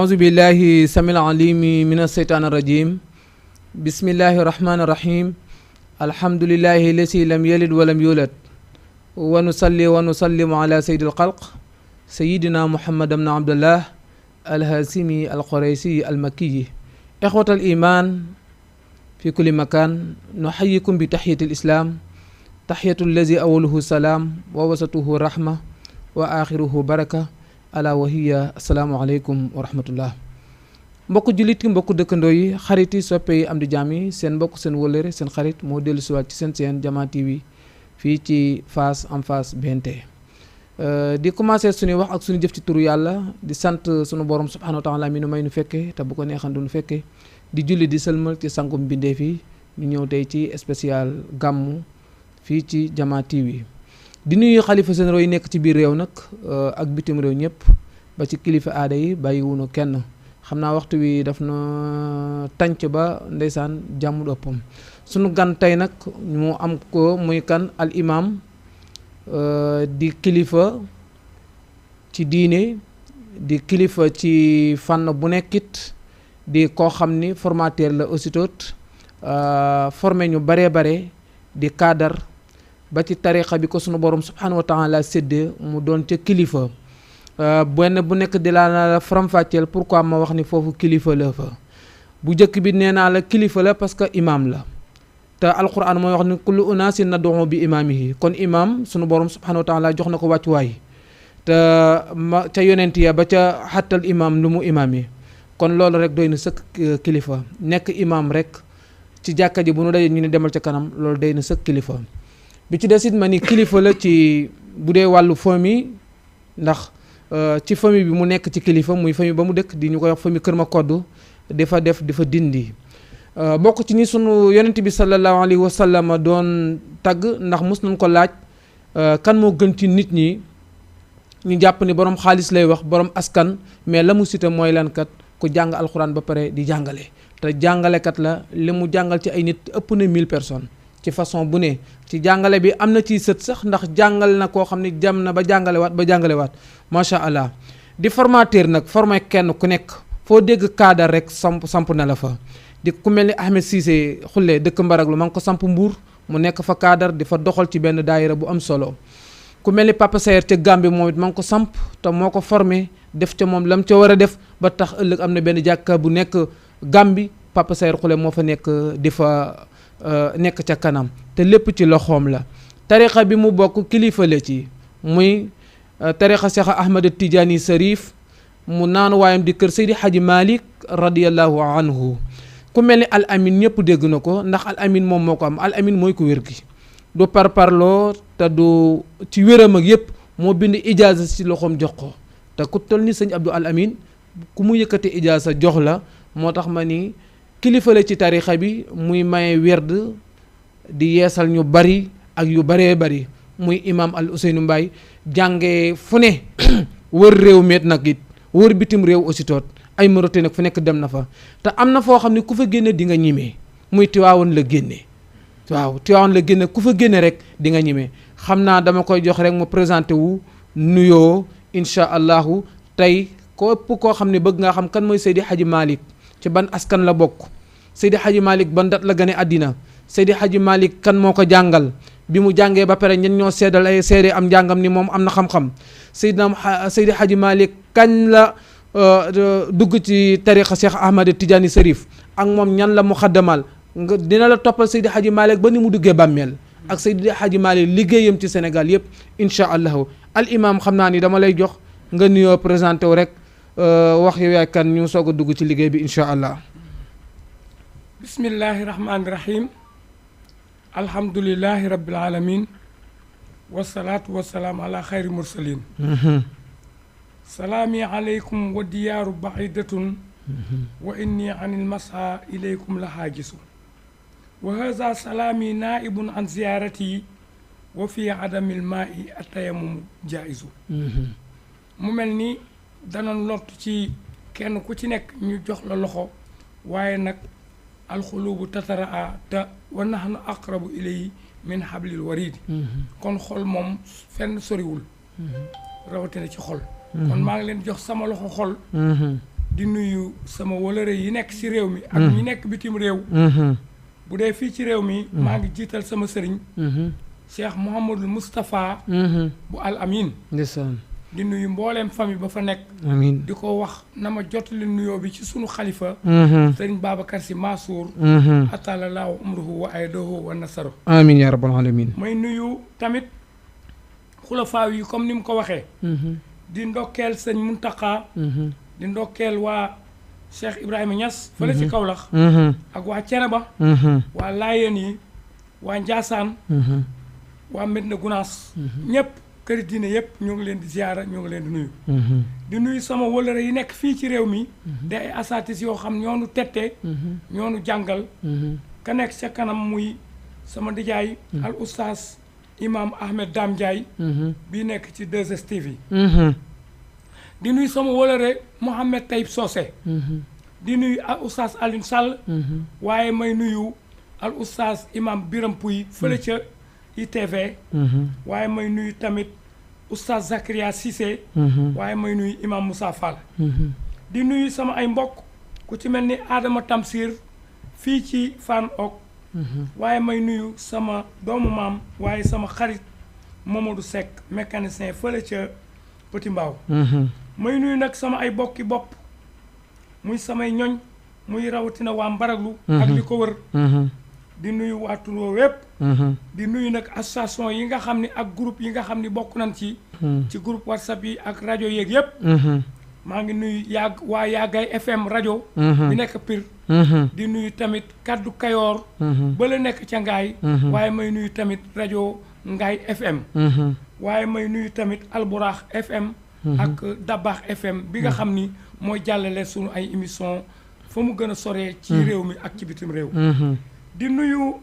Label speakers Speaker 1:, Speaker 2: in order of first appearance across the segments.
Speaker 1: أعوذ بالله السميع العليم من الشيطان الرجيم بسم الله الرحمن الرحيم الحمد لله الذي لم يلد ولم يولد ونصلي ونسلم على سيد الخلق سيدنا محمد بن عبد الله الهاشمي القريشي المكي إخوة الإيمان في كل مكان نحييكم بتحية الإسلام تحية الذي أوله السلام ووسطه رحمة وآخره بركة ala wahiya asalaamaaleykum wa rahmatullah mbokku jullit yi mbokku dëkkandoo yi xarit yi soppe yi am di jàmm yi seen mbokk seen wëllëre seen xarit moo dellu siwaat ci seen Jama TV fii ci face en face BNT di commencer suñuy wax ak suñu jëf ci turu yàlla di sant suñu borom subhanahu wa taala mi nu may nu fekke te bu ko neexan du nu fekke di julli di sëlmal ci sangum bindee fii ñu ñëw tey ci spécial gàmmu fii ci Jama TV di nuyu xalifa généraux yi nekk ci biir réew nag ak bitim réew ñëpp ba ci kilifa aada yi bàyyiwunu kenn xam naa waxtu wi daf na tànc ba ndeysaan jàmm doppam sunu gan tey nag mu am ko muy kan al imam di kilifa ci diine di kilifa ci fànn bu nekkit di koo xam ni formateur la aussitôt formé ñu baree bare di cadre ba ci tariqa bi ko sunu borom subhanahu wa taala séddee mu doon ca kilifa benn bu nekk di la faram-fàcceel pourquoi ma wax ni foofu kilifa la fa bu njëkk bi nee naa la kilifa la parce que imam la te alquran mooy wax ni kullu unaasin nad'u bi imaamihi kon imam sunu borom subhanahu wa taala jox na ko wàccuwaay te ma ca yonent ya ba ca xattal imam lu mu imam yi kon loolu rek doy na sëkk kilifa nekk imam rek ci jàkka ji bu nu dajee ñu ne demal ca kanam loolu doy na sëkk kilifa bi ci desit ma ni kilifa la ci bu dee wàllu famille ndax ci famille bi mu nekk ci kilifa muy famille ba mu dëkk di ñu koy wax famille Kër Makoddu dafa def dafa dindi bokk ci ni sunu yonent bi sallallahu alayhi wa sallam doon tagg ndax mos nañ ko laaj kan moo gën ci nit ñi ñu jàpp ni borom xaalis lay wax borom askan mais la mu cité mooy lan kat ku jàng alxuraan ba pare di jàngale te jàngalekat la li mu jàngal ci ay nit ëpp na 1000 personnes ci façon bu ne ci jàngale bi am na ciy sët sax ndax jàngal na koo xam ne jam na ba jàngalewaat macha allah di formateur nag formé kenn ku nekk foo dégg cadre rek samp na la fa di ku mel ni Ahmed Cissé xulle dëkk Mbaraglu ma ngi ko samp Mbuur mu nekk fa cadre di fa doxal ci benn daayira bu am solo ku mel ni Papa Sayer ca Gambie moom it ma ngi ko samp te moo ko formé def ca moom lam ca war a def ba tax ëllëg am na benn jàkka bu nekk Gambie Papa Sayer xulle moo fa nekk di fa nekk ca kanam te lépp ci loxoom la tariqa bi mu bokk kilifa la ci muy tariqa Cheikh Ahmad Tidiane Sarif mu naanu waayam di kër Seydi Hadji Malick radiyallahu anhu ku mel ni al amin ñëpp dégg na ko ndax al amin moom moo ko am al amin mooy ko wér gi du parparloo te du ci wéram ak yëpp moo bind ijaaza ci loxoom jox ko te ku toll ni sëñ Abdou al amin ku mu yëkkati ijaaza jox la moo tax ma ni kilifa la ci tarixa bi muy maye werd di yeesal ñu bari ak yu baree bari muy imam al Ousseynou Mbaye jànge fu ne wër réew meet nag it wër bitim réew aussi toot ay Mauritanie nag fu nekk dem na fa te am na foo xam ne ku fa génne di nga ñimee muy Tiwaawoon la génne waaw Tiwaawoon la génne ku fa génne rek di nga ñimee xam naa dama koy jox rek mu présenté wu nuyoo incha allahu tey képp koo xam ne bëgg nga xam kan mooy Seydi Hadji Malick ci ban askan la bokk Seydi Hadji Malick ban dat la gane àddina Seydi Hadji Malick kan moo ko jàngal bi mu jàngee ba pare ñen ñoo seedal ay seede am njàngam ni moom am na xam-xam Seydi Hadji Malick kañ la dugg ci tariqa Cheikh Ahmad Tidiane Sarif ak moom ñan la mu xaddamal nga dina la toppal Seydi Hadji Malick ba ni mu duggee bàmmeel ak Seydi Hadji Malick liggéeyam ci Sénégal yëpp incha allahu al imam xam naa ni dama lay jox nga nuyoo présenté wu rek wax yow yaay kan ñu soog a dugg ci liggéey bi incha allah.
Speaker 2: bismillahi rahmaani rahim alhamdulillahi rabbil alamin wasalaatu wasalaam ala xayri mursalin salaami aleykum wa diyaaru baidatun wa inni anil masa ilaykum la xaajisu wa haza salaami naibun an ziyarati wa fi adamil maai atayamumu jaisu mu mel ni danoon lott ci kenn ku ci nekk ñu jox la loxo waaye nag alxulubu tataraa te wa nahnu aqrabu ilayhi min hablil waridi kon xol moom fenn soriwul rawatina ci xol kon maa ngi leen jox sama loxo xol di nuyu sama wolore yi nekk ci réew mi ak ñi nekk bitim réew bu dee fii ci réew mi maa ngi jiital sama sëriñ Cheikh Mouhamadul Moustapha bu Al Amin
Speaker 1: ndeysaan
Speaker 2: di nuyu mbooleem famille ba fa nekk
Speaker 1: amiin
Speaker 2: di ko wax na ma jottali nuyoo bi ci sunu xalifa sëriñ Babacar Sy Mansour atala laahu umruhu wa aydahu wa nasaro
Speaker 1: amiin yaa rabbal alamin
Speaker 2: may nuyu tamit xulafaaw yi comme ni mu ko waxee di ndokkeel sëñ Muntaqa di ndokkeel waa Cheikh Ibrahima Niass fële ci Kaolack ak waa Ceneba waa Laayeen yi waa Njaasaan waa Medina Gunaas ñëpp këri diine yëpp ñoo ngi leen di ziyaara ñoo ngi leen di nuyu di nuyu sama wëllëre yi nekk fii ci réew mi de ay asatis yoo xam ñoonu tette ñoonu jàngal ka nekk ca kanam muy sama ndijaay al oustaz imam Ahmed Dame Ndiaye bii nekk ci 2STV di nuyu sama wëllëre Mouhamed Taïb Socé di nuyu al oustaz Alioune Sall waaye may nuyu al oustaz imam Biram Pouy fële ca ITV waaye may nuyu tamit oustaz Zakaria Cissé waaye may nuyu imam Moussa Fall di nuyu sama ay mbokk ku ci mel ni Adama Tamsir fii ci Fann Ok waaye may nuyu sama doomu maam waaye sama xarit Mamadou Seck mécanicien fële ca Petit Mbaaw may nuyu nag sama ay bokki bopp muy samay ñoñ muy rawatina waa Mbaraglu ak li ko wër di nuyu waa Tundoo wépp di nuyu nag association yi nga xam ni ak groupe yi nga xam ni bokk nañ ci groupe WhatsApp yi ak rajo yeeg yépp maa ngi nuyu waa Yaagay FM rajo bi nekk Pire di nuyu tamit kaddu Kayoor ba la nekk ca Ngaay waaye may nuyu tamit rajo Ngaay FM waaye may nuyu tamit Alburaax FM ak Dabaax FM bi nga xam ni mooy jàllale sunu ay émission fa mu gën a soree ci réew mi ak ci bitim réew di nuyu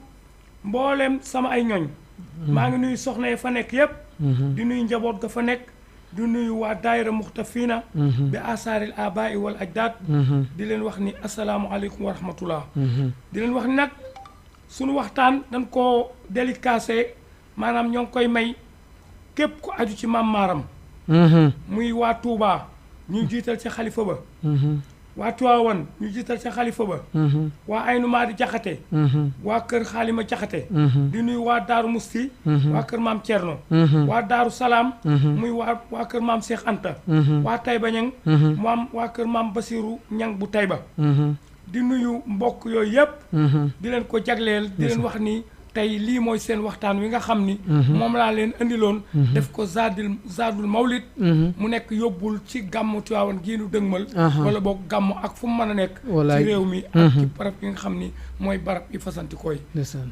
Speaker 2: mboolem sama ay ñoñ maa ngi nuyu soxna yi fa nekk yépp di nuyu njaboot ga fa nekk di nuyu waa daayira Muxtafina bi asaaril abaai wal ajdaad di leen wax ni asalaamualeykum wa rahmatullah di leen wax ni nag sunu waxtaan dañ koo délicacé maanaam ñoo ngi koy may képp ku aju ci maam maaram muy waa Touba ñu jiital ci xalifa ba waa Tiwaawan ñu jiital ca xalifa ba waa Aynu Maadi Jaxate waa kër Xaalima Jaxate di nuyu waa Daaru Musti waa kër maam Cerno waa Daaru Salaam muy waa kër maam Seex Anta waa Tayba Ñang maam waa kër maam Basiru Ñang bu Tayba di nuyu mbokk yooyu yépp di leen ko jagleel di leen wax ni tey lii mooy seen waxtaan wi nga xam ni moom laa leen indiloon def ko zaadul mawlid mu nekk yóbbul ci gàmmu Tiwaawan gii nu dëgmal wala boog gàmmu ak fu mu mën a nekk ci réew mi ak ci barab yi nga xam ni mooy barab yi fasantikooy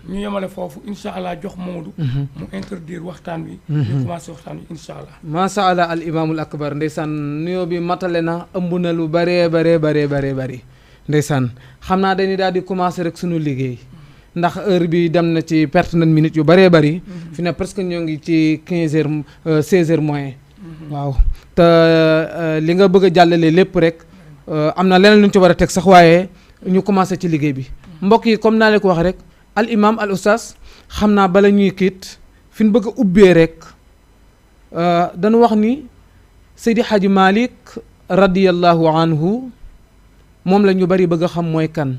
Speaker 2: ñu yemale foofu insha allah jox Mamadou mu introduire waxtaan wi ñu commencé waxtaan wi insha allah
Speaker 1: macha allah al imaamul akbar ndeysaan nuyoo bi matale na ëmb na lu bare ndeysaan xam naa dañuy daal di commencé rek sunu liggéey ndax heure bi dem na ci perte nañ minutes yu bëree bëri fi ne presque ñoo ngi ci 16 heures moins waaw te li nga bëgg a jàllale lépp rek am na leneen lu ñu ci war a teg sax waaye ñu commencé ci liggéey bi mbokk yi comme naa leen ko wax rek al imam al oustaz xam naa bala ñuy kiit fi ñu bëgg a ubbee rek dañu wax ni Seydi Hadji Malick radiyallahu anhu moom la ñu bari bëgg a xam mooy kan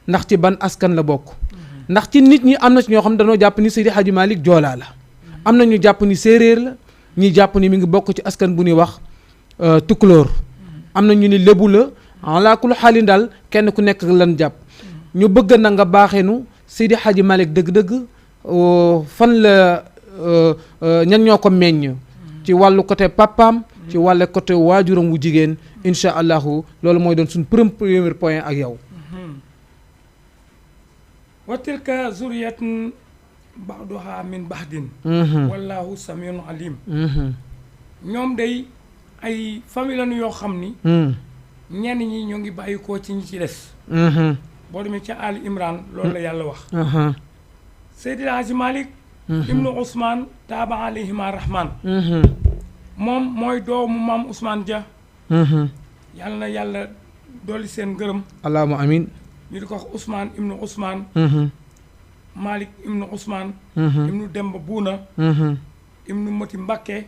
Speaker 1: ndax ci ban askan la bokk ndax ci nit ñi am na ci ñoo xam ne dañoo jàpp ni Seydi Hadji Malick joolaa la am na ñu jàpp ni séeréer la ñi jàpp ni mi ngi bokk ci askan bu ñuy wax tukulóor am na ñu ni lébu la ala kulli xaalin daal kenn ku nekk lan jàpp ñu bëgg na nga baaxeenu Seydi Hadji Malick dëgg-dëgg fan la ñan ñoo ko meññ ci wàllu côté papaam ci wàllu côté waajuram wu jigéen incha allahu loolu mooy doon suñ premier point ak yow
Speaker 2: wa tilka zuriyatun ba'duha min ba'din wallahu samiun alim ñoom day ay famille lañu yoo xam ni ñenn ñi ñoo ngi bàyyi koo ci ñi ci des boo demee ca Ali Imran loolu la yàlla wax Seydil Hadji Malick ibnu Ousmane taaba alayhima rahman moom mooy doomu maam Ousmane Dia yàlla na yàlla dolli seen ngërëm
Speaker 1: allahumma amin
Speaker 2: ñu di ko wax Ousmane ibnu Ousmane Malick ibnu Ousmane ibnu Demba Buuna ibnu Mati Mbakke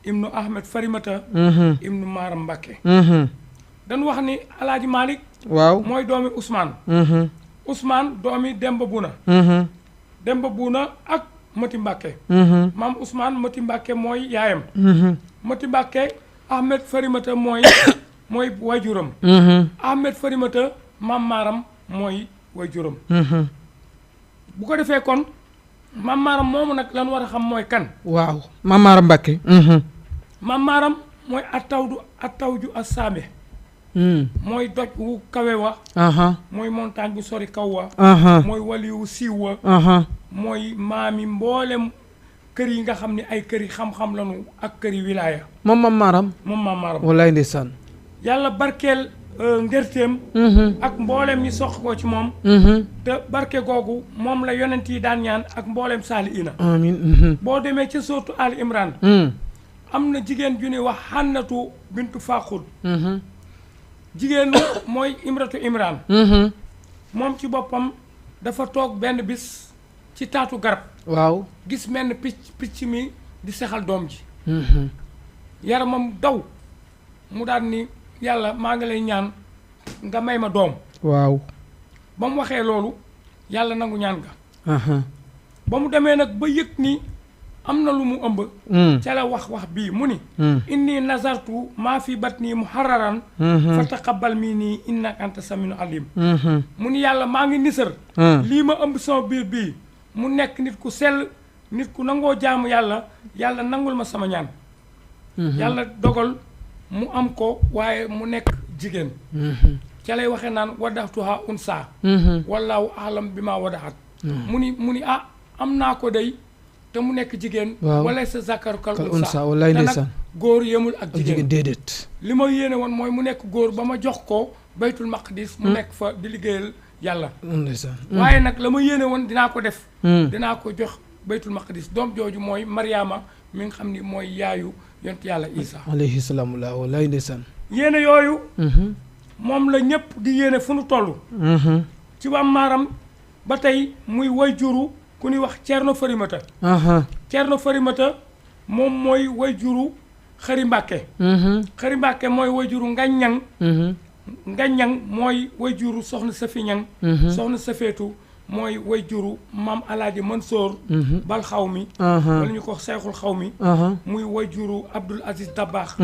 Speaker 2: ibnu Ahmed Farimata ibnu Maaram Mbakke dañu wax ni Alaaji Malick
Speaker 1: waaw
Speaker 2: mooy doomi Ousmane Ousmane doomi Demba Buna Demba Buna ak Mati Mbàkke maam Ousmane Mati Mbàkke mooy yaayam Mati Mbàkke Ahmed Farimata mooy waajuram Ahmed Farimata maam Maaram mooy waajuram bu ko defee kon maam Maaram moomu nag lan war a xam mooy kan
Speaker 1: waaw maam Maaram Mbàkke
Speaker 2: maam Maaram mooy attawju assaame mooy doj wu kawe wa mooy montagne bu sori kaw wa mooy wali wu siiw wa mooy maami mboolem kër yi nga xam ne ay kër yi xam-xam lañu ak kër yi wilaaya
Speaker 1: moom maam Maaram wallaay ndeysaan
Speaker 2: yàlla barkeel ngërteem ak mboolem ñi sox ko ci moom te barke googu moom la yonent yi daan ñaan ak mboolem saali ina
Speaker 1: amiin
Speaker 2: boo demee ca sootu Ali Imran am na jigéen ju ni wax Hannatu bintu Faaxul jigéen mooy Imratu Imran moom ci boppam dafa toog benn bis ci taatu garab
Speaker 1: waaw
Speaker 2: gis menn picc mi di sexal doom ji yaramam daw mu daan ni yàlla maa ngi lay ñaan nga may ma doom
Speaker 1: waaw
Speaker 2: ba mu waxee loolu yàlla nangu ñaan nga ba mu demee nag ba yëg ni am na lu mu ëmb ca la wax bii mu ni inni nazartu maa fi batni muharraran fa taqabbal minni innaka anta samiul alim mu ni yàlla maa ngi nisër lii ma ëmb sama biir bii mu nekk nit ku sell nit ku nangoo jaamu yàlla nangul ma sama ñaan yàlla dogal mu am ko waaye mu nekk jigéen ca lay waxee naan wadaxtuha unsa wallaahu alam bi ma wadaxat mu ni am naa ko day te mu nekk jigéen wala sa zakaru kal unsa
Speaker 1: wallaay ndeysaan
Speaker 2: te nag góor yemul ak jigéen
Speaker 1: déedéet
Speaker 2: li ma yéene woon mooy mu nekk góor ba ma jox ko baytul maqdis mu nekk fa di liggéeyal yàlla
Speaker 1: ndeysaan
Speaker 2: waaye nag la ma yéene woon dinaa ko def dinaa ko jox baytul maqdis doom jooju mooy Mariama mi nga xam ni mooy yaayu yonent yàlla Isa
Speaker 1: alayhi salaamu wallaay ndeysaan
Speaker 2: yéene yooyu moom la ñëpp di yéene fu nu toll ci Maam Maaram ba tey muy way juru ku ñuy wax Ceerno Farimata Ceerno Farimata moom mooy way juru Xari Mbàkke Xari Mbàkke mooy way juru Ngaññang Ngaññang mooy way juru soxna Safi Ñang soxna Safeetu mooy way juru maam Alaaji Mansoor bal xaw mi wala ñu ko wax Seexul xaw mi muy way juru Abdul Aziz Dabaax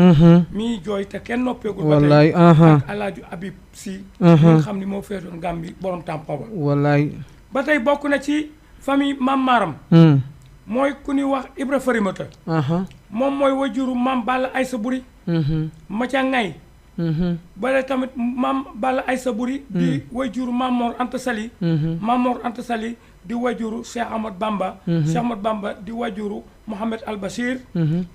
Speaker 2: mii jooy te kenn noppeegul ba tey ak Alaaji Habib Si mi nga xam ni moo feetoon Gàmbi borom tampon ba
Speaker 1: wallaay
Speaker 2: ba tey bokk na ci famille maam Maaram mooy ku ñuy wax Ibra Farimata moom mooy way juru maam Balla Aysa Buri ma ca ngay bale tamit maam Balla Aysa Buri di wajuru Maam Mor Anta Sali Maam Mor Anta Sali di wajuru Cheikh Ahmad Bamba Cheikh Ahmad Bamba di wajuru Mouhamed Al Bachir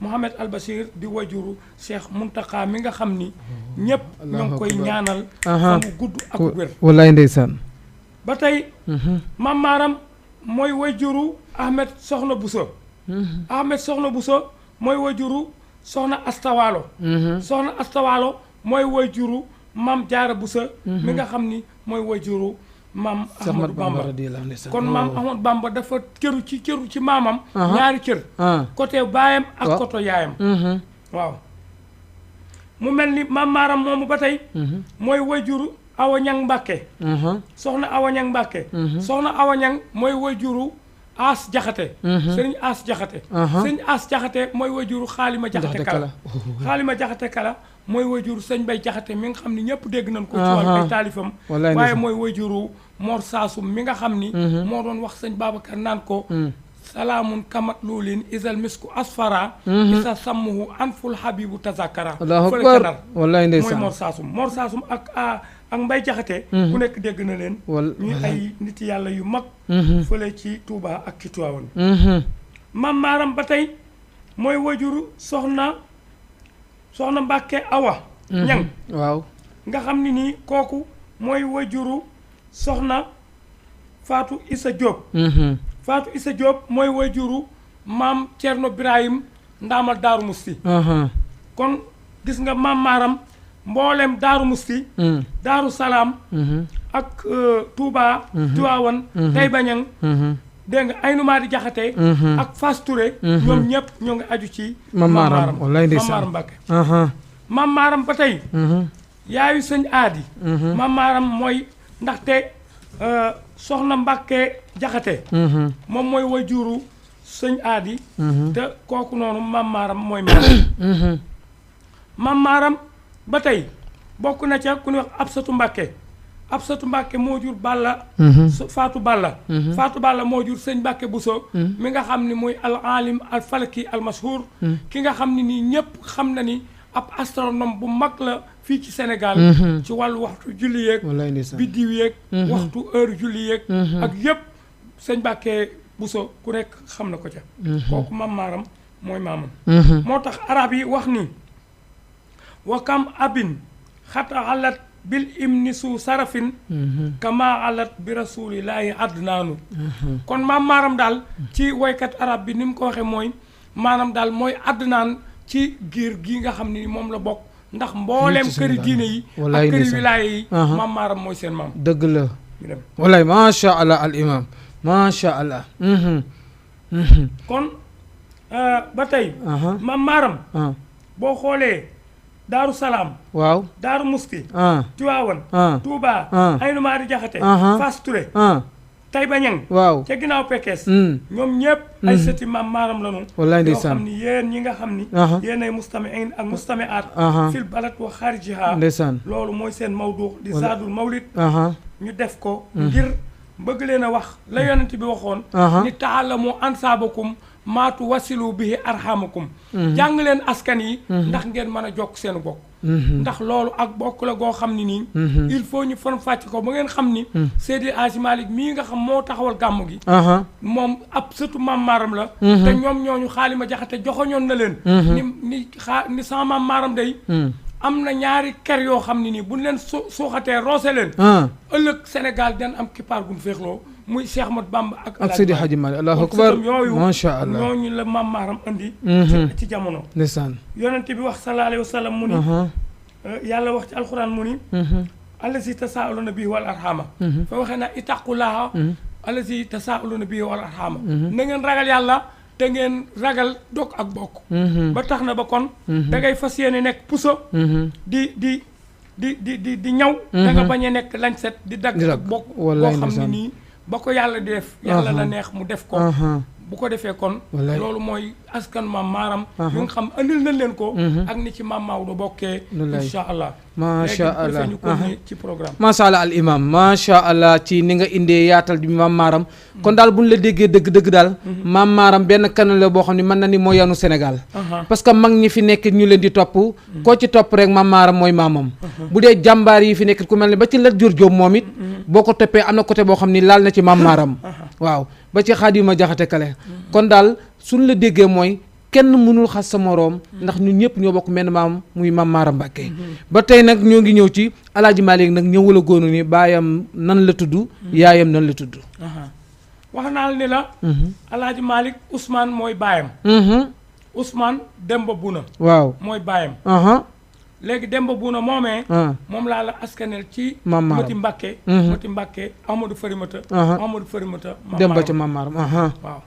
Speaker 2: Mouhamed Al Bachir di wajuru Cheikh Muntaka mi nga xam ni ñëpp ñoo ngi koy ñaanal fa mu gudd ak wér
Speaker 1: wallaay ndeysaan
Speaker 2: ba tey Maam Maaram mooy wajuru Ahmed Soxna Bousso Ahmed Soxna Bousso mooy wajuru Soxna Astawaalo Soxna Astawaalo mooy way juru maam Jaara Busa mi nga xam ni mooy way juru maam Ahmadou Bamba kon maam Ahmadou Bamba dafa cëru ci maamam ñaari cër côté baayam ak côté yaayam waaw mu mel ni maam Maaram moomu ba tey mooy way juru Awa Ñang Mbàkke soxna Awa Ñang Mbàkke soxna Awa Ñang mooy way juru As Jaxate sëriñ As Jaxate sëriñ As Jaxate mooy way juru Xaalima Jaxate Kala Xaalima Jaxate Kala mooy wajuru sëñ Bay Jaxate mi nga xam ni ñëpp dégg nañ ko ci wàllu ay taalifam waaye mooy wajuru Mor Saasum mi nga xam ni moo doon wax sëñ Babacar naan ko salaamun kamat luulin isal misku asfara isa sammuhu anful habibu tazakara fële ca Ndar
Speaker 1: wallaay ndeysaan
Speaker 2: mooy Mor Saasum ak Mbay Jaxate ku nekk dégg na leen ñuy ay nit yàlla yu mag fële ci Touba ak ci Tiwaawan Maam Maaram ba tey mooy wajuru soxna Mbàkke Awa Ñang
Speaker 1: waaw
Speaker 2: nga xam ni nii kooku mooy wajuru soxna Faatu Isa Diop Faatu Isa Diop mooy wajuru maam Cerno Birahim ndaamal Daaru Musti kon gis nga Maam Maaram mboolem Daaru Musti Daaru Salaam ak Touba Tiwaawan Tayba Ñang dégg nga Aynu Maadi Jaxate ak Fass Touré ñoom ñëpp ñoo ngi aju ci
Speaker 1: Maam Maaram wallaay ndeysaan
Speaker 2: Maam Maaram Mbàkke Maam Maaram ba tey yaayu sëñ aadi maam maaram mooy ndaxte soxna Mbàkke Jaxate moom mooy wajuru sëñ aadi te kooku noonu maam maaram mooy maam maaram ba tey bokk na ca ku ñuy wax Absatu Mbàkke moo jur Balla Faatu Balla Faatu Balla moo jur sëñ Mbàkke Buso mi nga xam ni muy al alim al falaki al mashhur ki nga xam ni nii ñépp xam na ni ab astronome bu mag la fii ci Sénégal ci wàllu waxtu julli yeeg biddiw yeeg waxtu heure julli yeeg ak yépp sëñ Mbàkke Buso ku nekk xam na ko ca kooku maam maaram mooy maamam moo tax arab yi wax ni wa kam abin xata alat bil imni su sarafin kama alat bi rasulillahi adnaanu kon maam maaram daal ci woykat arab bi ni mu ko waxee mooy maanaam daal mooy adnaan ci giir gi nga xam ni moom la bokk ndax mbooleem këri diine yi ak këri wilaaya yi maam maaram mooy seen maam
Speaker 1: dëgg la wallaay macha allah al imam macha allah
Speaker 2: kon ba tey maam maaram boo xoolee Daaru Salaam
Speaker 1: waaw
Speaker 2: Daaru Musti Tiwaawan Tuubaa Aynu Maari Jaxate Fass Touré Tayba Ñang
Speaker 1: waaw ca
Speaker 2: ginnaaw Pekes ñoom ñëpp ay sëti maam maaram lanu
Speaker 1: wallaay
Speaker 2: yoo
Speaker 1: ndeysaan
Speaker 2: xam ni yéen ñi nga xam ni yéen ay mustamiin ak mustamiaat fil balad wa xaarijiha
Speaker 1: ndeysaan
Speaker 2: loolu mooy seen mawdu di zaadul mawlid ñu def ko ngir bëgg leen a wax la yonent bi waxoon ni taalamu ansaabakum maatu wasilu bihi arhamakum jàng leen askan yi ndax ngeen mën a jokk seen bokk ndax loolu ak bokk la goo xam ni nii il faut ñu fan fàcc ko ba ngeen xam ni Seydi Hadji Malick mii nga xam moo taxawal gàmmu gi moom ab sëtu maam maaram la te ñoom ñooñu Xaalima Jaxate joxoñoon na leen ni sama maam maaram day am na ñaari ker yoo xam ne nii buñ leen suuxatee roose leen ëllëg Sénégal den am kippaar gu mu féexloo muy Cheikh Ahmad Bamba ak
Speaker 1: Seydi Hadji Malick allahu akbar
Speaker 2: yooyu
Speaker 1: macha allah
Speaker 2: ñooñu la maam maaram andi ci jamono
Speaker 1: ndeysaan
Speaker 2: yonent bi wax sallallahu alayhi wa sallam mu ni yàlla wax ci alxuraan mu ni allazi tasaaluna bihi wal arhama fa waxee na ittaqullaha allazi tasaaluna bihi wal arhama na ngeen ragal yàlla te ngeen ragal dog ak bokk ba tax na ba kon da ngay fas yéene nekk puso di ñaw da nga bañ a nekk lañset di dagg ak bokk boo xam ne nii ba ko yàlla di def yàlla la neex mu def ko bu ko defee kon loolu mooy askan maam maaram yu nga xam andil nañ leen ko ak ni ci maam Maodo bokkee insha allah
Speaker 1: macha allah
Speaker 2: ñu ko ci programme
Speaker 1: macha allah al imam macha allah ci ni nga indee yaatal bi maam maaram kon daal bu ñu la déggee dëgg-dëgg daal maam maaram benn kanal la boo xam ne mën na ni moo yanu Sénégal parce que mag ñi fi nekk ñu leen di topp koo ci topp rek maam maaram mooy maamam bu dee jàmbaar yi fi nekk ku mel ne ba ci Lat Joor Joob moom it boo ko toppee am na côté boo xam ni laal na ci maam maaram waaw ba ci Xaadima Jaxate Kale kon daal suñ la déggee mooy kenn mënul xas sa moroom ndax ñun ñëpp ñoo bokk menn maam muy maam Maaram Mbàkke ba tey nag ñoo ngi ñëw ci Alaaji Malick nag ñëwala góonu ni baayam nan la tudd yaayam nan la tudd
Speaker 2: wax naa la ni la Alaaji Malick Ousmane mooy baayam Ousmane Demba Buna
Speaker 1: waaw
Speaker 2: mooy baayam léegi Demba Buna moomee moom laa la askanel ci Mati Mbàkke Mati Mbàkke Amadou Farimata Amadou Farimata
Speaker 1: Demba ca maam Maaram
Speaker 2: waaw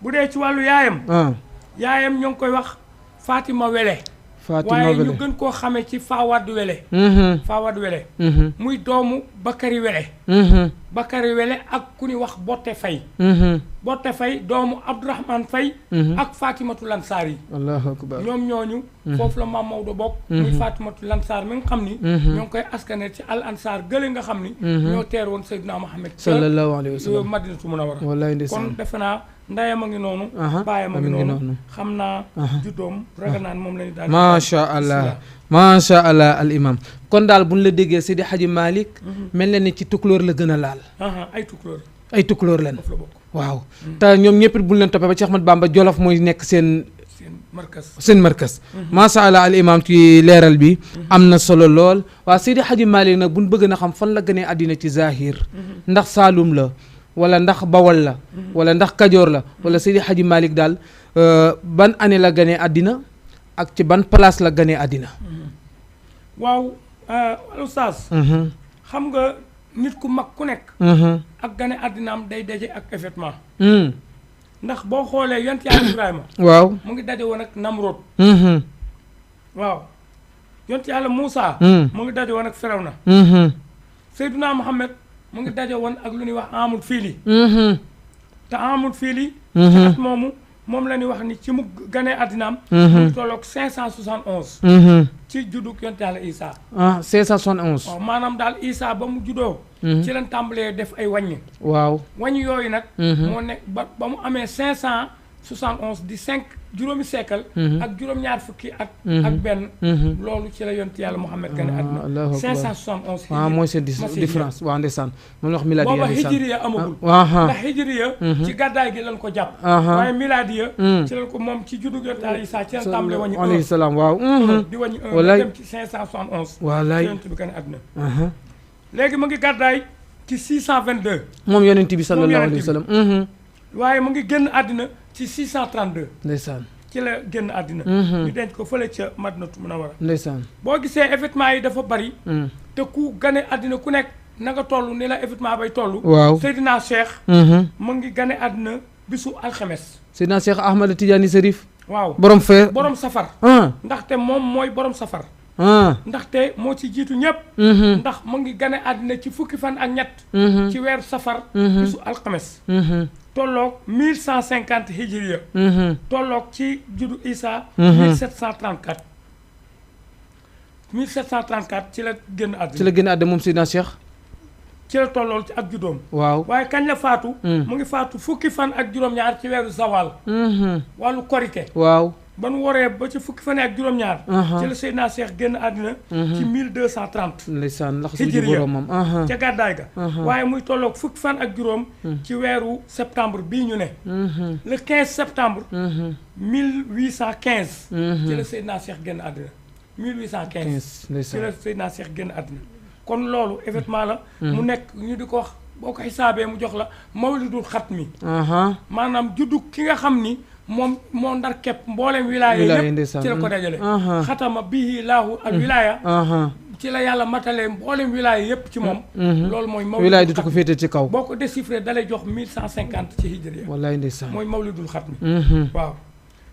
Speaker 2: bu dee ci wàllu yaayam ñoo ngi koy wax Fatima Wele waaye ñu gën koo xamee ci Fawad Wele Fawad Wele muy doomu Bakari Wele Bakari Wele ak ku ñuy wax Botte Fay Botte Fay doomu Abdourahmane Fay ak Fatimatu Lansar yi
Speaker 1: allahu akbar
Speaker 2: ñoom ñooñu foofu la maam Maodo bokk muy Fatimatu Lansar mi nga xam ni ñoo ngi koy askanel ci al ansar gële nga xam ni ñoo teer woon Seydina Muhammad
Speaker 1: sallallahu alayhi wa sallam
Speaker 2: Madinatu Munawwara
Speaker 1: wallaay ndeysaan
Speaker 2: kon defe naa ndeyam a ngi noonu baayam a ngi noonu xam naa juddoom ragal naan moom lañu daal
Speaker 1: macha allah macha allah al imam kon daal buñ la déggee Seydi Hadji Malick mel na ni ci tukulóor la gën a laal ay tukulóor leen waaw te ñoom ñëpp buñ leen toppee ba Cheikh Ahmad Bamba Jolof mooy nekk seen markas macha allah al imam ci leeral bi am na solo lool waaw Seydi Hadji Malick nag buñ bëgg na xam fan la gënee àddina ci zahir ndax Saalum la wala ndax Bawol la wala ndax Kajoor la wala Seydi Hadji Malick daal ban année la gënee àddina ak ci ban place la gënee àddina
Speaker 2: waaw Oustaz xam nga nit ku mag ku nekk ak gane àddinaam day daje ak événement ndax boo xoolee yonent Yàlla Ibrahima
Speaker 1: waaw
Speaker 2: mu ngi daje woon ak Namrod waaw yonent yàlla Moussa mu ngi daje woon ak Firawna Seydina Muhammad mu ngi daje woon ak lu ñuy wax amul fiili te amul fiili ci at moomu moom la ñuy wax ni ci mu ganee addinaam mu ngi tolloog 571 ci juddug yonent yàlla Isa
Speaker 1: 571
Speaker 2: waaw maanaam daal Isa ba mu juddoo ci lañ tàmbalee def ay wàññi
Speaker 1: waaw
Speaker 2: wàññi yooyu nag moo nekk ba mu amee 571 di 5 juróomi siècle ak juróom-ñaar fukki at ak benn loolu ci la yonent yàlla Muhammad gane àddina 571
Speaker 1: waaw mooy seen différence waaw ndeysaan moom la wax miladiya
Speaker 2: booba hijriya amagul ndax hijriya ci gàddaay gi lañ ko jàpp waaye miladiya ci lañ ko moom ci juddu yonent yàlla Isaa ci lañ tàmbalee wàññi
Speaker 1: alayhi salaam waaw
Speaker 2: di wàññi dem ci 571
Speaker 1: wallaay
Speaker 2: yonent bi gane àddina léegi mu ngi gàddaay ci 622
Speaker 1: moom yonent bi sallallahu alayhi wa sallam
Speaker 2: waaye mu ngi génn àddina ci 632
Speaker 1: ndeysaan
Speaker 2: ci la génn àddina ñu denc ko fële ca Madinatu Munawwara
Speaker 1: ndeysaan
Speaker 2: boo gisee événement yi dafa bari te ku gane àddina ku nekk na nga toll ni la événement bay toll
Speaker 1: waaw
Speaker 2: Seydina Cheikh mu ngi gane àddina bisu alxames
Speaker 1: Seydina Cheikh Ahmad Tidiane Serif
Speaker 2: waaw
Speaker 1: borom fee
Speaker 2: borom safar ndaxte moom mooy borom safar ndaxte moo ci jiitu ñëpp ndax mu ngi gane àddina ci fukki fan ak ñett ci weeru safar bisu alxames tolloog 1150 hijriya tolloog ci juddu Isa 1734 ci la génn àddina
Speaker 1: ci la génn àddina moom Seydina Cheikh
Speaker 2: ci la tollool ci ak juddoom
Speaker 1: waaw
Speaker 2: waaye kañ la faatu mu ngi faatu fukki fan ak juróom-ñaar ci weeru zawal wàllu korite
Speaker 1: waaw
Speaker 2: ba nu waree ba ci fukki fan ak juróom-ñaar ci la Seydina Cheikh génn àddina ci 1230
Speaker 1: ndeysaan ndax suñu boromam
Speaker 2: ca gàddaay ga waaye muy tolloog fukki fan ak juróom ci weeru septembre bii ñu ne le 15 septembre 1815 ci la Seydina Cheikh génn àddina 1815 ci la Seydina Cheikh génn àddina kon loolu événement la mu nekk ñu di ko wax boo ko xisaabee mu jox la mawlidul xatmi maanaam juddu ki nga xam ni moom moo ndar képp mboolem wilaaya yëpp ci la ko dajale xatama bihi laahu al wilaaya ci la yàlla matalee mboolem wilaaya yëpp ci moom loolu mooy mawlidul
Speaker 1: wilaaya di ko féete ci kaw
Speaker 2: boo ko déchiffré dalay jox 1150 ci hijriya
Speaker 1: wallaay ndeysaan
Speaker 2: mooy mawlidul xatmi waaw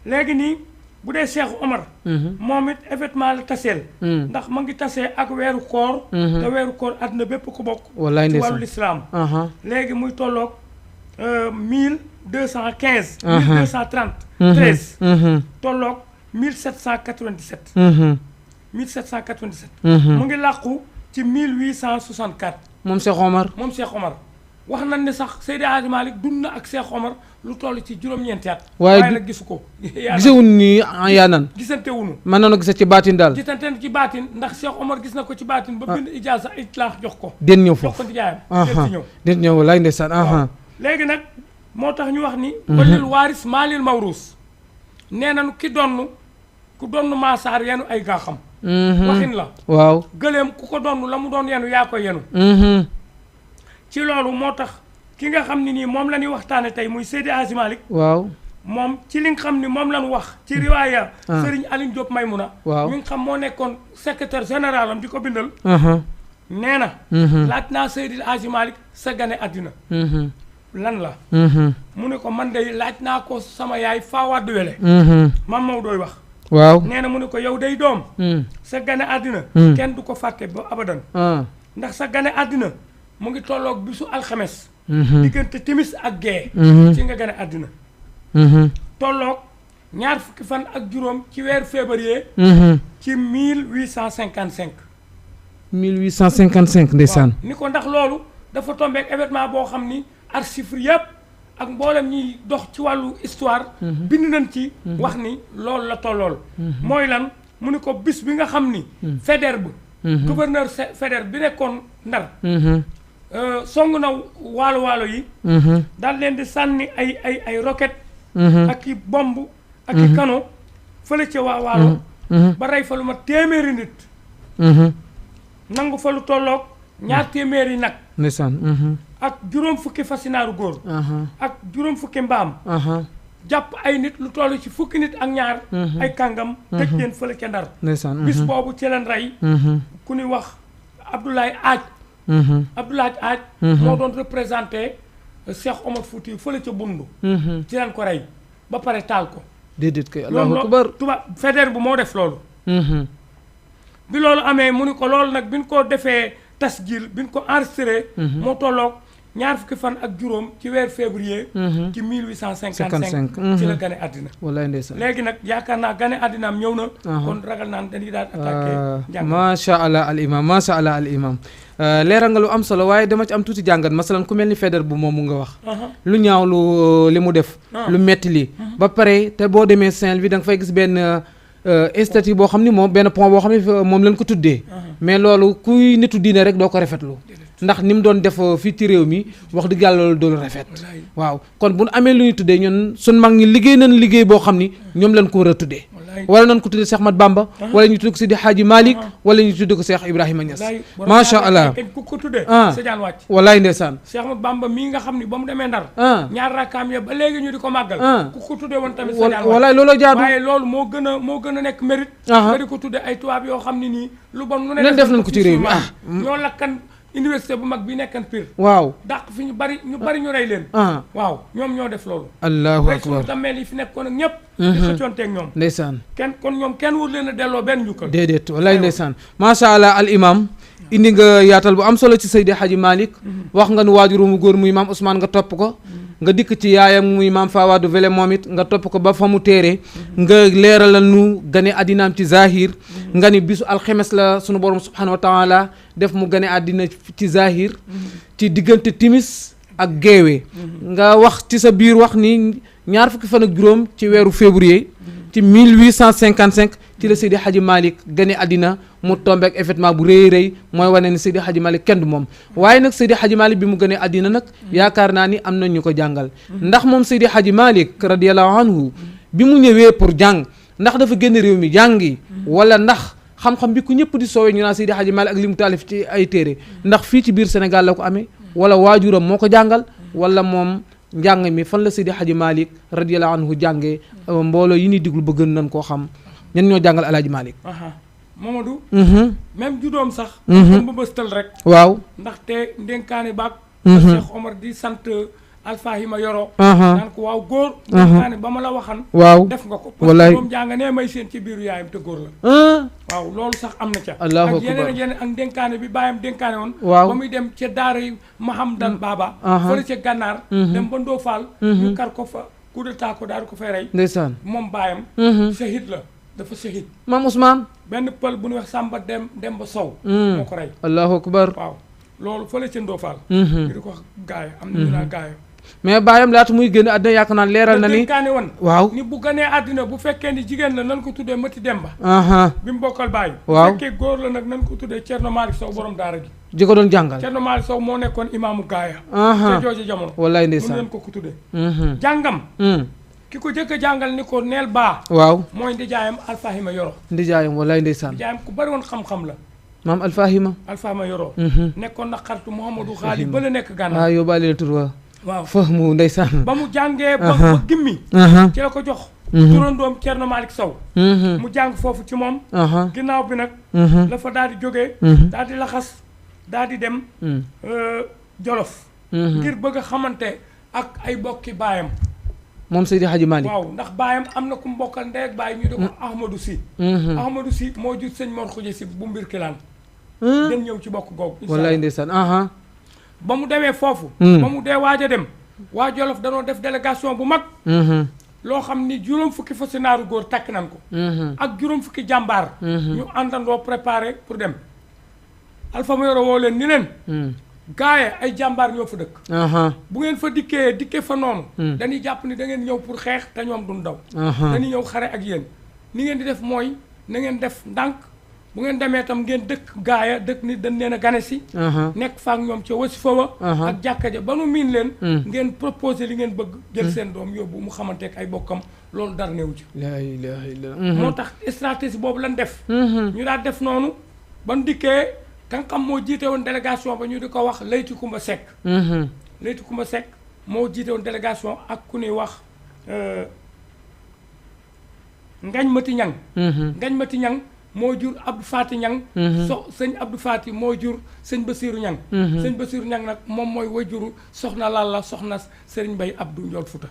Speaker 2: léegi nii bu dee Cheikh Omar moom it événement la taseel ndax ma ngi tasee ak weeru koor te weeru koor àdduna bépp ko bokk
Speaker 1: wallaay
Speaker 2: ci
Speaker 1: ndeysaan
Speaker 2: wàllu lislaam léegi muy tolloog 1215 1230 13 tolloog 1797 1797 mu ngi làqu ci 1864
Speaker 1: moom Cheikh Omar
Speaker 2: moom Cheikh Omar wax nañ ne sax Seydi Hadji Malick dund na ak Cheikh Omar lu toll ci juróom-ñeenti at waaye nag gisu ko
Speaker 1: gisewun nii yaa nan
Speaker 2: gisante wunu
Speaker 1: mën na gise ci baatin daal
Speaker 2: gisante ci baatin ndax Cheikh Omar gis na ko ci baatin ba bind ijaasa itlaax jox ko
Speaker 1: den ñëw
Speaker 2: jox
Speaker 1: foofu
Speaker 2: ko nijaayam
Speaker 1: den ñëw wallaay ndeysaan
Speaker 2: léegi nag moo tax ñu wax ni walil waaris maalil mawruus nee nañu ki donn ku donn maasaar yenu ay gaa xam waxin la
Speaker 1: waaw
Speaker 2: gëleem ku ko donn la mu doon yenu yaa ko yenu ci loolu moo tax ki nga xam ne nii moom la ñuy waxtaane tey muy Seydi Hadji Malick
Speaker 1: waaw
Speaker 2: moom ci li nga xam ni moom lañu wax ci riwaaya Serigne Aline Diop Maymuna
Speaker 1: waaw
Speaker 2: mi nga xam moo nekkoon secrétaire général am di ko bindal nee na laaj naa Seydi Hadji Malick sa gane àddina lan la mu ne ko man de laaj naa ko sama yaay Fawade Wele mam Maodo wax
Speaker 1: waaw
Speaker 2: nee na mu ne ko yow day doom sa gane àddina kenn du ko fàtte ba abadan ndax sa gane àddina mu ngi tolloog bisu alxames diggante timis ak gee ci nga gane àddina tolloog ñaar fukki fan ak juróom ci weeru février ci 1855
Speaker 1: 1855 ndeysaan
Speaker 2: ni ko ndax loolu dafa tombeek événement boo xam ni archives yëpp ak mboolem ñiy dox ci wàllu histoire bind nañ ci wax ni loolu la tollool mooy lan mu ni ko bis bi nga xam ni Faidherbe gouverneur Faidherbe bi nekkoon Ndar song na waalo yi daal leen di sànni ay roquette ak i bomb ak i canon fële ca waa waalo ba rey fa lu ma téeméeri nit nangu fa lu tolloog ñaar téeméeri nag
Speaker 1: ndeysaan
Speaker 2: ak juróom fukki fasinaaru góor ak juróom fukki mbaam jàpp ay nit lu toll ci fukki nit ak ñaar ay kàngam tëj leen fële ca Ndar
Speaker 1: ndeysaan
Speaker 2: bis boobu ci leen rey ku ñuy wax Abdoulaye Aaj moo doon représenté Cheikh Omar Fouti fële ca Bundu ci leen ko rey ba pare taal ko
Speaker 1: déedéet kay allahu akbar
Speaker 2: tubaab Faidherbe bu moo def loolu bi loolu amee mu ni ko loolu nag bi ñu ko defee tasjil bi ñu ko enregistré moo tolloog ñaar fukki fan ak juróom ci weer février ci 1855 ci la gane àddina
Speaker 1: wallaay ndeysaan
Speaker 2: léegi nag yaakaar naa gane àddinaam ñëw na kon ragal naan dañuy daal attaqué njàng
Speaker 1: macha allah al imam macha allah al imam leeral nga lu am solo waaye dama ci am tuuti jàngat masalan ku mel ni Faidherbe bu moomu nga wax lu ñaaw lu li mu def lu metti lii ba pare te boo demee Saint-Louis da nga fay gis benn statue boo xam ni moom benn pont boo xam ne moom lañ ko tuddee mais loolu kuy nitu diine rek doo ko rafetlu ndax ni mu doon def fii ci réew mi wax dëgg yàlla loolu doolu rafet waaw kon bu nu amee lu ñu tuddee ñun suñ mag ñi liggéey nañ liggéey boo xam ni ñoom lañ ko war a tuddee wala nañ ko tuddee Cheikh Ahmad Bamba wala ñu tuddee ko Seydi Hadji Malick wala ñu tuddee ko Cheikh Ibrahima Niass macha allah
Speaker 2: ku ko tuddee sa jaan wàcc
Speaker 1: wallaay ndeysaan
Speaker 2: Cheikh Ahmad Bamba mii nga xam ni ba mu demee Ndar ñaar rakkaam ya ba léegi ñu di ko màggal ku ko tuddee woon tamit sa jaan wàcc
Speaker 1: wallaay looloo jaadu
Speaker 2: waaye loolu moo gën a nekk mérite nga di ko tuddee ay tubaab yoo xam ne nii lu bon lu ne
Speaker 1: def nañ ko ci réew mi
Speaker 2: ñoo lakkan université bu mag bi nekkan Pire
Speaker 1: waaw
Speaker 2: dàq fi ñu bari ñu rey leen waaw ñoom ñoo def loolu
Speaker 1: allahu akbar
Speaker 2: suñu dammeel yi fi nekkoon ak ñëpp di xëccoonteeg ñoom
Speaker 1: ndeysaan
Speaker 2: kenn wur leen a delloo benn njukkal
Speaker 1: déedéet wallaay ndeysaan macha allah al imam indi nga yaatal bu am solo ci Seydi Hadji Malick wax nga nu waajuru mu góor muy maam Ousmane nga topp ko nga dikk ci yaayam muy maam Fawadu Wele moom it nga topp ko ba fa mu téere nga leeralal nu gane àddinaam ci zahir nga ni bisu alxemes la sunu borom subhanahu wa taala def mu gane àddina ci zahir ci diggante timis ak géewe nga wax ci sa biir wax ni ñaar fukki fan ak juróom ci weeru février ci 1855 ci la Seydi Hadji Malick gane àddina mu tombeek événement bu rëy rëy mooy wane ni Seydi Hadji Malick kenn du moom waaye nag Seydi Hadji Malick bi mu gënee àddina nag yaakaar naa ni am na ñu ko jàngal ndax moom Seydi Hadji Malick radiyallahu anhu bi mu ñëwee pour jàng ndax dafa génn réew mi jàngi wala ndax xam-xam bi ku ñëpp di soowee ñu naan Seydi Hadji Malick ak li mu taalif ci ay téere ndax fii ci biir Sénégal la ko amee wala waajuram moo ko jàngal wala moom njàng mi fan la Seydi Hadji Malick radiyallahu anhu jàngee mbooloo yi ñuy diglu bëgg nañ koo xam ñan ñoo jàngal Alaaji Malick
Speaker 2: Mamadou même judoom sax ba bëstal rek
Speaker 1: waaw
Speaker 2: ndaxte ndénkaani baag Cheikh Omar di sant Alfahima Yoro naan ko waaw góor ndénkaani ba ma la waxan
Speaker 1: waaw
Speaker 2: def nga ko parce que moom jàng nee may seen ci biiru yaayam te góor la waaw loolu sax am na ca
Speaker 1: allahu
Speaker 2: ak yeneen ak ndénkaane bi bàyyam dénkaane woon
Speaker 1: waaw
Speaker 2: ba muy dem ca daara yi Mahamdan Baba fële ca gànnaar dem ba Ndofal ñu kar ko fa coup d'état ko daal ko fay rey
Speaker 1: ndeysaan
Speaker 2: moom bàyyam shahid la dafa shahid
Speaker 1: maam Ousmane
Speaker 2: benn pël bu ñuy wax Samba dem ba Sow moo ko rey
Speaker 1: allahu akbar
Speaker 2: waaw loolu fële ca Ndofal ñu di ko wax gaaya am na ñu naan gaaya
Speaker 1: mais baayam laata muy génn àddina yaakaar naa leeral na ni
Speaker 2: dénkaane woon
Speaker 1: waaw
Speaker 2: ni bu ganee àddina bu fekkee ni jigéen la nan ko tuddee Mati Demba bi mu bokkal bàyyi
Speaker 1: waaw
Speaker 2: bu fekkee góor la nag nan ko tuddee Thierno Malick Sow borom daara gi
Speaker 1: ji ko doon jàngal
Speaker 2: Thierno Malick Sow moo nekkoon imaamu gaaya ca jooju jamono
Speaker 1: wallaay
Speaker 2: mun
Speaker 1: ndeysaan
Speaker 2: leen ko tuddee jàngam ki ko jëkk a jàngal ni ko neel baa
Speaker 1: waaw
Speaker 2: mooy ndijaayam Alfahima Yoro
Speaker 1: ndijaayam wallaay ndeysaan
Speaker 2: ndijaayam ku bari woon xam-xam la
Speaker 1: maam Alfahima
Speaker 2: Alfahima Yoro nekkoon na xaritu Mouhamadou Xaali ba la nekk gànnaar
Speaker 1: ah yóbbaale tur wa
Speaker 2: waaw
Speaker 1: fahmu ndeysaan
Speaker 2: ba mu jàngee ba gimmi ci la ko jox turandoom Thierno Malick Sow mu jàng foofu ci moom ginnaaw bi nag la fa daal di jógee daal di laxas daal di dem Jolof ngir bëgg a xamante ak ay bokki baayam
Speaker 1: moom Seydi Hadji Malick
Speaker 2: waaw ndax baayam am na ku mbokkal ndey ak baay ñu di ko Ahmadou Sy Ahmadou Sy moo jur sëñ Mor Xuja Sy bu mbir kilaan den ñëw ci bokk googu
Speaker 1: wallaay ndeysaan
Speaker 2: ba mu demee foofu ba mu dee waaj a dem waa Jolof danoo def délégation bu mag loo xam ni juróom fukki fasi naaru góor takk nan ko ak juróom fukki jàmbaar ñu àndandoo préparé pour dem Alpha Mayoro woo leen ni leen gaaye ay jàmbaar ñoo fa dëkk bu ngeen fa dikkee fa noonu dañuy jàpp ni da ngeen ñëw pour xeex te ñoom duñ daw dañuy ñëw xare ak yéen ni ngeen di def mooy na ngeen def ndànk bu ngeen demee tam ngeen dëkk gaaya dëkk ni dañ leen a gane si nekk faak ñoom ca wasifa wa ak jàkka ja ba nu miin leen ngeen proposé li ngeen bëgg jël seen doom yóbbu mu xamanteek ay bokkam loolu dara néew ci
Speaker 1: laa ilaaha illallaah
Speaker 2: moo tax stratégie boobu lan def ñu daal def noonu ban dikkee ka nga xam moo jiite woon délégation ba ñu di ko wax Leyti Kumba Seck Leyti Kumba Seck moo jiite woon délégation ak ku ñuy wax Ngañ Mati Ñang Ngañ Mati Ñang moo jur Abdou Fati Ñang sëñ Abdou Fati moo jur sëñ Basiiru Ñang sëñ Basiiru Ñang nag moom mooy wajuru soxna Lalla soxna Sëriñ Bay Abdou Njool Futa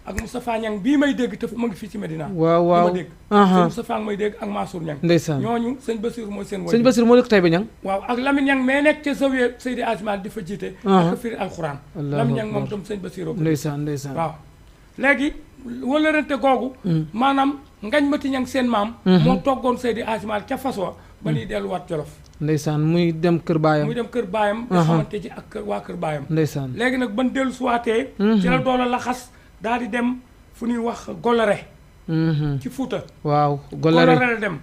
Speaker 2: ak Moustapha Niang bii may dégg te mu ngi fii ci Medina.
Speaker 1: waaw waaw
Speaker 2: ma dégg. sëñ Moustapha may dégg ak Mansour Niang.
Speaker 1: ndeysaan
Speaker 2: ñooñu sëñ Bassirou mooy seen.
Speaker 1: sëñ Bassirou moo dëkk Taïba Niang.
Speaker 2: waaw ak Lamine Niang mais nekk ca Zawiya Seydi Asmal di fa jiite. ak firi alxuraan. Lamine Niang moom tam sëñ Bassirou.
Speaker 1: ndeysaan ndeysaan
Speaker 2: waaw léegi wëlërante googu. maanaam ngañ mati Niang seen maam. moo toggoon Seydi Asmal ca fas wa ba ñuy delluwaat Jolof.
Speaker 1: ndeysaan muy dem kër baayam.
Speaker 2: muy dem kër baayam. nga xamante ci ak waa kër baayam.
Speaker 1: ndeysaan
Speaker 2: léegi nag ban dellu suwaatee. ci la doole laxas daal di dem fu ñuy wax Golare. ci Fuuta.
Speaker 1: waaw Golare
Speaker 2: la dem.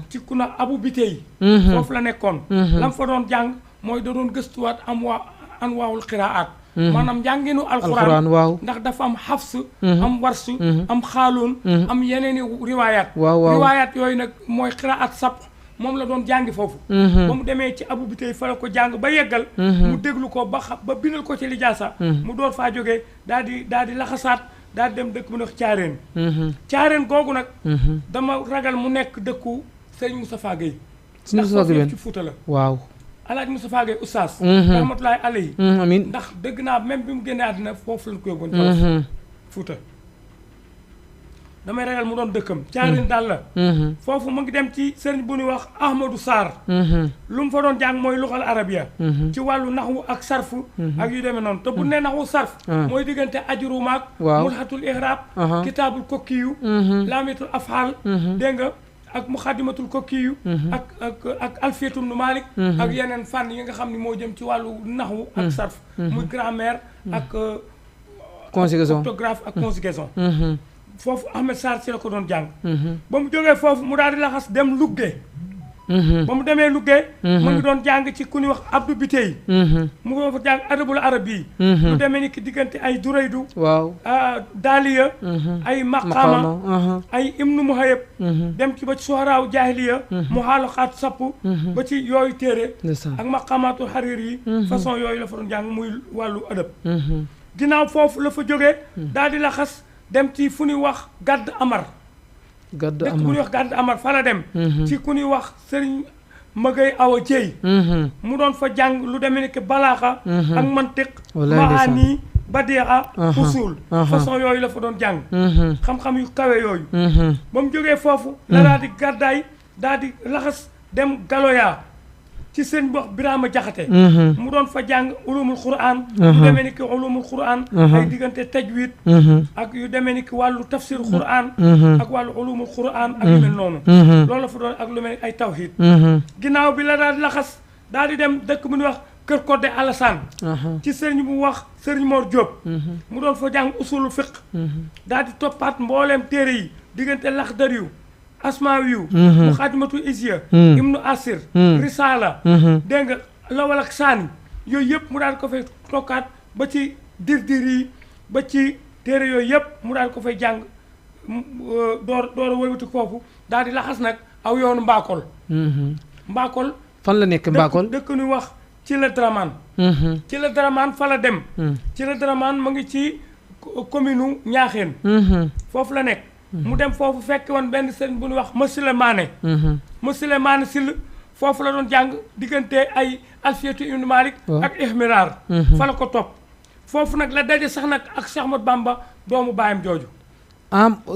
Speaker 2: ci ku na Abu Bitey. foofu la nekkoon. lam fa doon jàng mooy da doon gëstuwaat an waawul xiraat. maanaam njànginu alxuraan
Speaker 1: waaw
Speaker 2: ndax dafa am xafs am warsu am xaaloon am yeneeni riwaayaat.
Speaker 1: waaw
Speaker 2: riwaayaat yooyu nag mooy xiraat sab moom la doon jàngi foofu. ba mu demee ci Abu Bitey fa la ko jàng ba yeggal. mu déglu ko ba bindal ko ci lijaasa. mu door faa jógee daal di laxasaat daal di dem dëkk bu nekk Caareen. Caareen googu nag. dama ragal mu nekk dëkku Sëriñ Moustapha Gueye.
Speaker 1: Sëriñ Moustapha Gueye
Speaker 2: ndax foofu ci Fuuta la.
Speaker 1: waaw.
Speaker 2: Alaaji Moustapha Gueye oustaz. rahmatullahi alayhi.
Speaker 1: amiin
Speaker 2: ndax dëgg naa même bi mu génnee àddina foofu lañ ko yóbboon. Fuuta. damay ragal mu doon dëkkam. Caareen daal la. foofu mu ngi dem ci sëriñ bu ñuy wax Ahmadou Sarr. lu mu fa doon jàng mooy luxal arabiya. ci wàllu naxwu ak sarfu. ak yu demee noonu te bu nee naxwu sarf. mooy diggante ajrumaak.
Speaker 1: waaw
Speaker 2: mulhatul ihrab. kitaabul kokkiyu. laamitul afhaal. dégg nga ak muxaddimatul kokkiyu. ak alfiyatum nu Malik. ak yeneen fànn yi nga xam ne moo jëm ci wàllu naxwu ak sarf. muy grammaire ak.
Speaker 1: conjugaison
Speaker 2: orthographe ak conjugaison. foofu Ahmed Sarr ci la ko doon jàng. ba mu jógee foofu mu daal di laxas dem Lugge. ba mu demee Lugge. mu ngi doon jàng ci ku ñuy wax Abdou Bitey. mu ngi fa jàng adabul arab yi. lu demee ni ki diggante ay Duraydu.
Speaker 1: waaw
Speaker 2: Daaliya. ay Maqaama. ay Ibnu Muhayyab. dem ci ba ci Suharaaw Jaahiliya. mu xaalaxaat sapp. ba ci yooyu téere. ak Maqaamaatul Xariir yi. façon yooyu la fa doon jàng muy wàllu adab. ginnaaw foofu la fa jógee. daal di laxas. dem ci fu ñuy wax Gàdd Amar.
Speaker 1: Gàdd Amar
Speaker 2: dëkk bu ñuy wax Gàdd Amar fa la dem. ci ku ñuy wax Sëriñ Magay Awa Jéy. mu doon fa jàng lu demee ni que balaaxa. ak mantiq. maani badiixa usul. façon yooyu la fa doon jàng. xam-xam yu kawe yooyu. ba mu jógee foofu. la daal di gàddaay daal di laxas dem Galoya. ci sëñ bu wax Birama Jaxate mu doon fa jàng ulumul Qur'an. yu demee ni ki ulumul Qur'an. ay diggante tajwid. ak yu demee ni ki wàllu tafsir Qur'an. ak wàllu ulumul Qur'an ak yu mel noonu. loolu la fa doon ak lu mel ay tawhid. ginnaaw bi la daal di laxas daal di dem dëkk bu ñuy wax Kër Kodde Alassane. ci sëriñ bu wax sëriñ Mor Diop. mu doon fa jàng usulul fiqh. daal di toppaat mbooleem téere yi diggante Laxdari yu Asmaawiyu. Muxaddimatu Isiya. Ibnu Asir. Risaala. dégg nga Lawal ak Saani yooyu yëpp mu daal ko fay tokkaat ba ci dir yi ba ci téere yooyu yëpp mu daal ko fay jàng door a wëlbati foofu daal di laxas nag aw yoonu Mbakol. Mbakol.
Speaker 1: fan la nekk Mbakol
Speaker 2: dëkk nu wax ci la Dramane. ci la Dramane fa la dem. ci la Dramane mu ngi ci commune Ñaaxeen. foofu la nekk. mu dem foofu fekk woon benn sëriñ bu ñuy wax Masila Maane. Masila Maane Sill foofu la doon jàng diggante ay alfiyatu ibnu Malik ak ihmiraar. fa la ko topp foofu nag la daje sax nag ak Cheikh Ahmad Bamba doomu baayam jooju.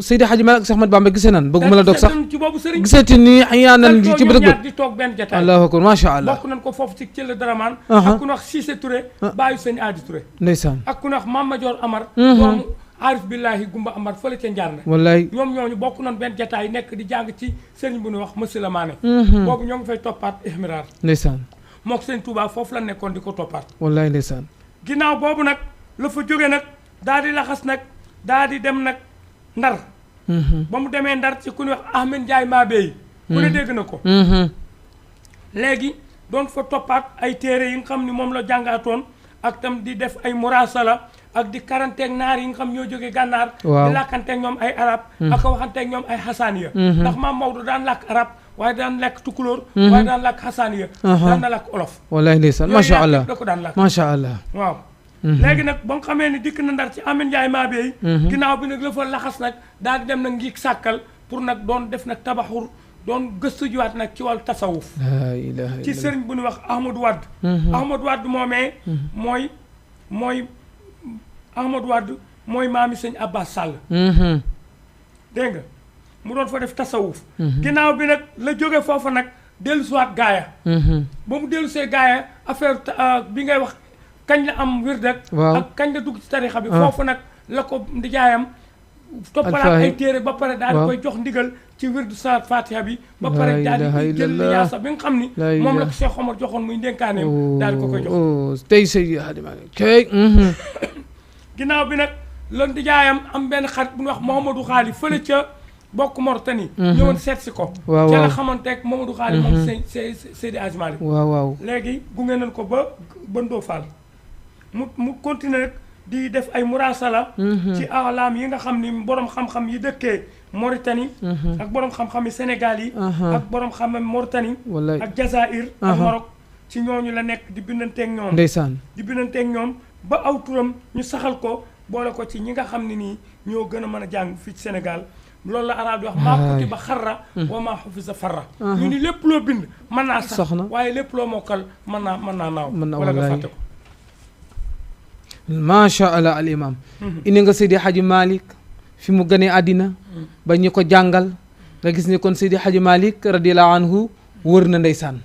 Speaker 1: Seydi Hadji Malick ak Cheikh Ahmad Bamba gisee nan bëgguma la dog sax
Speaker 2: ci boobu sëriñ
Speaker 1: gisati ni ayaanan ci bërëb
Speaker 2: ñaar di toog benn jotaay.
Speaker 1: allahu akbar macha allah
Speaker 2: bokk nañ ko foofu ci Thiel Dramane. ak ku ñu wax Cissé Touré. baayu sëñ Aadi Touré.
Speaker 1: ndeysaan
Speaker 2: ak ku ñu wax Mame Madior Amar. doomu Arif Billahi Gumba Amar fële ca Njaar na.
Speaker 1: wallaay
Speaker 2: ñoom ñooñu bokk nañ benn jotaay nekk di jàng ci sëriñ bu ñuy wax Masila Maane. boobu ñoo ngi fay toppaat ihmiraar.
Speaker 1: ndeysaan
Speaker 2: mook sëñ Touba foofu la nekkoon di ko toppaat.
Speaker 1: wallaay ndeysaan
Speaker 2: ginnaaw boobu nag la fa jóge nag daal di laxas nag daal di dem nag Ndar. ba mu demee Ndar ci ku ñuy wax Ahmed Ndiaye Mabey. ku ne dégg na ko. léegi doon fa toppaat ay téere yi nga xam ni moom la jàngaatoon ak tam di def ay murasala ak di karanteeg naar yi nga xam ñoo jógee gànnaar. di làkkanteeg ñoom ay arab ak a waxanteeg ñoom ay xasaaniya. ndax maam Maodo daan làkk arab waaye daan làkk tukulóor. waaye daan làkk xasaaniya. daan na làkk olof.
Speaker 1: wallaay ndeysaan macha allah
Speaker 2: da ko daan làkk
Speaker 1: macha allah.
Speaker 2: waaw. léegi nag ba nga xamee ni dikk na Ndar ci Ahmed Ndiaye Mabey. ginnaaw bi nag la fa laxas nag daal di dem nag ngiig sàkkal pour nag doon def nag tabaxur doon gëstu jiwaat nag ci wàllu tasawuf. ci sëriñ bu ñuy wax Ahmadou Wade. Ahmadou Wade moomee mooy Ahmadou Wade mooy maami sëñ Abbas Sall dégg nga mu doon fa def tasawuf ginnaaw bi nag la jóge foofu nag dellu siwaat gaaya ba mu dellu see gaaya affaire bi ngay wax kañ la am wird ak kañ la dugg ci tarixa bi foofu nag la ko ndijaayam toppalaat ay téere ba pare daal di koy jox ndigal ci wirdu salaat fatiha bi ba pare daal di jël yaasa bi nga xam ni moom la ko Cheikh Omar joxoon muy ndénkaaneem daal di ko koy jox
Speaker 1: tey Seydi Hadji Malick kay
Speaker 2: ginnaaw bi nag la ndijaayam am benn xarit bu ñuy wax Mouhamadou Xaali fële ca bokk Mauritanie ñëwoon seet si ko ca la xamanteeg Mouhamadou Xaali moom Seydi Hadji Malick
Speaker 1: waaw
Speaker 2: léegi gunge nañ ko ba Ndoo Fall mu continuer rek di def ay murasala ci alam yi nga xam ni borom xam-xam yi dëkkee Mauritanie ak borom xam-xam yi Sénégal yi ak borom xam Mauritanie ak Jazaïr ak Maroc ci ñooñu la nekk di bindanteeg ñoom
Speaker 1: ndeysaan
Speaker 2: di bindanteeg ñoom ba aw turam ñu saxal ko boole ko ci ñi nga xam ne nii ñoo gën a mën a jàng fii ci Sénégal loolu la arab di wax maa kutiba xarra wa maa xufisa farra ñu ni lépp loo bind mën naa sax waaye lépp loo mokkal mën naa naaw wala nga fàtte ko
Speaker 1: macha allah al imam indi nga Seydi Hadji Malick fi mu gënee àddina ba ñu ko jàngal nga gis ne kon Seydi Hadji Malick radiallahu anhu wër na ndeysaan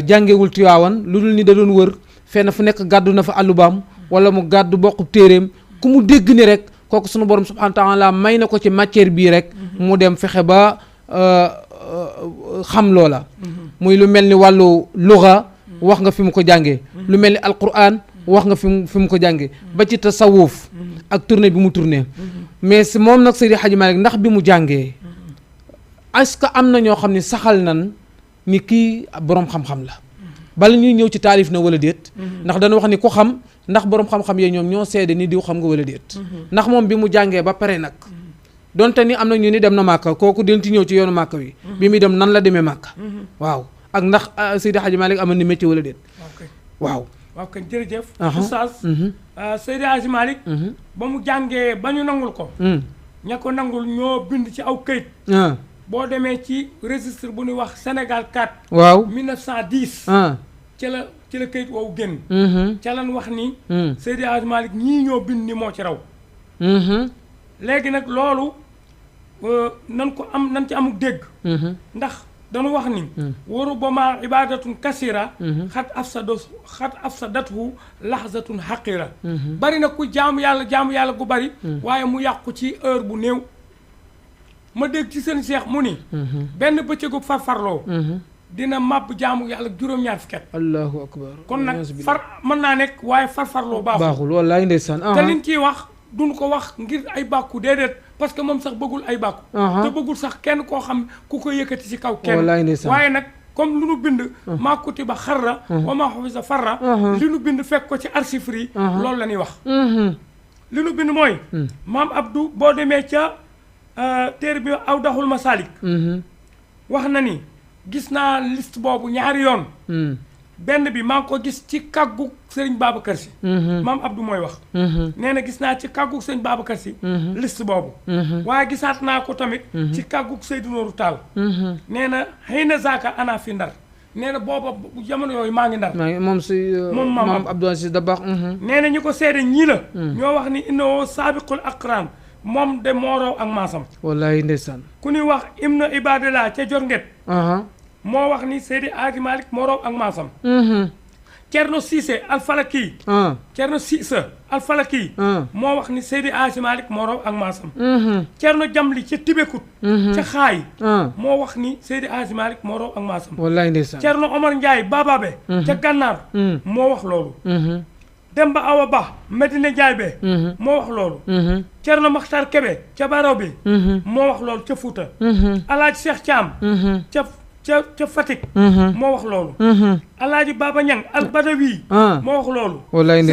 Speaker 1: jàngewul Tiwaawan lu dul ni da doon wër fenn fu nekk gàddu na fa àllubaam wala mu gàddu bokkub téeréem ku mu dégg ni rek kooku sunu borom subhanahu wa taala may na ko ci matière bii rek mu dem fexe ba xam loola muy lu mel ni wàllu luga wax nga fi mu ko jàngee lu mel ni alquran wax nga fi mu ko jàngee ba ci tasawuf ak tournée bi mu tourné mais si moom nag Seydi Hadji Malick ndax bi mu jàngee est-ce que am na ñoo xam ne saxal nan ni kii boroom xam-xam la bala ñuy ñëw ci taalif na wala déet ndax dañu wax ni ku xam ndax boroom xam-xam yee ñoom ñoo seede ni diw xam nga wala déet ndax moom bi mu jàngee ba pare nag donte ni am na ñu ni dem na màkka kooku dinañ ci ñëw ci yoonu màkka wi bi muy dem nan la demee màkka waaw ak ndax Seydi Hadji Malick amoon ni métier wala déet waaw
Speaker 2: kay jërëjëf oustaz Seydi Hadji Malick ba mu jàngee ba ñu nangul ko ña ko nangul ñoo bind ci aw këyit boo demee ci registre bu ñuy wax Sénégal 4
Speaker 1: waaw
Speaker 2: 1910 ci la këyit woowu génn ca lan wax ni Seydi Hadji Malick ñii ñoo bind ni moo ci raw léegi nag loolu nan ci amuk dégg ndax dañu wax ni waru ba ma ibadatun kasira xat afsadatu lahzatun xaqira bari na ku jaamu yàlla gu bari waaye mu yàqu ci heure bu néew ma dégg ci seen Cheikh mu ni benn bëccëgu farfarloo dina màbb jaamu yàlla juróom-ñaar fukki at
Speaker 1: allahu akbar
Speaker 2: kon nag far mën naa nekk waaye farfarloo baaxul
Speaker 1: wallaay ndeysaan
Speaker 2: te liñ ciy wax duñ ko wax ngir ay bàkku déedéet parce que moom sax bëggul ay bàkku te bëggul sax kenn koo xam ku ko yëkkati ci kaw kenn waaye nag comme lu nu bind maa kutiba xarra wa maa xufisa farra li nu bind fekk ko ci archives yi loolu la ñuy wax li nu bind mooy maam Abdou boo demee ca téere bi Awdaxul Masalik wax na ni gis naa liste boobu ñaari yoon benn bi maa ngi ko gis ci kàggu sëriñ Babacar Si maam Abdou mooy wax nee na gis naa ci kàggu sëriñ Babacar Si liste boobu waaye gisaat naa ko tamit ci kàggu Seydou Nourou Tall nee na xëy na zaaka ana fi Ndar nee na booba jamono yooyu maa ngi Ndar
Speaker 1: moom maam Abdou Aziz Dabakh
Speaker 2: nee na ñi ko seede ñii la ñoo wax ni innoo saabiqul aqran moom de moo raw ak maasam
Speaker 1: wallaay ndeysaan ku
Speaker 2: ñuy wax Ibnu Ibadillah ca Jornget moo wax ni Seydi Hadji Malick moo raw ak maasam Cerno Cissé Alfalaki Cerno Cissé Alfalaki moo wax ni Seydi Hadji Malick moo raw ak maasam Cerno Jamli ca Tibekut ca Xaay moo wax ni Seydi Hadji Malick moo raw ak maasam
Speaker 1: wallaay ndeysaan
Speaker 2: Cerno Omar Ndiaye Bababe ca Gànnaar moo wax loolu Demba Awa Ba Medina Ndiaye be moo wax loolu Cerno Maxtar Kebe ca Baraw bi moo wax loolu ca Fuuta Alaaji Cheikh Thiam ca Fatick moo wax loolu Alaaji Baba Ñang al Badawi moo wax loolu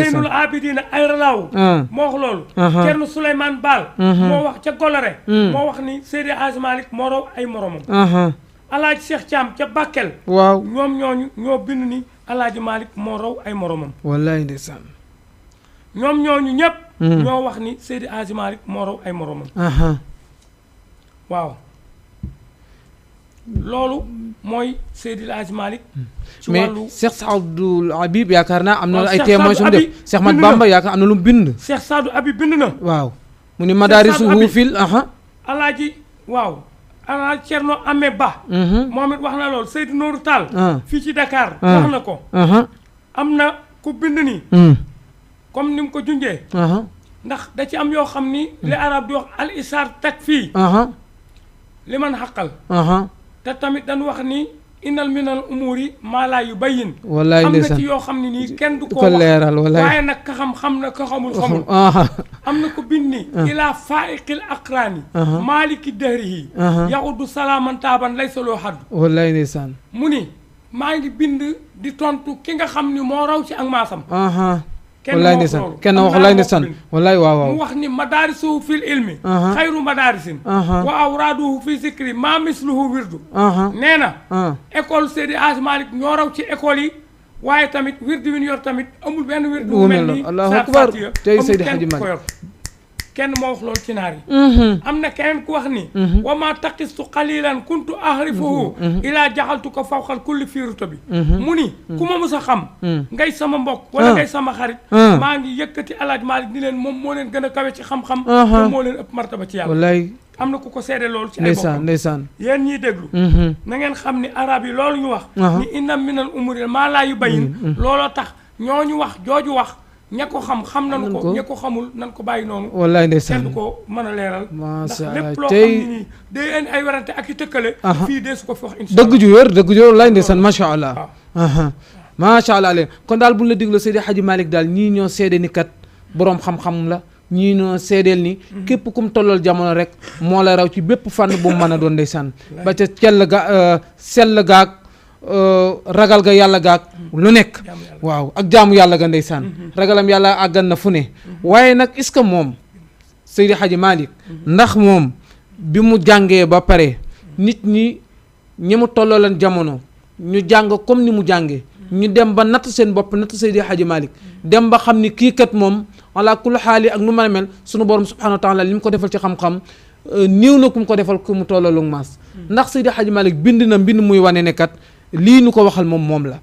Speaker 2: Seynul Abidina ay Ralaaw moo wax loolu Cerno Souleymane Baal moo wax ca Golore moo wax ni Seydi Hadji Malick moo raw ay moromam Alaaji Cheikh Thiam ca Bakel
Speaker 1: waaw
Speaker 2: ñoom ñooñu ñoo bind ni Alaaji Malick moo raw ay moromam
Speaker 1: wallaay ndeysaan
Speaker 2: ñoom ñooñu ñëpp ñoo wax ni Seydi Hadji Malick moo raw ay moromam waaw loolu mooy Seydil Hadji Malick ci
Speaker 1: mais
Speaker 2: wàllu
Speaker 1: Cheikh Saadou Habib yaakaar naa am na
Speaker 2: waaw,
Speaker 1: ay
Speaker 2: Cheikh
Speaker 1: témoins
Speaker 2: Saadou
Speaker 1: yu mu def
Speaker 2: Habib
Speaker 1: Cheikh Mat
Speaker 2: bind na.
Speaker 1: Bamba yaakaar am na lu mu bind
Speaker 2: Cheikh Saadou Habib bind na
Speaker 1: waaw mu ni madaarisuhu
Speaker 2: Habib.
Speaker 1: fil
Speaker 2: alaaji waaw alaaji Cerno Amé Ba moom it wax na loolu Seydou Nourou Tall fii ci Dakar wax na ko am na ku bind ni comme ni mu ko junjee ndax da ci am yoo xam ni li arab di wax al isaar tag fii li man xaqal te tamit dañu wax ni innal minal umuri maa laa yu bayin
Speaker 1: wallaay
Speaker 2: am na
Speaker 1: ndeysaan
Speaker 2: ci yoo xam ne nii kenn du ko
Speaker 1: ko
Speaker 2: wax
Speaker 1: leeral wallaay
Speaker 2: waaye nag ka xam na ka xamul xamul am na ko bind ni ilaa faiqil aqraani maaliki dahrihi yaxudu salaaman taaban lay saloo xaddu
Speaker 1: wallaay ndeysaan
Speaker 2: mu ni maa ngi bind di tontu ki nga xam ni moo raw ci ak maasam
Speaker 1: wallaay ndeysaan kenn wax wallaay ndeysaan wallaay waaw waaw
Speaker 2: mu wax ni madaarisuhu fil ilmi xayru madaarisin wa awraaduhu fi zikri maa misluhu wirdu nee na école Seydi Hadji Malick ñoo raw ci école yi waaye tamit wirdu wi ñu yor tamit amul benn wirdu bu mel ni
Speaker 1: allahu akbar tey Seydi Hadji
Speaker 2: ko
Speaker 1: Malick
Speaker 2: yor kenn moo wax loolu ci naar yi am na keneen ku wax ni wa ma taqistu qalilan kuntu ahrifuhu ilaa jaxaltu ko fawqal kulli fiiruta bi mu ni ku ma mës a xam ngay sama mbokk wala ngay sama xarit maa ngi yëkkati Alaaji Malick ni leen moom moo leen gën a kawe ci xam-xam moom moo leen ëpp martaba ci yàlla
Speaker 1: wallaay
Speaker 2: am na ku ko seede loolu ci ay
Speaker 1: ndeysaan
Speaker 2: bokkam
Speaker 1: ndeysaan
Speaker 2: yéen ñiy déglu na ngeen xam ni arab yi loolu ñu wax ni inna minal umuri maa laa yu bayin looloo tax ñooñu wax jooju wax ña ko xam nañu ko ña ko xamul nan ko bàyyi noonu
Speaker 1: wallaay ndeysaan
Speaker 2: kenn du ko mën a leeral ndax
Speaker 1: macha
Speaker 2: lépp
Speaker 1: allah
Speaker 2: loo xam
Speaker 1: tey
Speaker 2: ne nii day indi ay werante ak i tëkkale fii dee su ko fi wax insha
Speaker 1: dëgg ju wér wallaay ndeysaan macha allah macha allah leen kon daal bu ñu la déglu Seydi Hadji Malick daal ñii ñoo seede ni kat boroom xam-xam la ñii ñoo seedeel ni képp kum tollool jamono rek moo la raw ci bépp fànn bu mu mën a doon ndeysaan ba ca sell gaag ragal ga yàlla gaag lu nekk waaw ak jaamu yàlla ga ndeysaan ragalam yàlla àggan na fu ne waaye nag est-ce que moom Seydi Hadji Malick ndax moom bi mu jàngee ba pare nit ñi mu tolloolan jamono ñu jàng comme ni mu jàngee ñu dem ba natt seen bopp natt Seydi Hadji Malick dem ba xam ni kii kat moom ala kulli xaali ak nu mën a mel sunu borom subhanahu wa taala li mu ko defal ci xam-xam néew na ku mu ko defal ku mu tolloolu maas ndax Seydi Hadji Malick bind na mbind muy wane ne kat lii nu ko waxal moom la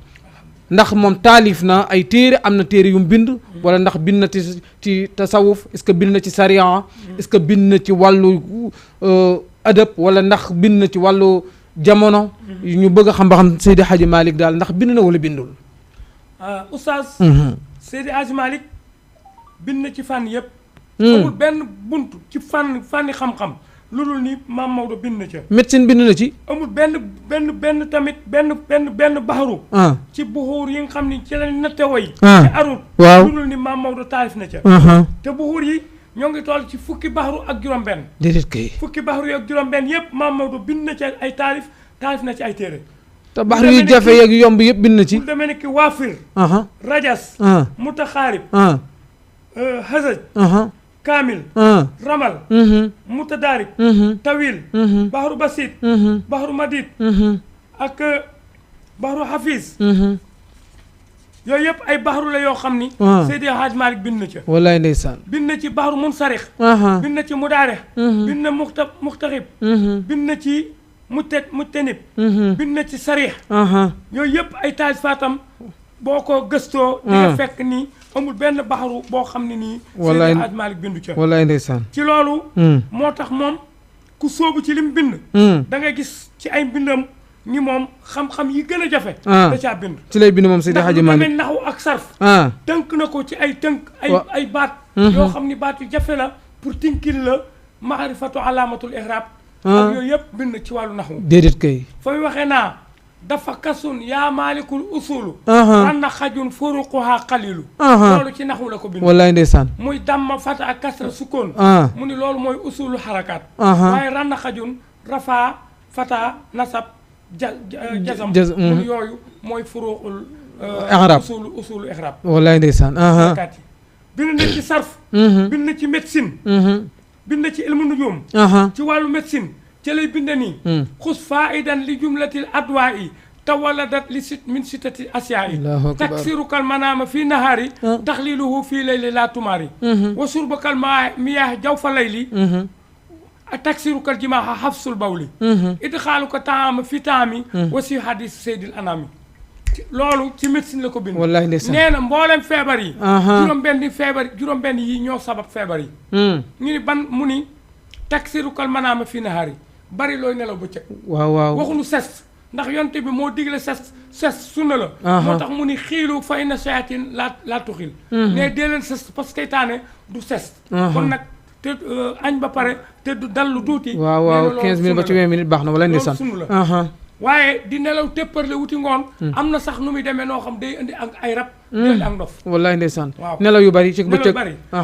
Speaker 1: ndax moom taalif na ay téere am na téere yu mu bind wala ndax bind na ci tasawuf est-ce que bind na ci sariya est-ce que bind na ci wàllu adab wala ndax bind na ci wàllu jamono ñu bëgg a xam ba xam Seydi Hadji Malick daal ndax bind na wala bindul
Speaker 2: oustaz Seydi Hadji Malick bind na ci fànn yëpp amul benn bunt ci fànni xam-xam lu dul ni Maam Maodo bind na ca
Speaker 1: médecine bind na ci
Speaker 2: amul benn tamit benn baxaru ci buxuur yi nga xam ni ci lañ natte woy ci arut
Speaker 1: waaw
Speaker 2: lu dul ni Maam Maodo taalif na ca te buxuur yi ñoo ngi toll ci fukki baxaru ak juróom-benn
Speaker 1: déedéet kay
Speaker 2: fukki baxaru yi ak juróom-benn yëpp Maam Maodo bind na ci ay taalif na ci ay téere
Speaker 1: te baxaru yu jafe yeeg yomb yëpp bind na ci
Speaker 2: lu demee ne ki waafir rajas mutaxaarib hasaj kaamil ramal mutadaarib tawil baxaru basit baxaru madid ak baxaru hafiz yooyu yëpp ay baxaru la yoo xam ni Seydi Hadji Malick bind na ca
Speaker 1: wallaay ndeysaan
Speaker 2: bind na ci baxaru munsarix bind na ci mudaarix bind na muxtaxib bind na ci mujtanib bind na ci sarix yooyu yëpp ay taalifaatam boo ko gëstoo di nga fekk ni amul benn baxaru boo xam ne nii Seydi Hadji Malick bindu ca
Speaker 1: wallaay ndeysaan
Speaker 2: ci loolu moo tax moom ku sóobu ci lim bind da nga gis ci ay mbindam ni moom xam-xam yi gën a jafe da caa bind
Speaker 1: ci lay bind moom Seydi Hadji Malick
Speaker 2: ndax naxu ak sarf tënk na ko ci ay tënk ay baat yoo xam ni baat yu jafe la pour tinkil la maarifatu alaamatul ihrab ak yooyu yëpp bind ci wàllu naxu
Speaker 1: déedéet kay
Speaker 2: fooy waxee naa dafa kasun yaa maalikul usulu ranna xajun furuquha qalilu loolu ci naxu la ko bind
Speaker 1: wallaay ndeysaan
Speaker 2: muy damma fata ak kasra sukkoon mu ni loolu mooy usulu xarakaat waaye ranna xajun rafa fata nasab jazam mu ni yooyu mooy furuqul
Speaker 1: ihrab
Speaker 2: usulu ihrab
Speaker 1: wallaay ndeysaan
Speaker 2: xarakaat yi bind na ci sarf bind na ci médecine bind na ci ilmu nujum ci wàllu médecine ci lay bind nii xus faidan li jumlatil adwaa yi tawaladat li sit min sitati asiyaa yi taksirukal manaama fii nahaari taxliluhu fii layli laa tumaari wa surbakal miyaah jaw fa layli taksiruka jimaa hafsul bawli idxaaluka taama fi taami wasi hadis seydil anami loolu ci médecine la ko bind
Speaker 1: wallaahi ndeysaan
Speaker 2: nee na mboolem feebar yi juróom-benn yi ñoo sabab feebar yi ñu ni ban mu ni taksirukal manaama fi nahaari bari looy nelaw bëccëg
Speaker 1: waaw
Speaker 2: waxuñu ses ndax yonte bi moo digle ses sunna la moo tax mu ni xiilu fa inna shayatin laa tuxil ne dee leen ses parce que seytaane du ses kon nag te añ ba pare te du dallu tuuti
Speaker 1: waaw 15 minutes ba ci 20 minutes baax na wala ndeysaan
Speaker 2: sunu la waaye di nelaw tépparle wuti ngoon am na sax nu muy demee noo xam day indi ak ay rab day indi ak ndof
Speaker 1: wallaay ndeysaan
Speaker 2: waaw
Speaker 1: nelaw yu bari ci bëccëg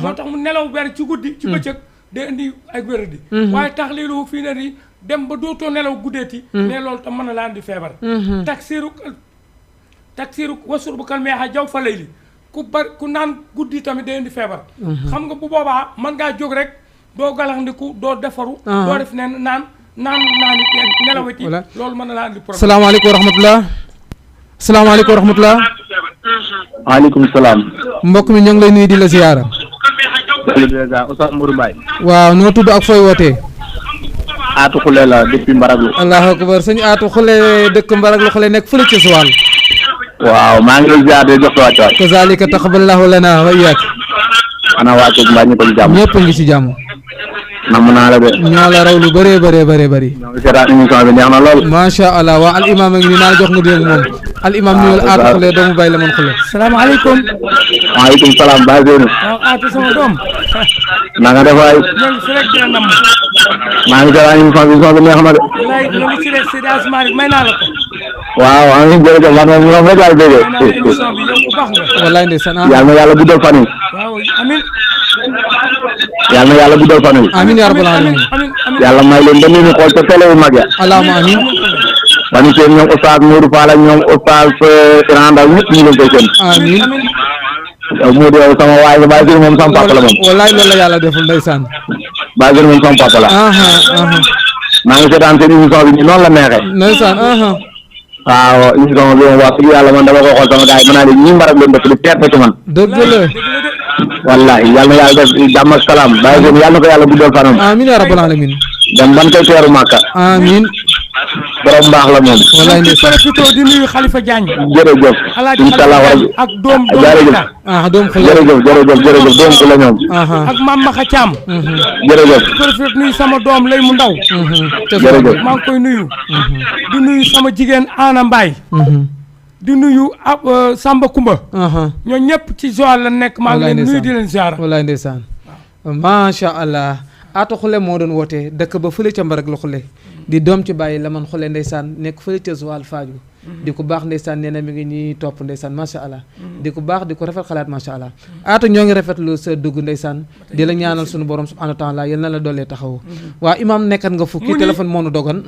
Speaker 2: moo tax mu nelaw bari ci guddi ci bëccëg day indi ay wéradi waaye tax liilu fii na ni dem ba dootoo nelaw guddeeti ne loolu tam mën na laa indi feebar taksiru wasur bu kalmeexa jaw fa lay li ku naan guddi tamit day indi feebar xam nga bu boobaa mën ngaa jóg rek doo galaxndiku doo defaru doo def ne naan nelawati loolu mën na laa andi problème.
Speaker 1: salaamaaleykum wa rahmatulah. salaamaaleykum wa rahmatulah.
Speaker 3: waaleykum salaam.
Speaker 1: mbokk mi ñoo ngi lay nuyu di la ziyaara.
Speaker 3: Oustaz Mourou Mbaye.
Speaker 1: waaw noo tudd ak fooy wootee.
Speaker 3: Aatu Xule la depuis Mbaraglu.
Speaker 1: allahu akbar sëñ Aatu Xule dëkk Mbaraglu Xule nekk fële ca Suwal.
Speaker 3: waaw maa ngi lay ziar de jox ko wàccuwaay.
Speaker 1: kazaalika taqabbalallahu lana wa iyyaak.
Speaker 3: ana waa Kër Mbaye ñu ko ci jàmm.
Speaker 1: ñëpp a ngi ci jàmm.
Speaker 3: namm naa la de.
Speaker 1: ñoo la raw lu bëree bëri.
Speaker 3: ñoo ngi seetaan émission bi neex na lool.
Speaker 1: macha allah waa al imam a ngi nii naa la jox nga dégg moom. al imam nuyul Aatu Xule doomu Baye Lamane Xule.
Speaker 2: salaamaaleykum.
Speaker 3: waaleykum salaam Baye Zeynou.
Speaker 2: waaw Aatu sama doom.
Speaker 3: na nga def waay.
Speaker 2: ñoo ngi si rek dina namm.
Speaker 3: maa ngi seetaan émission bi neex na de.
Speaker 2: wallaay ñoo ngi si rek Seydi Asmalik may naa la ko.
Speaker 3: waaw amiin jërëjëf man moom rek laay déggee.
Speaker 2: may naa la émission bi yow bu baax nga.
Speaker 1: wallaay ndeysaan
Speaker 3: yàlla na yàlla guddal fan yi.
Speaker 2: waaw amiin.
Speaker 3: yàlla na yàlla guddal fan yi.
Speaker 1: amiin yaa rabbal aalamiin.
Speaker 3: yàlla may leen ba ñu xool ca télé yu mag ya.
Speaker 1: allahumma amiin.
Speaker 3: wàññi seen ñoom Oustaz Modou Fall ak ñoom Oustaz Iran Ndaw ñëpp ñu ngi leen koy seen.
Speaker 1: amiin.
Speaker 3: yow Modou yow sama waay nga Baye Zeynou moom sama papa la moom.
Speaker 1: wallaay loolu la yàlla deful ndeysaan.
Speaker 3: Baye Zeynou moom sama papa la. maa ngi seetaan seen émission bi nii noonu la neexee.
Speaker 1: ndeysaan.
Speaker 3: waaw émission bi moom wax dëgg yàlla man dama ko xool sama gars yi mën naa ne ñii mbarak leen def di perte ci man.
Speaker 1: dëgg la.
Speaker 3: wallahi yàlla na yàlla def jàmm ak salaam Baye Zeynou yàlla na ko yàlla guddal fanam.
Speaker 1: amiin yaa rabbal aalamiin.
Speaker 3: dem ban koy teeru Màkka.
Speaker 1: amiin.
Speaker 3: borom baax la moom.
Speaker 1: wallaay ndeysaan.
Speaker 2: profité di nuyu Khalifa Diagne.
Speaker 3: jërëjëf.
Speaker 2: incha allah ak doom
Speaker 1: doom xule.
Speaker 3: jërëjëf doom ku la ñoom.
Speaker 2: ak Mame Maxa Thiam.
Speaker 3: jërëjëf.
Speaker 2: profité nuyu sama doom lay mu ndaw.
Speaker 3: jërëjëf
Speaker 2: maa ngi koy nuyu. di nuyu sama jigéen Ana Mbaye. di nuyu Samba Kumba. ñoo ñëpp ci Joal la nekk maa ngi leen nuyu di leen ziara.
Speaker 1: wallaay ndeysaan. macha allah. Aatu Xule moo doon wootee dëkk ba fële ca Mbarag la Xule di doom ci Baye Lamane Xule ndeysaan nekk fële ca Joal Fadiouth di ko baax ndeysaan nee na mi ngi ñuy topp ndeysaan macha allah di ko baax di ko rafet xalaat macha allah Aatu ñoo ngi rafetlu sa dugg ndeysaan di la ñaanal sunu borom subhanahu wa taala yal na la doolee taxawu waa imaam nekkat nga fukki téléphone moo nu dogon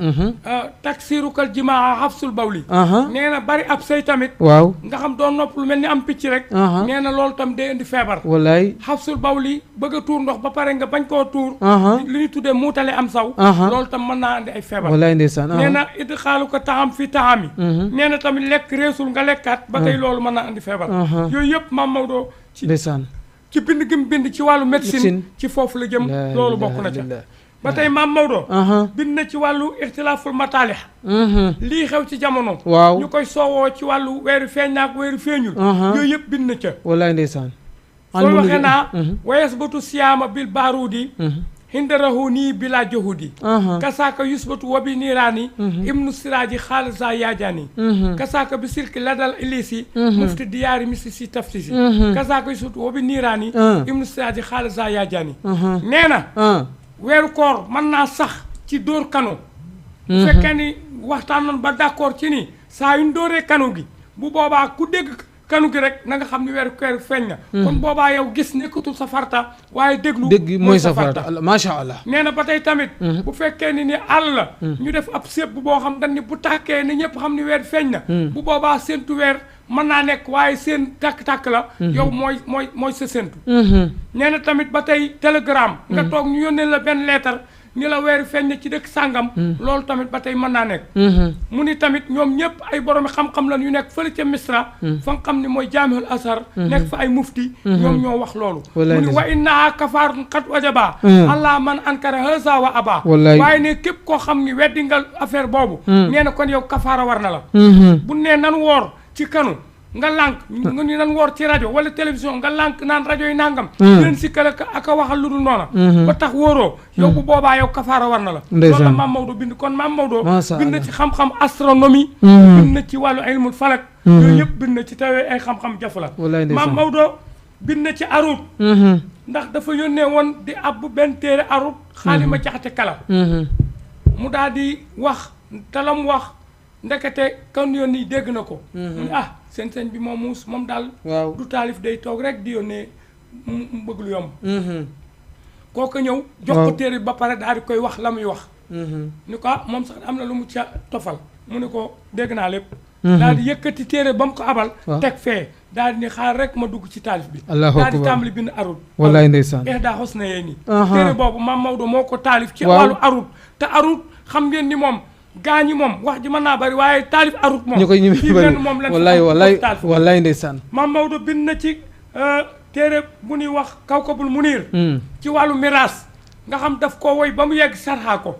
Speaker 2: taksirukal jimaa hafsul bawli nee na bari ab sëy tamit
Speaker 1: waaw
Speaker 2: nga xam doon nopp lu mel ni am picc rek nee na loolu tam day indi feebar
Speaker 1: wallaay
Speaker 2: hafsul bawli bëgg a tuur ndox ba pare nga bañ koo tuur li ñu tuddee muutale am saw loolu tam mën naa andi ay feebar
Speaker 1: wallaay ndeysaan
Speaker 2: nee na it xaalu ko taxam fi taxami nee na tamit lekk reesul nga lekkaat ba tey loolu mën naa andi feebar yooyu yëpp Mame Maodo ci
Speaker 1: ndeysaan
Speaker 2: ci bind gi mu bind ci wàllu médecine ci foofu la jëm loolu bokk na ca ba tey Mame Maodo bind na ci wàllu ixtilaaful mataalix lii xew ci jamono
Speaker 1: waaw
Speaker 2: ñu koy soowoo ci wàllu weeru feeñ naak weeru feeñul yooyu yëpp bind na ca
Speaker 1: wallaay ndeysaan
Speaker 2: soo waxee naa wayes batu siyaama bil baaruudi hindarahu nii bila johudi kasaaka yusbatu wabi niiraani ibnu siraaji xaalisa yaajaani kasaaka bi sirki ladal ilisi mufti diyaari misi si taftisi kasaaka yusbatu wabi niiraani ibnu siraaji xaalisa yaajaani nee na weeru koor mën naa sax ci dóor kano bu fekkee ni waxtaan nañ ba d'accord ci ni saa yuñ dóoree kano gi bu boobaa ku dégg kanu gi rek na nga xam ni weeru koor feeñ na kon boobaa yow gis nekkatul sa farta waaye dégg
Speaker 1: mooy sa farta macha allah
Speaker 2: nee na ba tey tamit bu fekkee ni àll la ñu def ab sépp boo xam dañ ni bu tàkkee ni ñëpp xam ni weer feeñ na bu boobaa séentu weer mën naa nekk waaye seen tàkk-tàkk la yow mooy sa séentu nee na tamit ba tey télégramme nga toog ñu yónnee la benn leetar ni la weer feeñ na ci dëkk sàngam loolu tamit ba tey mën naa nekk mu ni tamit ñoom ñëpp ay boroomi xam-xam lan yu nekk fële ca Misra fa nga xam ni mooy jaamihul Azhar nekk fa ay mufti ñoom ñoo wax loolu mu ni wa innaha kafaarun qad wajaba allah man ankara haza wa aba waaye ne képp koo xam ni weddi nga affaire boobu nee na kon yow kafaara war na la bu nee nan woor ci kanu nga lànk nga ni nan woor ci rajo wala télévision nga lànk naan rajo yi nangam leen sikkale ak a waxal lu dul noona ba tax wóoroo yow bu boobaa yow kafaara war na la loolu la Maam Maodo bind kon Maam Maodo bind na ci xam-xam astronomie bind na ci wàllu ilmul falak yooyu yëpp bind na ci tawee ay xam-xam jafu la Maam Maodo bind na ci arut ndax dafa yónnee woon di abbu benn téere arut Xaalima Jaxate Kala mu daal di wax te la mu wax ndekete kan yónni dégg na ko mu ne seen sëñ bi moom muus moom daal du taalif day toog rek di yónnee mu bëgg lu yomb kooku ñëw jox ko téere ba pare daal di koy wax la muy wax ni ko moom sax am na lu mu ca tofal mu ne ko dégg naa lépp daal di yëkkati téere ba mu ko abal teg fee daal di ni xaar rek ma dugg ci taalif bi daal di tàmbali bind arut
Speaker 1: wallaay ndeysaan
Speaker 2: daa xos na yee nii téere boobu Maam Maodo moo ko taalif ci wàllu arut te arut xam ngeen ni moom gaañi moom wax ji mën naa bari waaye taalif arut moom
Speaker 1: ñu koy ñëwee
Speaker 2: fii benn moom lan
Speaker 1: wallaay ndeysaan
Speaker 2: Maam Maodo bind na ci téere bu ñuy wax Kawkabul Munir ci wàllu miraas nga xam daf ko woy ba mu yegg sarxaa ko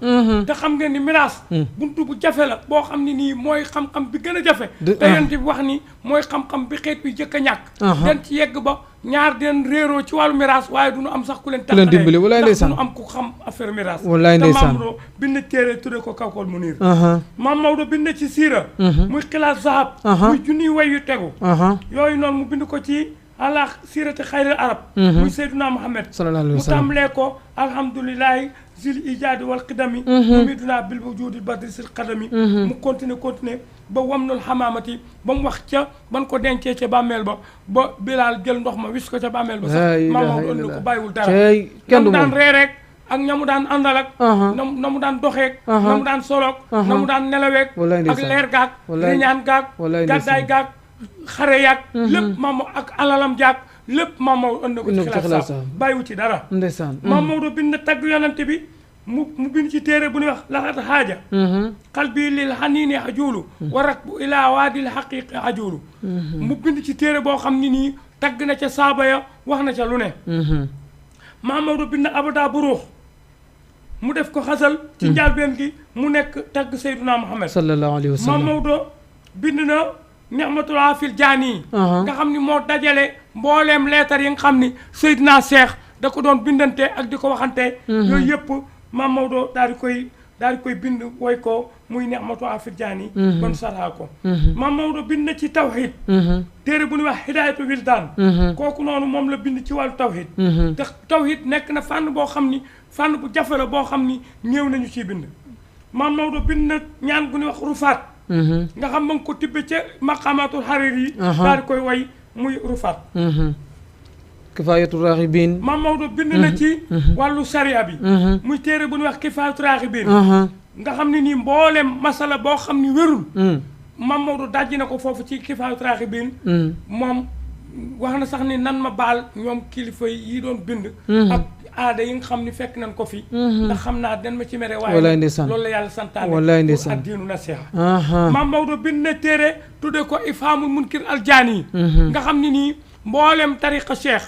Speaker 2: te xam ngeen ni miraas buntu bu jafe la boo xam ne nii mooy xam-xam bi gën a jafe te yonent bi wax ni mooy xam-xam bi xeet bi jëkk a ñàkk den ci yegg ba ñaar den réeroo ci wàllu miraas waaye du ñu am sax ku leen tax
Speaker 1: dimbali walaay ndeysaan
Speaker 2: du ñu am ku xam affaire miraas
Speaker 1: walaay ndeysaan
Speaker 2: Maam Maodo bind téere tudde ko Kawkabul Munir Maam Maodo bind ci siira muy xilaas zahab muy junniy way yu tegu yooyu noonu mu bind ko ci ala siirati xayril arab muy Seydina Muhammad mu tàmbalee ko alhamdulilahi zil ijaadi wal qidami umiduna bil wujudi badri sil qadami mu continuer ba wamnul xamaamati ba mu wax ca ban ko dencee ca bàmmeel ba Bilaal jël ndox ma wis ko ca bàmmeel ba sax Maam Maodo ënd ko bàyyiwul dara na mu daan reereek ak ña mu daan àndal ak na mu daan doxeek na mu daan soloog na mu daan nelaweek ak leer gaag riñaan gaag gàddaay gaag xare yaag lépp Maam ak alalam jaag lépp Maam Maodo ënd ko ci xilaas bàyyiwu ci dara
Speaker 1: ndeysaan
Speaker 2: Maam Maodo bind na tagg yonante bi mu bind ci téere bu ñuy wax laxat xaaja qalbi lil xaniini ajulu wa rakbu ilaa waadil xaqiqi ajulu mu bind ci téere boo xam ni nii tagg na ca saaba ya wax na ca lu ne Maam Maodo bind abada bu ruux mu def ko xasal ci njàlbeen gi mu nekk tagg Seydina Muhammad
Speaker 1: sallallahu alayhi wa sallam
Speaker 2: Maam Maodo bind na ni'matullah fil jaani nga xam ni moo dajale mbooleem leetar yi nga xam ni Seydina Cheikh da ko doon bindante ak di ko waxante yooyu yëpp Maam Maodo daal di koy bind woy ko muy ni'matullah fil jaani bon sarha ko Maam Maodo bind na ci tawhid téere bu ñuy wax hidaayatu wildaan kooku noonu moom la bind ci wàllu tawhid te tawhid nekk na fànn boo xam ni fànn bu jafe la boo xam ni ñëw nañu ciy bind Maam Maodo bind na ñaan gu ñuy wax rufaat nga xam ma ngi ko tibbe ca maqamatul xarir yi daal di koy way muy rufaat
Speaker 1: kifaayatu raaxibiin
Speaker 2: Maam Maodo bind na ci wàllu sariya bi muy téere bu ñuy wax kifaayatu raaxibiin nga xam ne nii mboolem masala boo xam ni wérul Maam Maodo dajji na ko foofu ci kifaayatu raaxibiin moom wax na sax ni nan ma baal ñoom kilifa yi doon bind ak aada yi nga xam ni fekk nañ ko fi ndax xam naa den ma ci mere waaye loolu la yàlla santaane pour ak diinu nasiha Maam Maodo bind na téere tudde ko ifhaamul munkir aljaani nga xam ni nii mboolem tariqa cheikh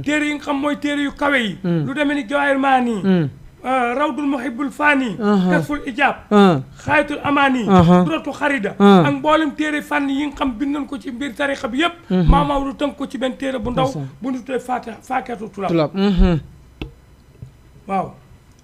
Speaker 2: téere yi nga xam mooy téere yu kawe yi lu demee ni Jawaahir Maani rawdul muhibbul faani kasful ijaab xaayatul amaani duratu xarida ak mboolem téere fànn yi nga xam bind nañ ko ci mbir tariqa bi yëpp Maam Maodo tënk ko ci benn téere bu ndaw bu ñu tuddee faakatu tulab waaw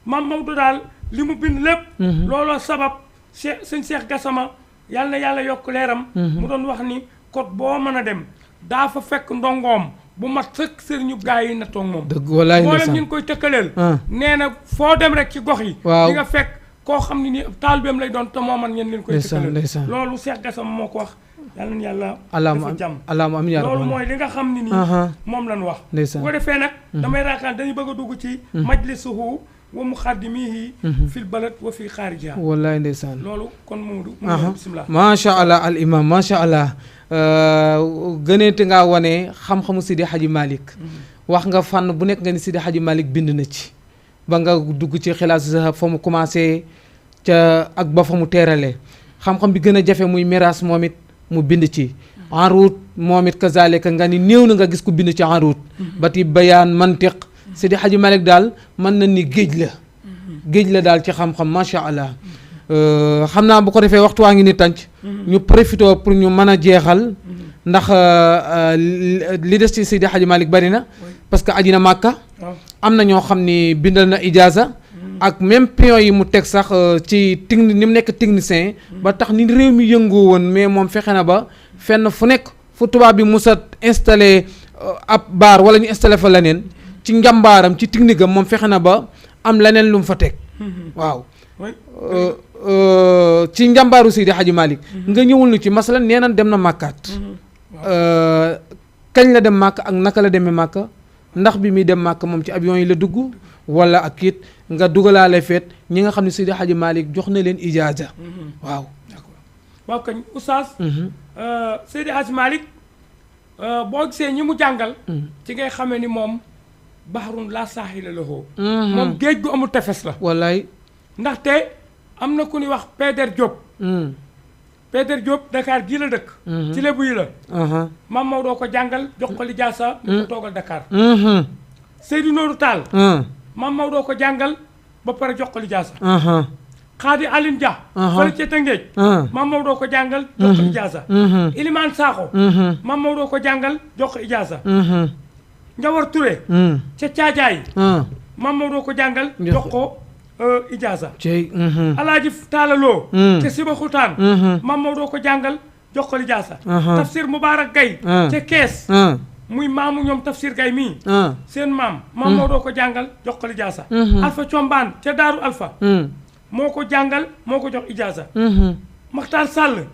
Speaker 2: Maam Maodo daal li mu bind lépp looloo sabab sëñ Cheikh Gassama yàlla na yàlla yokk leeram mu doon wax ni kot boo mën a dem daa fa fekk ndongoom bu mat sëkk sëriñu gaa yi na toog moom
Speaker 1: dëgg walaay
Speaker 2: mboolem ñu koy tëkkaleel nee na foo dem rek ci gox yi di nga fekk koo xam ne ni taalibeem lay doon te moo man ñeen leen koy tëkkaleel loolu Cheikh Gassama moo ko wax yàlla na yàlla dafa jàmm loolu mooy li nga xam ne nii moom lañ wax bu ko defee nag damay raakaar dañuy bëgg a dugg ci majlisuhu wa muxaddimihi fil balad wa fi xaarijiha
Speaker 1: wallaay ndeysaan
Speaker 2: loolu kon Mamadou bismillah
Speaker 1: macha allah al imam macha allah gëneete ngaa wane xam-xamu Sidi Hadji Malick wax nga fànn bu nekk nga ni Sidi Hadji Malick bind na ci ba nga dugg ci xilaas zahab fa mu commencé ca ak ba fa mu teeralee xam-xam bi gën a jafe muy miraas moom it mu bind ci aruut moom it kazalika nga ni néew na nga gis ku bind ci aruut ba ti bayaan mantiq Seydi Hadji Malick daal mën na ni géej la daal ci xam-xam macha allah xam naa bu ko defee waxtu waa ngi ni tànc ñu profité pour ñu mën a jeexal ndax li des ci Seydi Hadji Malick bari na parce que aji na Màkka am na ñoo xam ni bindal na ijaaza ak même pion yi mu teg sax ci technique ni mu nekk technicien ba tax ni réew mi yëngoo woon mais moom fexe na ba fenn fu nekk fu tubaab bi musa installé ab baar wala ñu installé fa leneen ci njàmbaaram ci technique am moom fexe na ba am leneen lu mu fa teg waaw ci njàmbaaru Seydi Hadji Malick nga ñëwul nu ci masalan nee na dem na màkkaat kañ la dem màkk ak naka la demee màkk ndax bi muy dem màkk moom ci avion yi la dugg wala ak it nga dugalaale feet ñi nga xam ne Seydi Hadji Malick jox na leen ijaaza waaw
Speaker 2: waaw kañ oustaz Seydi Hadji Malick boo gisee ñi mu jàngal ci ngay xamee ni moom bahrun la saahila lahu moom géej gu amul tefes la
Speaker 1: wallaay
Speaker 2: ndaxte am na ku ñuy wax Péder Diop Péder Diop Dakar gii la dëkk ci lébu yi la Maam Maodo ko jàngal jox ko lijaasa ñu ko toogal Dakar Seydou Nourou Tall Maam Maodo ko jàngal ba pare jox ko lijaasa Xaadi Aline Dia fële ca Tëngéej Maam Maodo ko jàngal jox ko ijaasa Ilimaan Sakho Maam Maodo ko jàngal jox ko ijaasa Njawar Touré ca Caajaay Maam Maodo ko jàngal jox ko ijaasa Alaaji Taalaloo ca Sibaxutaan Maam Maodo ko jàngal jox ko lijaasa Tafsir Mubaarak Gay ca Kees muy maamu ñoom Tafsir Gay mii seen maam Maodo ko jàngal jox ko lijaasa Alpha Combaan ca Daaru Alpha moo ko jàngal moo ko jox ijaasa Maxtaar Sàll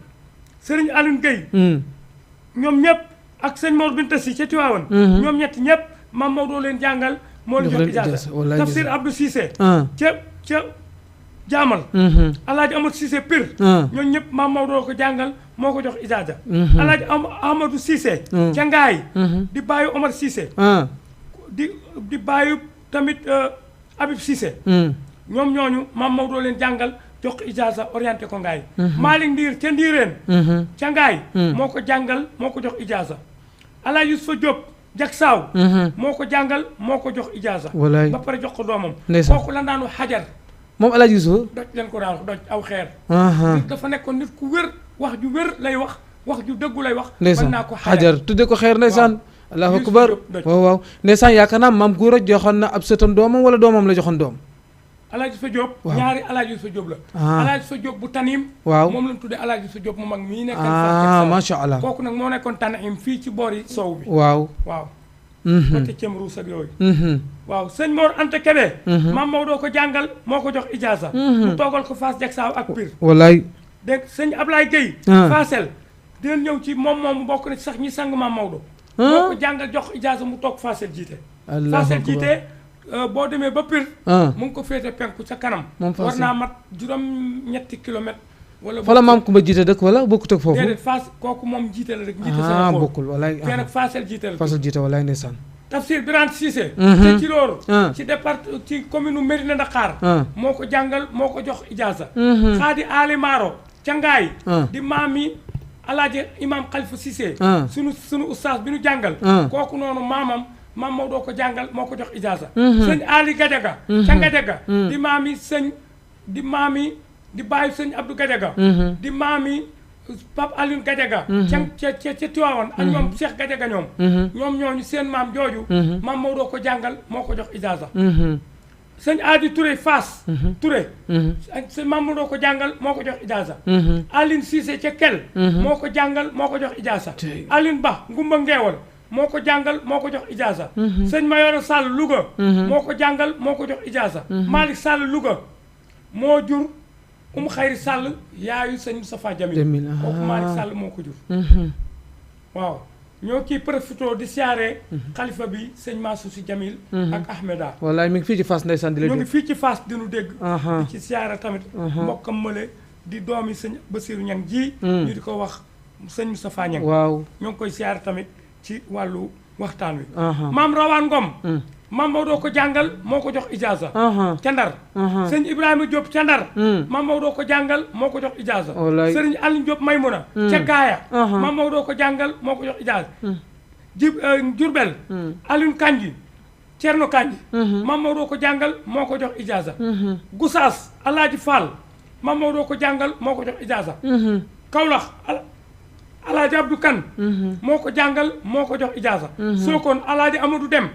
Speaker 2: Sëriñ Alioune Gueye ñoom ñëpp ak sëñ Mor Binta Si ca Tiwaawan ñoom ñett ñëpp Maam Maodo leen jàngal moo leen jox ijaasa Tafsir Abdou Cissé ca Jaamal Alaaji Amadou Cissé Pire ñoom ñëpp Maam Maodo ko jàngal moo ko jox ijaasa Alaaji Amadou Cissé ca Ngaay di bàyyi Omar Cissé di bàyyi tamit Habib Cissé ñoom ñooñu Maam Maodo leen jàngal jox ko ijaasa orienté ko Ngaay Malick Ndiir ca Ndiireen ca Ngaay moo ko jàngal moo ko jox ijaasa Alaaji Yusufa Diop jak saaw moo ko jàngal moo ko jox ijaasa ba pare jox ko doomam kooku la daan wax xajar
Speaker 1: moom Alaaji Yusufa
Speaker 2: doj leen ko daan doj aw xeer dafa nekkoon nit ku wér wax ju wér lay wax ju dëggu lay wax mën naa ko
Speaker 1: xajar tudde ko xeer ndeysaan allahu akbar waaw ndeysaan yaakaar naa maam góor a joxoon na ab sëtam doomam wala doomam la joxoon doom
Speaker 2: Alaaji Yusufa Diop ñaari Alaaji Yusufa Diop la Alaaji Yusufa Diop bu Tanim
Speaker 1: waaw
Speaker 2: moom lañ tuddee Alaaji Yusufa Diop mu mag mii nekk
Speaker 1: macha allah
Speaker 2: kooku nag moo nekkoon Tanim fii ci boori sow bi
Speaker 1: waaw
Speaker 2: ate cem ruus ak yooyu waaw sëñ Mor Anta Kébé Maam Maodo ko jàngal moo ko jox ijaasa mu toogal ko Fass jak saaw ak Pire
Speaker 1: wallaay
Speaker 2: dégg sëñ Ablaye Gueye Fassel dinañ ñëw ci moom bokk na ci sax ñi sang Maam Maodo moo ko jàngal jox ijaasa mu toog Fassel jiite Fassel jiite boo demee ba Pire mu ngi ko féete penku ca kanam war naa mat juróom-ñetti kilomètre wala
Speaker 1: fa la maam Kumba jiite dëkk wala bokkut ak foofu
Speaker 2: déedéet Fass kooku moom jiite la rek jiite sa
Speaker 1: bokkul walaay
Speaker 2: fee nag Fassel jiite la
Speaker 1: Fassel jiite walaay ndeysaan
Speaker 2: Tafsir Birane Cissé ci loolu ci département ci commune Mérina Dakhar moo ko jàngal moo ko jox ijaasa Xaadi Ali Maro ca Ngaay di maami Alaaji Imam Khalifa Cissé sunu ustaas bi nu jàngal kooku noonu maam Maodo ko jàngal moo ko jox ijaasa sëñ Ali Gadiaga ca Gadiaga di maami di bàyyi sëñ Abdou Gadiaga di maami Pape Alioune Gadiaga ca Tiwaawan ak ñoom Cheikh Gadiaga ñoom ñooñu seen maam jooju Maam Maodo ko jàngal moo ko jox ijaasa sëñ Adi Touré Fass Touré ak sëñ Maam Maodo ko jàngal moo ko jox ijaasa Aline Cissé ca Kel moo ko jàngal moo ko jox ijaasa Aline Ba Ngumba Ngeewal moo ko jàngal moo ko jox ijaasa sëñ Mayoro Sall Louga moo ko jàngal moo ko jox ijaasa Malick Sall Louga moo jur Xayri Sall yaayu sëñ Moustapha Jamil kooku Malick Sall moo ko jur waaw ñoo kii profité di siyaare xalifa bi sëñ Mansour Sy Jamil ak Ahmeda
Speaker 1: wallaay mi ngi fii ci Fass ndeysaan di la
Speaker 2: ñu ngi fii ci Fass dinu dégg di ci siyaare tamit mbokkam mële di doomi sëñ Basiru Ñang ji ñu di ko wax sëñ Moustapha Ñang
Speaker 1: waaw
Speaker 2: ñoo ngi koy siyaare tamit ci wàllu waxtaan wi maam Rawaan Ngom Mam Maodo ko jàngal moo ko jox ijaaza ca Ndar sëñ Ibrahima Diop ca Ndar Mam Maodo ko jàngal moo ko jox ijaaza sëriñ Aliou Diop Maymuna ca Gaaya Mam Maodo ko jàngal moo ko jox ijaaza Jurbel Alioune Kanji Cerno Kanji Mam Maodo ko jàngal moo ko jox ijaaza Gusaas Alaaji Fall Mam Maodo ko jàngal moo ko jox ijaaza Kaolack Alaaji Abdou Kan moo ko jàngal moo ko jox ijaaza Sokone Alaaji Amadou Dem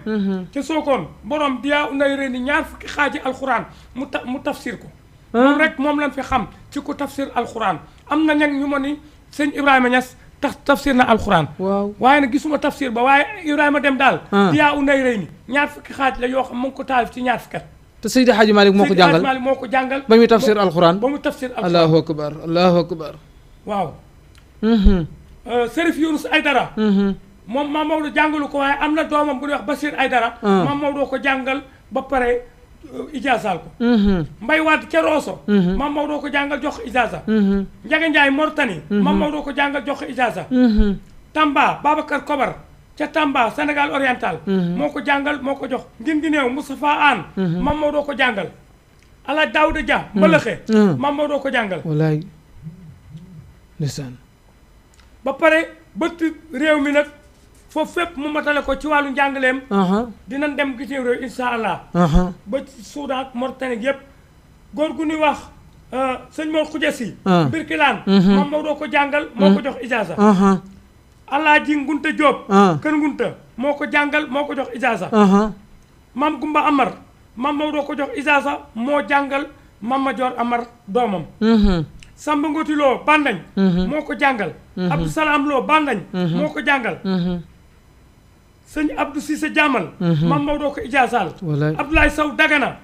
Speaker 2: ca Sokone borom diyaa unday reni ñaar fukki xaaji alxuraan mu tafsir ko moom rek moom lañ fi xam ci ku tafsir alxuraan am na ñag ñu ma ni sëñ Ibrahima Niass tafsir na alxuraan waaye nag gisuma tafsir ba waaye Ibrahima Dem daal diyaa unday reni ñaar fukki xaaj la yoo xam mu ngi ko taalif ci ñaar fukki at
Speaker 1: te Seydi Hadji Malick moo ko jàngal
Speaker 2: Seydi Hadji Malick moo ko jàngal
Speaker 1: ba muy tafsir alxuraan
Speaker 2: ba mu tafsir alxuraan
Speaker 1: allahu akbar allahu akbar
Speaker 2: waaw Serif Yunus Aydara moom Mam Maodo jàngalu ko waaye am na doomam bu ñuy wax Basir Aydara Mam Maodo ko jàngal ba pare ijaasaal ko Mbay Waat ca Rooso Mam Maodo ko jàngal jox ijaaza Njaga Njaay Mortani Mam Maodo ko jàngal jox ijaaza Tamba Babacar Kobar ca Tamba Sénégal oriental moo ko jàngal moo ko jox ngin gi néew Moustapha Anne Mam Maodo ko jàngal Ala Daouda Dia Mbalaxe Mam Maodo ko jàngal
Speaker 1: wallaay ndeysaan
Speaker 2: ba pare bëtt réew mi nag foofu fépp mu matale ko ci wàllu njàngaleem dinañ dem bitim réew insha allah ba Soudan ak Mauritanie yëpp góor gu ñuy wax sëñ Mor Xuja Si Birkilaan Mam Maodo ko jàngal moo ko jox ijaaza Alaaji Ngunta Jóob kër Ngunta moo ko jàngal moo ko jox ijaaza Mam Gumba Amar Mam Maodo ko jox ijaaza moo jàngal Mama Joor Amar doomam Samba Ngoti Lo Bandañ moo ko jàngal Abdou Salaam Lo Bandañ moo ko jàngal sëñ Abdou Cissé Jaamal Mam Maodo ko ijaazaal Abdoulaye Sow Dagana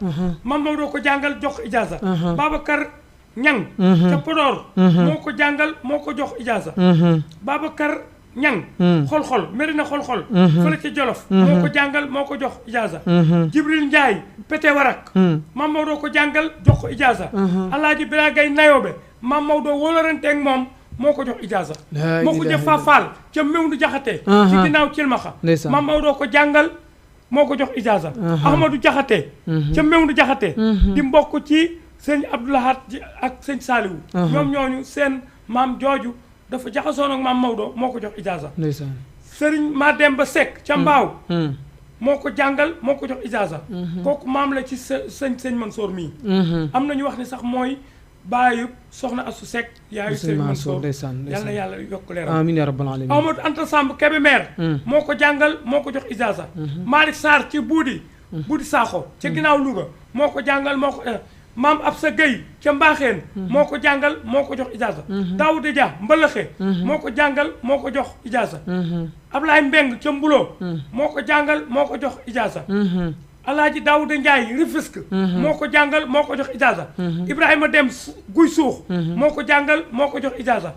Speaker 2: Mam Maodo ko jàngal jox ko ijaaza Babacar Ñang ca Podor moo ko jàngal moo ko jox ijaaza Babacar Ñang xol-xol Merina xol-xol fële ca Jolof moo ko jàngal moo ko jox ijaaza Jibril Njaay Pété Warak Mam Maodo ko jàngal jox ko ijaaza Alaaji Bira Gay Nayobe Mam Maodo wóolaranteeg moom moo ko jox ijaaza moo ko jëf Fafaal ca Mewndu Jaxate ci ginnaaw Cilmaxa Mam Maodo ko jàngal moo ko jox ijaaza Ahmadou Jaxate ca Mewndu Jaxate di mbokk ci sëñ Abdoulahat ak sëñ Saaliwu ñoom ñooñu seen maam jooju dafa jaxasoon ak Mam Maodo moo ko jox ijaaza sëriñ Mademba Seck ca Mbaaw moo ko jàngal moo ko jox ijaaza kooku maam la ci sëñ Mansour mii am na ñu wax ni sax mooy baayu soxna Asu Seck yaayu sëriñ Mansour yal na yàlla yokk leeral
Speaker 1: amiin yaa rabbal aalamiin
Speaker 2: Amadou Anta Samb Kébémer moo ko jàngal moo ko jox ijaaza Malick Sarr ci Buudi Sakho ca ginnaaw Louga moo ko jàngal moo ko maam Absa Gueye ca Mbaaxeen moo ko jàngal moo ko jox ijaaza Daouda Dia Mbalaxe moo ko jàngal moo ko jox ijaaza Ablaye Mbeng ca Mbulo moo ko jàngal moo ko jox ijaaza Alaaji Daouda Ndiaye Rufisque moo ko jàngal moo ko jox ijaaza Ibrahima Dem Guy Suux moo ko jàngal moo ko jox ijaaza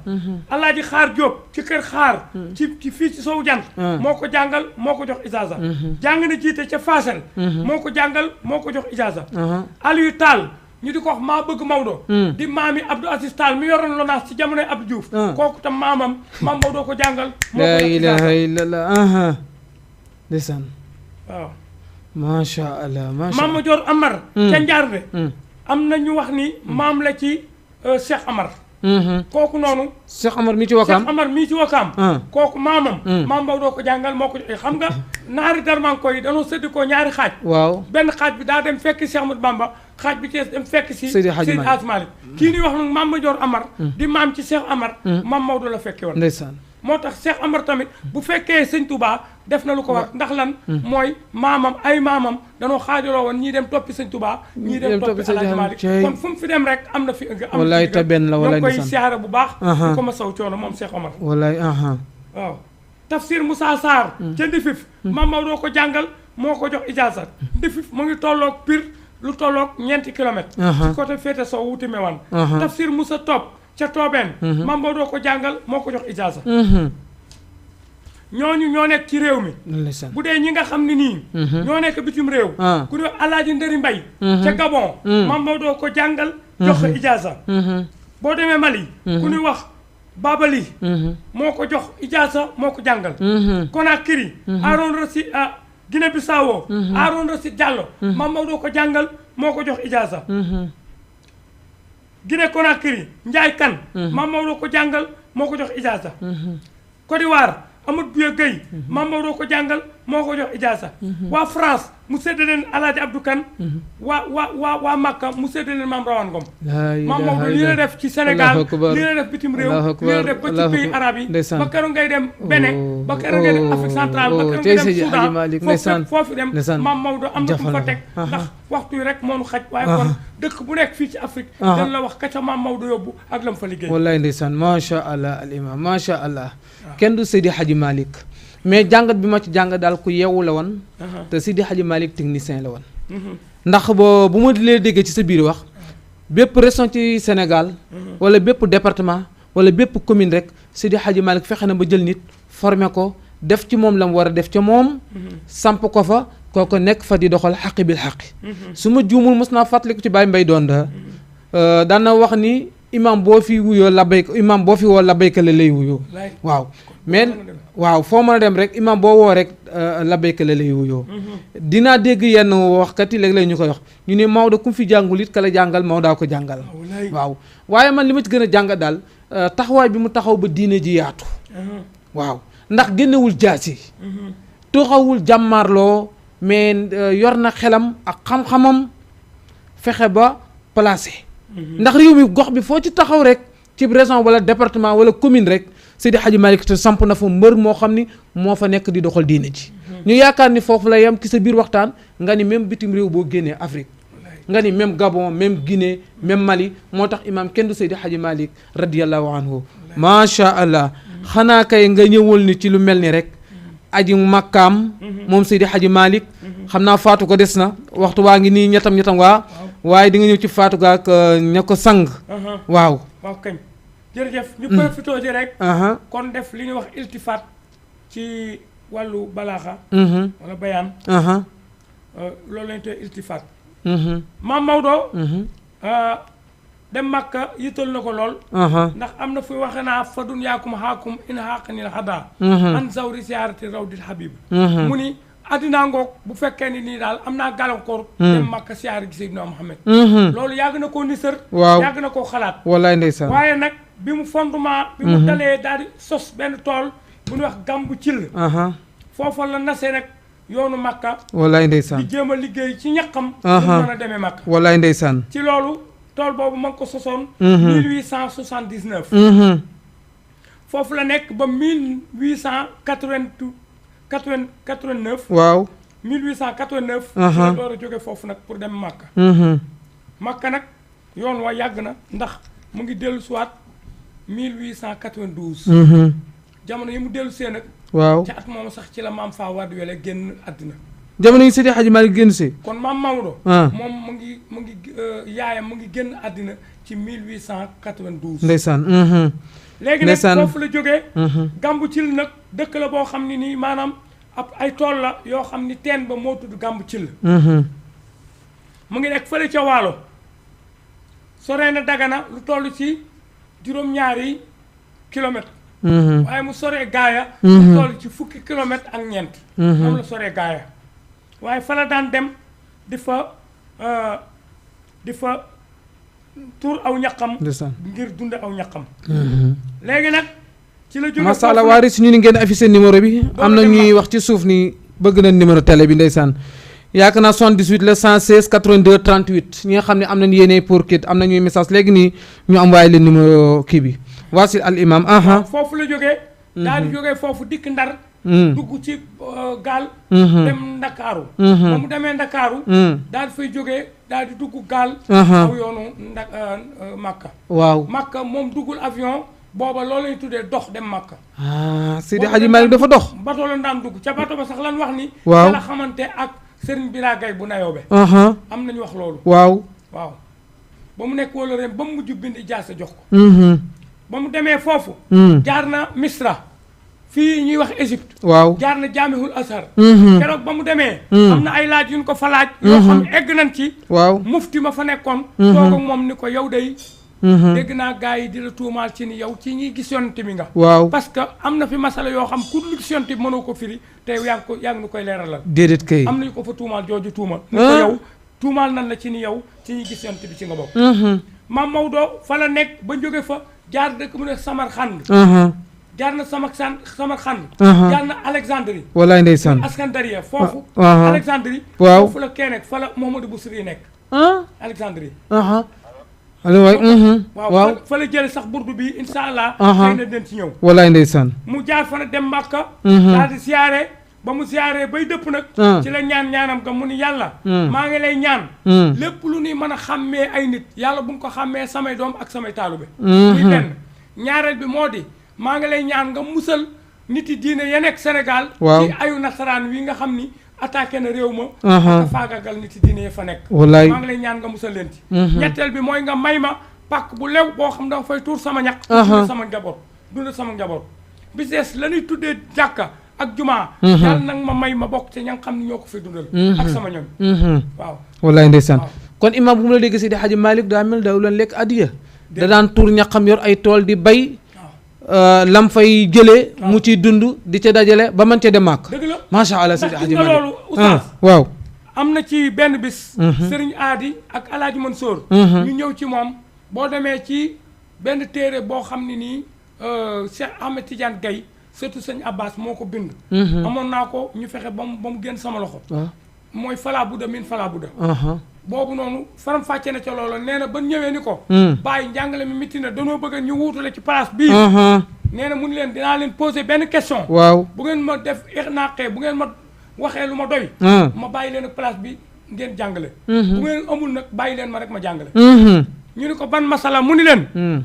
Speaker 2: Alaaji Xaar Diop ci kër Xaar ci fii ci Sow Jant moo ko jàngal moo ko jox ijaaza jàng na jiite ca Faasel moo ko jàngal moo ko jox ijaaza Aliou Tall ñu di ko wax maa bëgg Maodo di maami Abdou Aziz Tall mi yoroon lonaas ci jamonoy Abdou Diouf kooku tam maam Maodo ko jàngal moo ko jox ijaaza
Speaker 1: la ilaha illallah ndeysaan
Speaker 2: waaw
Speaker 1: macha allah macha
Speaker 2: Mama Dior Amar ca Njaarde am na ñu wax ni maam la ci Cheikh Amar kooku noonu
Speaker 1: Cheikh Amar mii ci Wakaam
Speaker 2: Cheikh Amar mii ci Wakaam kooku maamam Mam Maodo ko jàngal moo ko joxe xam nga naari darmanko yi dañoo sédd ko ñaari xaaj waaw benn xaaj bi daa dem fekk Cheikh Ahmadou Bamba xaaj bi ci dem fekk si Seydi Hadji Malick kii ñuy wax nag Mama Dior Amar di maam ci Cheikh Amar Mam Maodo la fekke woon ndeysaan moo tax Cheikh Amar tamit bu fekkee sëñ Touba def na lu ko war ndax lan mooy maamam ay maamam danoo xaajaloo woon ñii dem toppi sëñ Touba ñii dem toppi Alaaji Malick kon fu mu fi dem rek am na fi am
Speaker 1: wallaay taben la wallaay
Speaker 2: koy siyaare bu baax di ko ma saw coono moom Cheikh Amar
Speaker 1: wallaay
Speaker 2: waaw Tafsir Moussa Sarr ca Ndifif Mam Maodo ko jàngal moo ko jox ijaaza Ndifif mu ngi tolloog Pire lu tolloog 4 kilomètres ci côté féete sow wuti Mewane Tafsir Moussa Top ca Toobeen Mam Maodo ko jàngal moo ko jox ijaaza ñooñu ñoo nekk ci réew mi bu dee ñi nga xam ne nii ñoo nekk bitim réew ku ne Alaaji Ndëri Mbay ca Gabon Mam Maodo ko jàngal jox ko ijaaza boo demee Mali ku ñuy wax Babali moo ko jox ijaaza moo ko jàngal Conakry Aaron Rassi Guinée Bissau Haroun Racine Diallo Mame Maodo ko jàngal moo ko jox ijaasa Guinée Conakry Ndiaye Kane Mame Maodo ko jàngal moo ko jox ijaasa Côte d'Ivoire Amadou Bouya Gueye Mame Maodo ko jàngal moo ko jox ijaasa waa France mu séddale leen Alaaji Abdou Kane waa Makka mu séddale leen Mame Rawane Ngom Mame Maodo lii la def ci Sénégal lii la def bitim réew lii la def ba ci pays arabe yi ba keroog ngay dem Bénin ba keroog ngay dem Afrique centrale ba keroog ngay dem Soudan foofu dem Mame Maodo am na fu fa teg ndax waxtu yi rek moonu xaj waaye kon dëkk bu nekk fii ci Afrique dañ la wax ka ca Mame Maodo yóbbu ak lam fa liggéey
Speaker 1: wallaay ndeysaan macha allah al imam macha allah kenn du Seydi Hadji Malick mais jàngat bi ma ci jàng daal ku yeewu la woon te Seydi Hadji Malick technicien la woon ndax bu ma lee déggee ci sa biir wax bépp région ci Sénégal wala bépp département wala bépp commune rek Seydi Hadji Malick fexe na ba jël nit formé ko def ci moom la mu war a def ca moom samp ko fa kooko nekk fa di doxal xaqi bil xaqi su ma juumul mos naa fàttaliku ci Baye Mbaye doon daan na wax ni imam boo fi wuyoo labayka imam boo fi woo labayka la lay wuyoo waaw mais waaw foo mën a dem rek imam boo woo rek labayka la lay wuyoo dinaa dégg yenn waxkat yi léeg-léeg ñu koy wax ñu ne Maodo ku fi jàngul it kala jàngal Maodo ko jàngal waaw waaye man li ma ci gën a jàng daal taxawaay bi mu taxaw ba diine ji yaatu waaw ndax génnewul jaasi taxawul jàmmaarloo mais yor na xelam ak xam-xamam fexe ba placé ndax réew mi gox bi foo ci taxaw rek ci région wala département wala commune rek Seydi Hadji Malick te samp na fa mbër moo xam ni moo fa nekk di doxal diine ji ñu yaakaar ni foofu la yem ci sa biir waxtaan nga ni même bitim réew boo génnee Afrique nga ni même Gabon même Guinée même Mali moo tax imam kenn du Seydi Hadji Malick radiyallahu anhu macha allah xanaa kay nga ñëwul ni ci lu mel ni rek aji makkaam moom Seydi Hadji Malick xam naa faatu ko des na waxtu waa ngi nii ñettam waa waaye di nga ñëw ci faatu ga ak ña ko sang waaw
Speaker 2: kañ jërëjëf ñu profité ji rek kon def li ñuy wax iltifaat ci wàllu balaaxa wala bayaan loolu lañu tey iltifaat Mame Maodo dem Makka yital na ko lool ndax am na fu waxe naa fa dunyaakum haakum in haaqanil hada an zawri siyaarati rawdil habib mu ni addinaa ngoog bu fekkee ni nii daal am naa gàllankoor dem Makka siyaar gi Seydina Muhammad loolu yàgg na koo nisër yàgg na koo xalaat
Speaker 1: wallaay ndeysaan
Speaker 2: waaye nag bi mu fondement bi mu dalee daal di sos benn tool bu ñuy wax Gambu Cil foofa la nasee nag yoonu Makka
Speaker 1: wallaay ndeysaan
Speaker 2: di jéem a liggéey ci ñaqam mu mën a demee Makka
Speaker 1: wallaay ndeysaan
Speaker 2: ci loolu tool boobu ma ngi ko sosoon 1879 foofu la nekk ba 1889
Speaker 1: waaw
Speaker 2: 1889 la door a jóge foofu nag pour dem Makka Makka nag yoon wa yàgg na ndax mu ngi dellu siwaat 1892 jamono yi mu dellu see nag
Speaker 1: waaw
Speaker 2: ci at moom sax ci la maam Faa Wade Wele génn àddina
Speaker 1: jamono yi Seydi Hadji Malick génn si
Speaker 2: kon Mame Maodo moom mu ngi yaayam mu ngi génn àddina ci 1892
Speaker 1: ndeysaan
Speaker 2: léegi nag foofu la jógee Gambu Cil nag dëkk la boo xam ne nii maanaam ab ay tool la yoo xam ni teen ba moo tudd Gambu Cil mu ngi nekk fële ca Waalo soree na Dagana lu toll ci juróom-ñaari kilomètre waaye mu soree Gaaya lu toll ci fukki kilomètre ak ñeent moom la soree Gaaya waaye fa la daan dem di fa tuur aw ñaqam ngir dunde aw ñaqam léegi nag ci la jóge
Speaker 1: masha Allah waa si ñu ni ngeen affiché numéro bi am na ñuy wax ci suuf ni bëgg na numéro télé bi ndeysaan yaakaar naa 78 la 116 82 38 ñi nga xam ne am nañu yéene pour kit am nañuy message léegi nii ñu am waaye leen numéro kii bi waasil al imam
Speaker 2: foofu la jógee daal di jógee foofu dikk Ndar dugg ci gaal dem Ndakaaru ba mu demee Ndakaaru daal di fay jógee daal di dugg gaal aw yoonu Makka
Speaker 1: waaw
Speaker 2: Makka moom duggul avion booba loolu lañu tuddee dox dem Makka
Speaker 1: Seydi Hadji Malick dafa dox
Speaker 2: bato la daan dugg ca bato ba sax lan wax ni
Speaker 1: waaw
Speaker 2: la xamante ak Serigne Bira Gaye bu nayoobe am nañu wax loolu
Speaker 1: waaw
Speaker 2: ba mu nekk wala ren ba mu mujj bind ijaasa jox ko ba mu demee foofu jaar na Misra fii ñuy wax Égypte
Speaker 1: waaw
Speaker 2: jaar na Jaamihul Azhar keroog ba mu demee am na ay laaj yu ñu ko fa laaj yoo xam egg nañ ci
Speaker 1: waaw
Speaker 2: mufti ma fa nekkoon toog ak moom ni ko yow day dégg naa gars yi di la tuumaal ci ni yow ci ñiy gis yonent bi nga
Speaker 1: waaw
Speaker 2: parce que am na fi masala yoo xam ku dul gis yonent bi mënoo ko firi te yaa ngi nu koy leeralal
Speaker 1: déedéet kay
Speaker 2: am nañu ko fa tuumaal jooju tuumal mu ko yow tuumaal nan la ci ni yow ci ñi gis yonent bi ci nga bokk Maam Maodo fa la nekk ba jóge fa jaar dëkk mu ne Samarxand jaar na Samarxand jaar na Alexandrie
Speaker 1: wallaay ndeysaan
Speaker 2: Askandaria foofu Alexandrie
Speaker 1: waaw
Speaker 2: foofu la kee nekk fa la Mouhamadou Bousiri nekk Alexandrie
Speaker 1: allo waay
Speaker 2: waaw fa la jële sax burdu bi insha allah xëy na den ci ñëw
Speaker 1: wallaay ndeysaan
Speaker 2: mu jaar fa na dem Màkka daal di siyaare ba mu siyaaree bay dëpp nag ci la ñaanam ga mu ni yàlla maa ngi lay ñaan lépp lu ni mën a xàmmee ay nit yàlla bu nga ko xàmmee samay doom ak samay taalube muy benn ñaareel bi moo di maa ngi lay ñaan nga musal nit yi diine ya nekk Sénégal ci ayu nasaraan wi nga xam ni attaqué na réew ma aka faagagal nit yi diine ya fa nekk
Speaker 1: wallaay
Speaker 2: maa ngi lay ñaan nga musal leen ci ñetteel bi mooy nga may ma pàkk bu lew boo xam dama fay tuur sama ñaq dund sama njaboot bi des la ñuy tuddee jàkka ak jumaa yàlla nag ma may ma bokk ci ña nga xam ne ñoo ko fi dundal ak sama ñoom waaw
Speaker 1: wallaay ndeysaan kon imam bu mu la dégg Seydi Hadji Malick daa mel daw leen lekk addiya da daan tuur ñaqam yor ay tool di bay lam fay jëlee mu ciy dund di ca dajale ba mën ca dem màkk
Speaker 2: dëgg la
Speaker 1: macha allah Seydi Hadji Malick
Speaker 2: loolu oustaz
Speaker 1: waaw
Speaker 2: am na ci benn bis Sëriñ Aadi ak Alaaji Mansour ñu ñëw ci moom boo demee ci benn téere boo xam ne nii Cheikh Ahmed Tidiane Gaye surtout sëñ Abbas moo ko bind amoon naa ko ñu fexe ba mu génn sama loxo mooy falaa budda min falaa budda boobu noonu faram fàcce na ca loola nee na ba ñëwee ni ko bàyyi njàngale mi mitti na danoo bëgg ñu wuutale ci place bii nee na mun leen dinaa leen poser benn question
Speaker 1: waaw
Speaker 2: bu ngeen ma def irnaqee bu ngeen ma waxee lu ma doy ma bàyyi leen ak place bi ngeen jàngale bu ngeen amul nag bàyyi leen ma rek ma jàngale ñu ni ko ban masala mu ni leen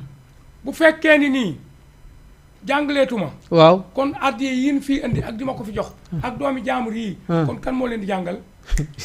Speaker 2: bu fekkee ni nii jàngaleetuma
Speaker 1: waaw
Speaker 2: kon addiye yi ñu fii indi ak di ma ko fi jox ak doomi jaamur yii kon kan moo leen di jàngal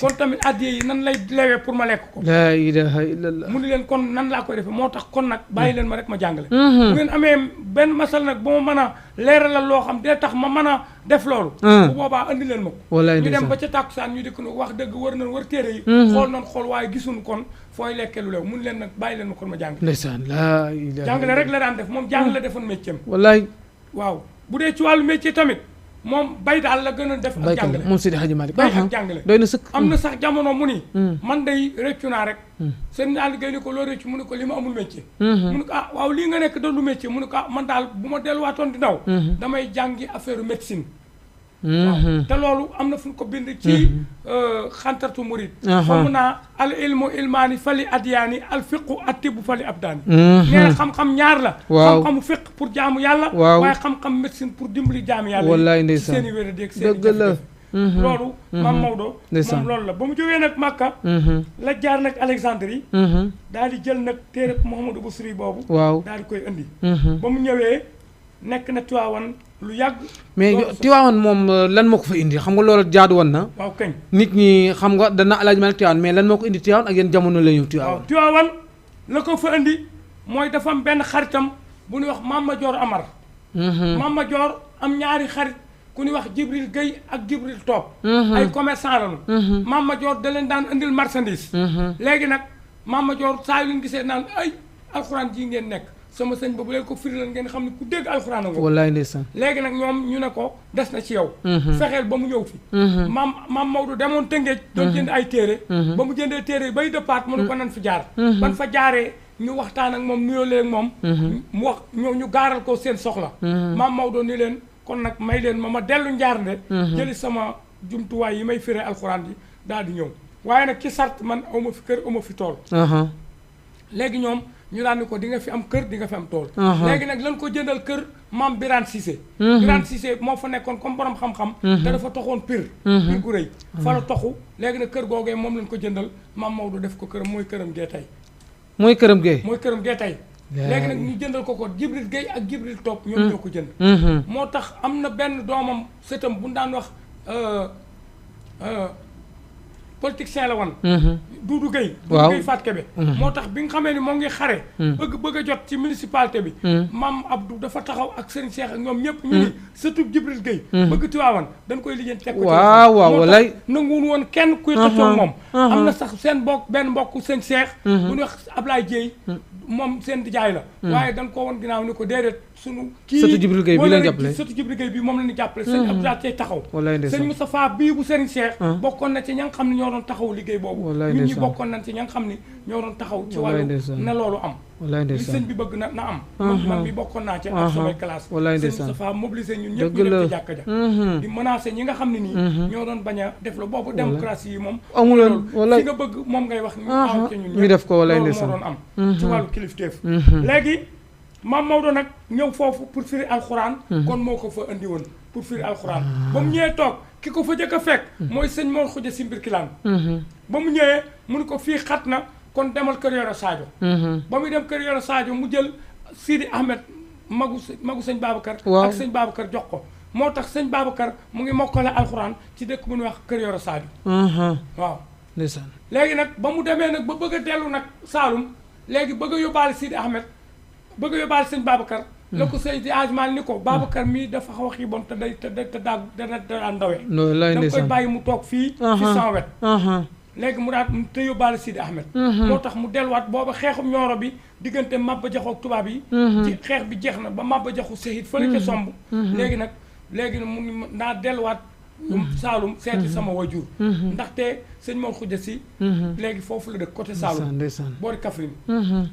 Speaker 2: kon tamit addiye yi nan lay lewee pour ma lekk ko
Speaker 1: laa ilaha illallah
Speaker 2: mu ni leen kon nan laa koy defee moo tax kon nag bàyyi leen ma rek ma jàngale bu ngeen amee benn masal nag ba ma mën a leeralal loo xam dee tax ma mën a def loolu bu boobaa andi leen ma ko ñu dem ba ca tàkkusaan ñu dikk nu wax dëgg wër nañ wër téere yi xool nañ xool waaye gisuñu kon fooy lekkee lu leew mun leen nag bàyyi leen ma kon ma jàngale
Speaker 1: ndeysaan laa ilaha
Speaker 2: jàngale rek la daan def moom jàngale defoon métier
Speaker 1: wallaay
Speaker 2: waaw bu dee ci wàllu métier tamit moom bay daal la gën a def ak jàngale
Speaker 1: moom Seydi Hadji Malick
Speaker 2: bay ak jàngale
Speaker 1: doy na sëkk
Speaker 2: am na sax jamono mu ni man day rëccu naa rek seen àll gay ni ko loo rëccu mu ne ko li ma amul métier mu ne ko ah waaw lii nga nekk da lu métier mu ne ko ah man daal bu ma delluwaatoon di ndaw damay jàngi affaire médecine waaw te loolu am na fu ñu ko bind ci xantartu murid xamu naa al ilmu ilmaani fali adyaani al fiqu attibu fali abdaani nee na xam-xam ñaar la xam-xamu fiq pour jaamu yàlla waaye xam-xam médecine pour dimbali jaamu yàlla
Speaker 1: wallaay ndeysaan
Speaker 2: seen i wér dégg seen i dëgg loolu Maam Maodo moom loolu la ba mu jógee nag Màkka la jaar nag Alexandrie daal di jël nag téere Mouhamadou Bousiri boobu
Speaker 1: waaw
Speaker 2: daal di koy indi ba mu ñëwee nekk na Tiwaawan lu yàgg
Speaker 1: mais Tiwaawan moom lan moo ko fa indi xam nga loolu jaadu woon na
Speaker 2: waaw kañ
Speaker 1: nit ñi xam nga dana Alaaji Malick Tiwaawan mais lan moo ko indi Tiwaawan ak yéen jamono la ñëw Tiwaawan
Speaker 2: waaw Tiwaawan la ko fa indi mooy dafa am benn xaritam bu ñuy wax Mama Dior Amar Mama Dior am ñaari xarit ku ñuy wax Jibril Gueye ak Jibril Top ay commerçant lañu Mama Dior da leen daan indil marchandise léegi nag Mama Dior saa yu leen gisee naan ay alxuraan ji ngeen nekk sama sëñ ba bu leen ko firilan ngeen xam ne ku dégg alxuraan nga
Speaker 1: wallaay ndeysaan
Speaker 2: léegi nag ñoom ñu ne ko des na ci yow fexeel ba mu ñëw fi maam Maodo demoon Tëngéej doon jënd ay téere ba mu jëndee téere bay dëppaat mu ne ko nan fi jaar ban fa jaaree ñu waxtaan ak moom nuyoo leen moom mu wax ñu gaaral ko seen soxla maam Maodo ni leen kon nag may leen ma dellu njaarnde jëli sama jumtuwaay yi may firee alxuraan bi daal di ñëw waaye nag ci sart man awma fi kër awma fi tool léegi ñoom ñu daan ni ko di nga fi am kër di nga fi am tool léegi nag lan ko jëndal kër maam Birane Cissé Birane Cissé moo fa nekkoon comme borom xam-xam te dafa toxoon pir gu rëy fa la toxu léegi nag kër googee moom lañ ko jëndal maam Maodo def ko këram mooy këram gee tey
Speaker 1: mooy këram gee
Speaker 2: mooy këram gee tey léegi nag ñu jëndal ko Jibril Gueye ak Jibril Top ñoom ñoo ko jënd moo tax am na benn doomam sëtam bu ñu daan wax politicien la woon Doudou Gueye Doudou Gueye Fatou Kébé moo tax bi nga xamee ni moo ngi xare bëgg a jot ci municipalité bi maam Abdou dafa taxaw ak Serigne Cheikh ak ñoom ñëpp ñu ni surtout Jibril Gueye bëgg Tiwaawan dañ koy lijjeen teg ko
Speaker 1: waaw waaw walay
Speaker 2: nanguwul woon kenn kuy xëccoo moom am na sax seen benn mbokk seen Cheikh bu ñuy wax Ablaye Dieye moom seen jaay la waaye dañ ko woon ginnaaw ni ko déedéet sunu kii
Speaker 1: sëtu Jibril Gueye bi la jàppale
Speaker 2: sëtu Jibril Gueye bi moom la ñu jàppale sëñ Abdoulaye tey taxaw
Speaker 1: wallaay ndeysaan
Speaker 2: sëñ Moustapha bii bu Serigne Cheikh bokkoon na ci ña nga xam ne ñoo doon taxaw liggéey boobu ñun ñi bokkoon nañ ci ña nga xam ne ñoo doon taxaw ci wàllu na loolu am
Speaker 1: wallaay
Speaker 2: li
Speaker 1: ndeysaan
Speaker 2: sëñ bi bëgg na am man bi bokkoon naa ci ak samay classe
Speaker 1: wallaay
Speaker 2: sëñ
Speaker 1: ndeysaan
Speaker 2: Moustapha mobilisé ñun ñëpp ñu dem ci jàkka ja di menacé ñi nga xam ne nii ñoo doon bañ a def la boobu démocratie yi moom
Speaker 1: amuloon wallaay
Speaker 2: fi nga bëgg moom ngay wax ñu aw ci ñun
Speaker 1: ñu def ko wallaay
Speaker 2: moo
Speaker 1: ndeysaan
Speaker 2: doon am ci wàllu kilifteef léegi Maam Maodo nag ñëw foofu pour firi alxuraan kon moo ko fa andi woon pour firi alxuraan ba mu ñëwee toog ki ko fa jëkk a fekk mooy sëñ Mor Xuja si mbir kilaan ba mu ñëwee mu ne ko fii xat na kon demal kër Yoro Sadio ba muy dem kër Yoro Sadio mu jël Sidi Ahmed magu sëñ Babacar ak sëñ Babacar jox ko moo tax sëñ Babacar mu ngi mokkale alxuraan ci dëkk bu ñuy wax kër Yoro Sadio waaw
Speaker 1: ndeysaan
Speaker 2: léegi nag ba mu demee nag ba bëgg a dellu nag Saalum léegi bëgg a yóbbaale Sidi Ahmed bëgg a yóbbaale sëñ Babacar la ko Seydi Ajmal ni ko Babacar mii dafa xaw a xiibon te day te daan ndawee da koy bàyyi mu toog fii ci sans wet léegi mu daal te yóbbaale Sidi Ahmed moo tax mu delluwaat booba xeexum ñooro bi diggante Maba Jaxu ak tubaab yi ci xeex bi jeex na ba Maba Jaxu sehit fële ca somb léegi nag mu naa delluwaat Saalum seeti sama wajur ndaxte sëñ Mor Xuja si léegi foofu la dëkk côté Saalum boori Kaffrine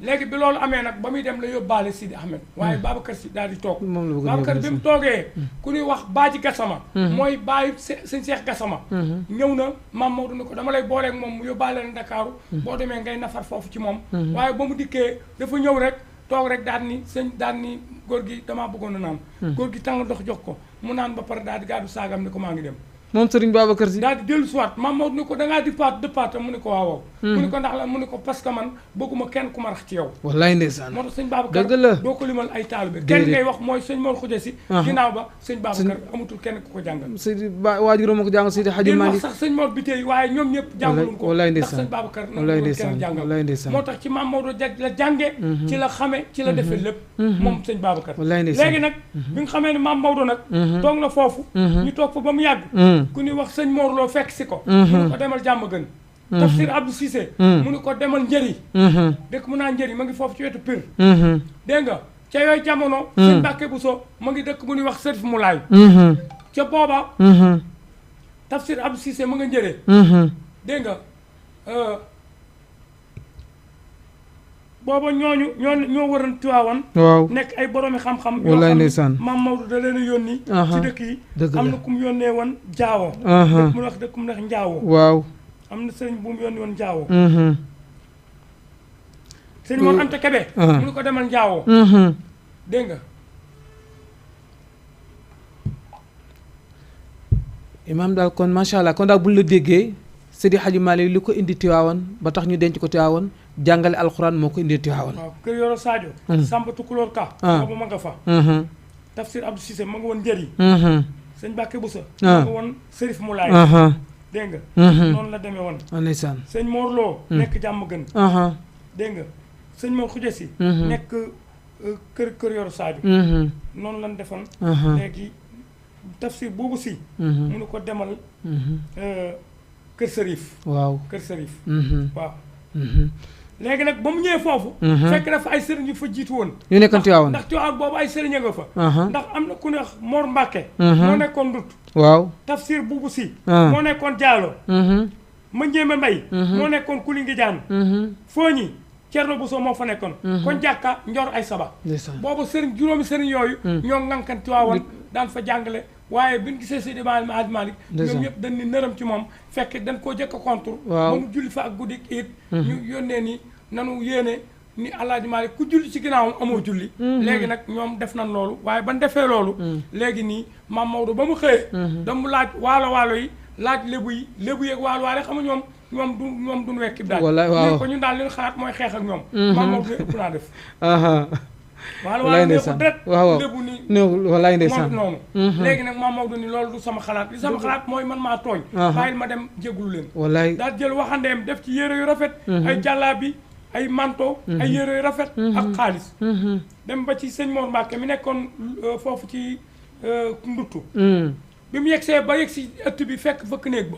Speaker 2: léegi bi loolu amee nag ba muy dem la yóbbaale Sidi Ahmed waaye Babacar si daal di toog Babacar bi mu toogee ku ñuy wax Baaji Gassama mooy bàyyi sëñ Cheikh Gassama ñëw na Maam Maodo ni ko dama lay booleeg moom mu yóbbaale leen Ndakaaru boo demee ngay nafar foofu ci moom waaye ba mu dikkee dafa ñëw rek toog rek daal ni sëñ daal ni góor gi damaa bëggoon a naan góor gi tàng ndox jox ko mu naan ba pare daal di gàddu saagam ni ko maa ngi dem
Speaker 1: moom Serigne Babacar Sy
Speaker 2: daal di dellu siwaat Maam Maodo ni ko dangaa dëppaat mu ni ko waaw mu ni ko ndax la mu ni ko parce que man bëgguma kenn ku ma rax ci yow wallaay ndeysaan moo tax sëñ Babacar doo ko limal ay taalibe kenn ngay wax mooy sëñ Mor Xuja si ginnaaw ba sëñ Babacar amatul kenn ku ko jàngal Seydi waajuram ma ko jàngal Seydi Hadji Malick wax sax sëñ Mor bi tey waaye ñoom ñëpp jàngaluñ ko ndax sëñ Babacar nangu kenn jàngal moo tax ci Maam Maodo la jànge ci la xame ci la defee lépp moom sëñ Babacar léegi nag bi nga xamee ne Maam Maodo nag toog na foofu ñu toog fa ba mu yàgg ku ñuy wax sëñ Mor Lo fekk si ko mu ni ko demal jàmm gën Tafsir Abdou Cissé mu ni ko demal njëri dëkk mu naa njëri ma ngi foofu ci wetu Pire dégg nga ca yooyu jamono sëñ Mbàkke Buso ma ngi dëkk bu ñuy wax Sërif Mulaay ca booba Tafsir Abdou Cissé ma nga njëree dégg nga booba ñoo waroon Tiwaawan waaw nekk ay boroomi xam-xam yoo xam Maam Maodo da leen a yónni ci dëkk yi am na ku mu yónnee woon Njaawo dëkk mu wax dëkk mu neex Njaawo waaw am na sëriñ bu mu yónni woon Njaawo sëñ Mor Anta Kebe mu ni ko demal Njaawo dégg nga
Speaker 1: imaam daal kon macha allah kon daal bu la déggee Seydi Hadji Malick li ko indi Tiwaawan ba tax ñu denc ko Tiwaawan jàngale alxuraan moo ko indi Tiwaawan
Speaker 2: waaw kër Yoro Sadio Samba Tukulóor Ka boobu ma nga fa Tafsir Abdou Cissé ma nga woon njëri sëñ Mbàkke Buso ma nga woon Sërif Mulaay dégg nga noonu la demee woon
Speaker 1: ndeysaan
Speaker 2: sëñ Mor Lo nekk jàmm gën dégg nga sëñ Mor Xuja si nekk kër Yoro Sadio noonu lañ defoon léegi Tafsir boobu si mu nu ko demal kër Sërif waaw kër Sërif waaw léegi nag ba mu ñëwee foofu fekk na fa ay sëriñ yu fa jiitu woon
Speaker 1: ñu nekkoon Tiwaawan
Speaker 2: ndax Tiwaawan boobu ay sëriñ nga fa ndax am na ku ne wax Mor Mbàkke moo nekkoon Ndut
Speaker 1: waaw
Speaker 2: Tafsir buubu si moo nekkoon Jaalo ma njéeme mbay moo nekkoon Kulingi Jaan Fooñi Cerno Buso moo fa nekkoon kon jàkka Njor ay saba boobu sëriñ juróomi sëriñ yooyu ñoo ngankan Tiwaawan daan fa jàngale waaye bi ñu gisee Seydi Hadji Malick ñoom ñëpp dañ ni nërëm ci moom fekk dañ koo jëkk a contre ba mu julli fa ak guddi it ñu yónnee ni nanu yéene ni Alaaji Malick ku julli ci ginnaawam amoo julli léegi nag ñoom def nañ loolu waaye ban defee loolu léegi nii Maam Maodo ba mu xëyee damu laaj waalo yi laaj lébu yeeg waalo xam nga ñoom duñ wekki daal ñu ko ñun daal li ñu xalaat mooy xeex ak ñoom Maam Maodo ëpp naa def
Speaker 1: walaay ndeysaan waaw
Speaker 2: lébu ni
Speaker 1: walaay ndeysaan
Speaker 2: noonu léegi nag Maam Maodo ni loolu du sama xalaat li sama xalaat mooy man maa tooñ bàyyil ma dem jéglu leen
Speaker 1: walaay
Speaker 2: daal jël waxandeem def ci yére yu rafet ay jàllaabi ay manto ay yére yu rafet ak xaalis dem ba ci sëñ Mor Mbàkke mi nekkoon foofu ci nduttu bi mu yegsee ba yegsi ëtt bi fekk fëkk néeg ba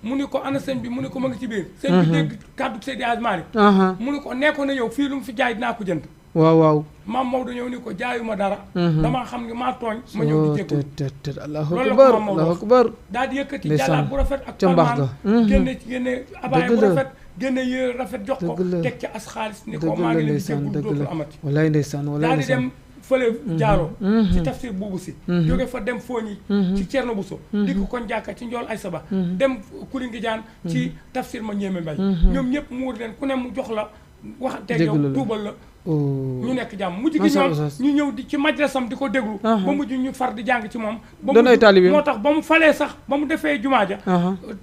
Speaker 2: mu ni ko ana sëñ bi mu ni ko ma ngi ci biir sëñ bi dégg kàddu Seydi Hadji Malick mu ni ko nekkoon na yow fii lu mu fi jaay dinaa ko jënd
Speaker 1: waaw waaw
Speaker 2: maam Maodo ñëw ni ko jaayuma dara damaa xam ne maa tooñ ma ñëw di jéggul
Speaker 1: allahu
Speaker 2: loolu la
Speaker 1: akbar
Speaker 2: ko maam Maodo
Speaker 1: allahu akbar
Speaker 2: daal di yëkkati
Speaker 1: ndeysaan
Speaker 2: jàllaat bu rafet ak
Speaker 1: ca mbax
Speaker 2: palmaan
Speaker 1: ga
Speaker 2: génne abaay bu rafet génne yére rafet jox ko
Speaker 1: dëgg la
Speaker 2: teg ci as xaalis ni ko
Speaker 1: dëgg
Speaker 2: maa
Speaker 1: la
Speaker 2: ngi leen di
Speaker 1: ndeysaan
Speaker 2: jéggul
Speaker 1: dëgg
Speaker 2: dootul
Speaker 1: la
Speaker 2: amati
Speaker 1: wallaay ndeysaan wallaay
Speaker 2: daal di
Speaker 1: ndeysaan
Speaker 2: dem fële jaaro ci tafsir buubu si jóge fa dem fooñi ci Cerno Buso di ko kon jàkka ci njool ay saba dem Kulingi Jaan ci tafsir ma ñéeme mbay ñoom ñëpp mu wër leen ku ne mu jox la waxanteeg yow tuubal la ñu nekk jàmm mujj gi ñoom ñu ñëw di ci majlasam di ko déglu ba mujj ñu far di jàng ci moom ba
Speaker 1: doon ay taalibe
Speaker 2: moo tax ba mu falee sax ba mu defee jumaa ja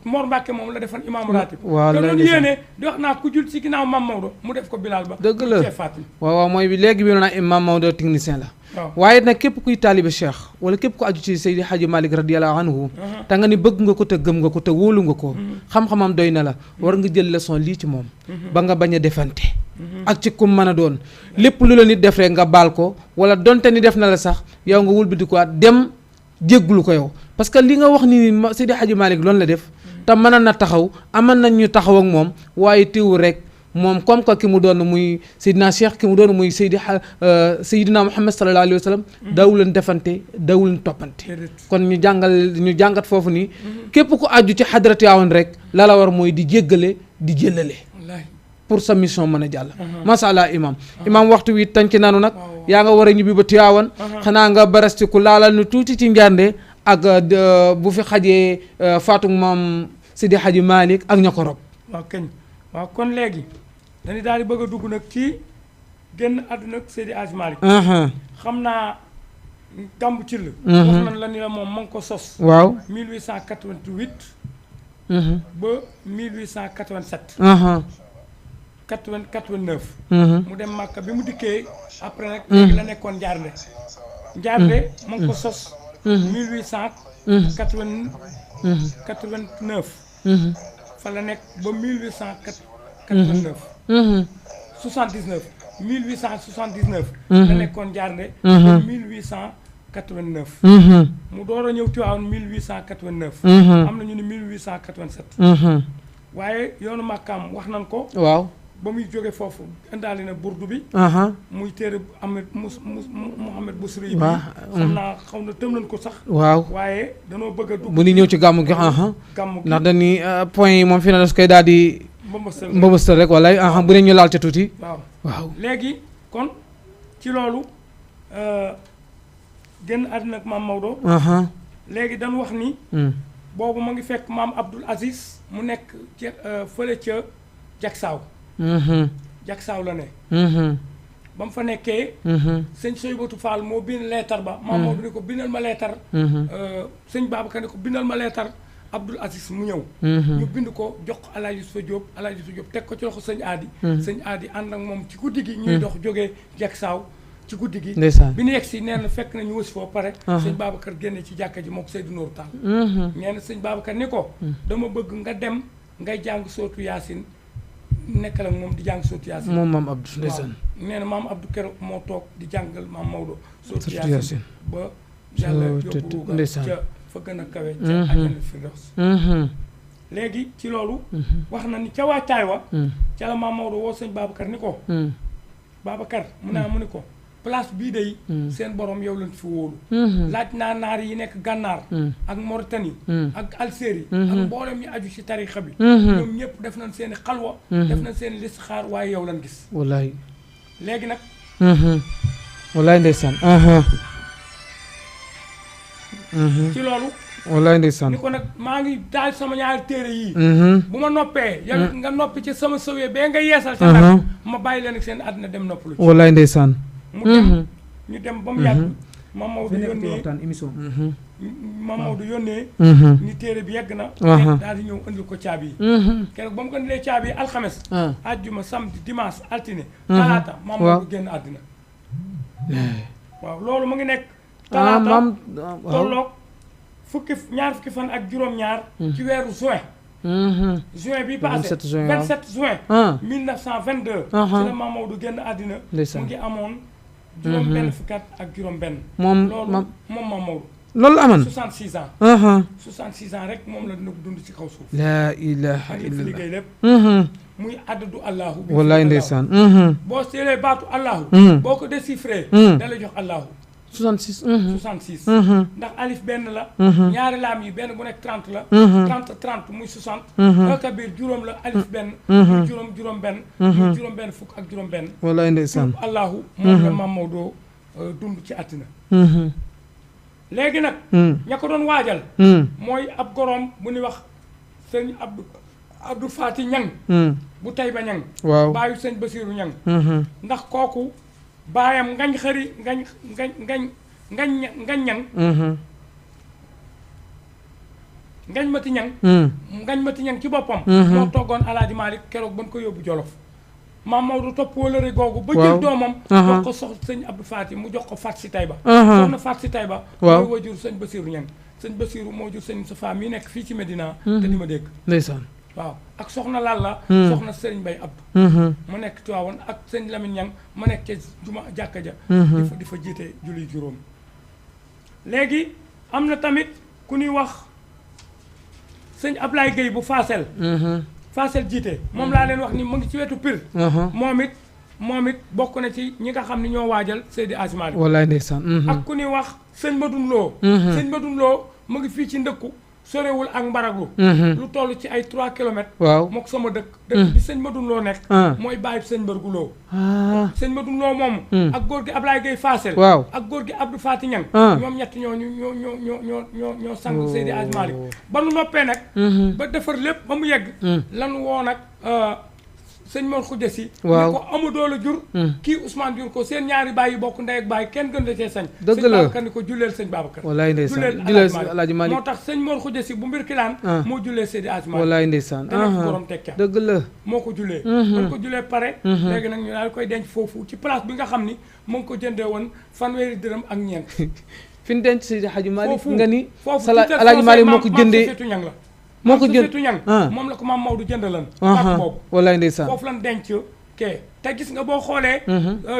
Speaker 2: Mor Mbàkke moom la defoon imaamu ratib
Speaker 1: waaw
Speaker 2: te doon yéene di wax naa ku jul ci ginnaaw Mam Maodo mu def ko Bilal ba
Speaker 1: dëgg la
Speaker 2: Fatim
Speaker 1: waaw waaw mooy bi léegi bi noona Imam Maodo technicien la
Speaker 2: waaw
Speaker 1: waaye nag képp kuy taalibe Cheikh wala képp ku aju ci Seydi Hadji Malick radiyallahu anhu te nga ni bëgg nga ko te gëm nga ko te wóolu nga ko xam-xamam doy na la war nga jël leçon lii ci moom ba nga bañ a defante ak ci kum mën a doon lépp lu la nit def rek nga baal ko wala donte ni def na la sax yow nga wulbati ko dem jéggulu ko yow parce que li nga wax ni Seydi Hadji Malick loolu la def te mën na taxaw aman nañ ñu taxaw ak moom waaye teewul rek moom comme que ki mu doon muy Seydina Cheikh ki mu doon muy Seydina Muhammad sallallahu alayhi wa sallam daawu leen defante daawu leen toppante kon ñu jàngat foofu ni képp ku aju ci xadrat yaawoon rek la la war mooy di jéggale di jëllale pour sa mission mën a jàll masha Allah imam waxtu wi tànc nanu nag yaa nga war a ñibbi ba Tiwaawan xanaa nga barastiku laalal nu tuuti ci njànde ak bu fi xajee faatu maam Seydi Hadji Malick ak ña ko rob
Speaker 2: waaw kon léegi dañu daal di bëgg a dugg nag ci génn àdduna ak Seydi Hadji Malick xam naa gàmbu ci la wax nañ la ni la moom ma ngi ko sos
Speaker 1: waaw
Speaker 2: 1888 ba 1887 89 mu dem Màkka bi mu dikkee après nag léegi la nekkoon Njaarnde ma ngi ko sos 1889 fa la nekk ba 1889 79 1879 la nekkoon Njaarnde ba 1889 mu door a ñëw Tiwaawan 1889 am na ñu ne 1887 waaye yoonu Màkkaam wax nañ ko
Speaker 1: waaw
Speaker 2: ba muy jóge foofu indaale na burdu bi muy téere Mouhamed Bousri bi xam naa xaw na tëm nañ ko sax
Speaker 1: waaw
Speaker 2: waaye danoo bëgg a dugg
Speaker 1: bu ñu ñëw ci gàmmu gi
Speaker 2: gàmmu gi
Speaker 1: ndax dañuy point yi moom fi na daf koy daal di mbëmbëstal rek wala bu ne ñu laal ca tuuti waaw
Speaker 2: léegi kon ci loolu génn àddina ak maam Maodo léegi dañu wax ni boobu ma ngi fekk maam Abdoul Aziz mu nekk ci fële ca Jaksaaw Jaksaaw la ne ba mu fa nekkee sëñ Soybatu Fall moo bind leetar ba maam Maodo ni ko bindal ma leetar sëñ Babacar ni ko bindal ma leetar Abdoul Aziz mu ñëw ñu bind ko jox ko Alaaji Yusufa Jóob teg ko ci loxo sëñ Aadi sëñ Aadi ànd ak moom ci guddi gi ñuy dox jógee Jaksaaw ci guddi gi bi ñu yegg si nee na fekk nañu wasi foo pare sëñ Babacar génne ci jàkka ji moo ko Seydou Nourou Tall nee na sëñ Babacar ni ko dama bëgg nga dem ngay jàng sootu Yaasin nekkal ak moom di jàng sootu Yaasin
Speaker 1: moom maam Abdou ndeysaan
Speaker 2: nee na maam Abdou keroog moo toog di jàngal maam Maodo sootu Yaasin ba yàlla yóbbu ca fa gën a kawe ca àjjana firdaws léegi ci loolu wax na ni ca waajtaay wa ca la maam Maodo woo sëñ Babacar ni ko Babacar mu ni ko place bii day seen borom yow lañ fi wóolu laaj naa naar yi nekk gànnaar ak Mauritanie ak Algérie ak mboolem ñu aju ci tarixa bi ñoom ñëpp def nañ seen i xalwa def nañ seen i listixaar waaye yow lañ gis
Speaker 1: wallaay
Speaker 2: léegi nag
Speaker 1: wallaay ndeysaan
Speaker 2: ci loolu
Speaker 1: wallaay ndeysaan
Speaker 2: ni ko nag maa ngi daal sama ñaari téere yii bu ma noppee yow nga noppi ci sama sëwee bee nga yeesal ca nag ma bàyyi leen ak seen àddina dem noppalu ci
Speaker 1: wallaay ndeysaan
Speaker 2: mu dem ñu dem ba mu yàgg Mam Maodo yónnee Mam Maodo yónnee ni téere bi yegg na daal di ñëw indil ko caabi yi keroog ba mu ko indilee caabi yi alxames ajjuma samedi dimanche altine talaata Mam Maodo génn àddina waaw loolu mu ngi nekk talaata tolloog ñaar fukki fan ak juróom-ñaar ci weeru juin bi passé 27 juin 1922 ci la Mam Maodo génn àddina mu ngi amoon juróom benn fukki at ak juróom benn
Speaker 1: moom
Speaker 2: loolu moom Mam Maodo
Speaker 1: loolu la aman
Speaker 2: 66 ans 66 ans rek moom la dund ci kaw suuf
Speaker 1: laa ilaha
Speaker 2: xam nga fi liggéey lépp
Speaker 1: illallah
Speaker 2: muy addadu allahu bi
Speaker 1: wallaay ndeysaan
Speaker 2: boo seelee baatu allahu boo ko déchiffré da lay jox allahu
Speaker 1: 66
Speaker 2: 66 ndax alif benn la ñaari laam yi benn bu nekk 30 la 30 muy 60 al kabir juróom la alif benn muy juróom benn muy juróom benn fukk ak juróom benn
Speaker 1: wallaay ndeysaan
Speaker 2: allahu moom la Maam Maodo dund ci àddina léegi nag ña ko doon waajal mooy ab goroom bu ñuy wax sëñ Abdou Fati Ñang bu Tayba Ñang
Speaker 1: waaw
Speaker 2: baayu sëñ Basiiru Ñang ndax kooku baayam ngañ xëri ngañ ñang ngañ mati ñang ci boppam moo toggoon Alaaji Maalik keroog ba ñu ko yóbbu Jolof Maam Maodo topp wëlëre googu ba jël doomam jox ko sox sëñ Abdou Fati mu jox ko Fat si Tayba soxna Fat si Tayba mooy wajur sëñ Basiiru Ñang sëñ Basiiru moo jur sëñ Safa mi nekk fii ci Medina te di ma dégg
Speaker 1: ndeysaan
Speaker 2: waaw ak soxna Lalla soxna sëriñ Bay Abdou mu nekk Tiwaawan ak sëñ Lamine Ñang mu nekk ca juma jàkka ja di fa jiite julli juróom léegi am na tamit ku ñuy wax sëñ Ablaye Gueye bu Faasel Faasel jiite moom laa leen wax ni mu ngi ci wetu Pire moom it bokk na ci ñi nga xam ne ñoo waajal Seydi Hadji Malick
Speaker 1: wallaay ndeysaan
Speaker 2: ak ku ñuy wax sëñ Madoun Lo sëñ Madoun Lo mu ngi fii ci ndëkku sorewul ak Mbaraglu lu toll ci ay 3 kilomètres
Speaker 1: waaw
Speaker 2: mook sama dëkk bi sëñ Madoun Lo nekk mooy bàyyi sëñ Mbargu Lo sëñ Madoun Lo moomu ak góor gi Ablaye Gueye Fassel
Speaker 1: waaw ak
Speaker 2: góor gi Abdou Fati Ñang ñoom ñett ñooñu ñoo sang Seydi Hadji Malick ba nu noppee nag ba defar lépp ba mu yegg lanu woo nag sëñ Mor Khoudia si
Speaker 1: waaw
Speaker 2: ne ko Amadou la jur kii Ousmane jur ko seen ñaari baay yi bokk ndey ak baay kenn gën la cee sañ
Speaker 1: dëgg
Speaker 2: sëñ
Speaker 1: la
Speaker 2: Babacar ni ko julleel sëñ Babacar
Speaker 1: wallaay ndeysaan
Speaker 2: julleel
Speaker 1: Alaaji Malick
Speaker 2: moo tax sëñ Mor Khoudia si bu mbir kilaan moo jullee Seydi Hadji Malick
Speaker 1: wallaay ndeysaan
Speaker 2: te nekk borom tekka
Speaker 1: dëgg la
Speaker 2: moo ko jullee man ko jullee pare léegi nag ñu daal koy denc foofu ci place bi nga xam ni mu ngi ko jëndee woon 1 dërëm ak ñeent
Speaker 1: fi ñu denc Seydi Hadji Malick nga ni
Speaker 2: foofu
Speaker 1: Alaaji Malick moo ko jëndee moo ko jënd
Speaker 2: moom la ko Maam Maodo jëndalan ak boobu
Speaker 1: wallaay ndeysaan
Speaker 2: foofu lan denc kee te gis nga boo xoolee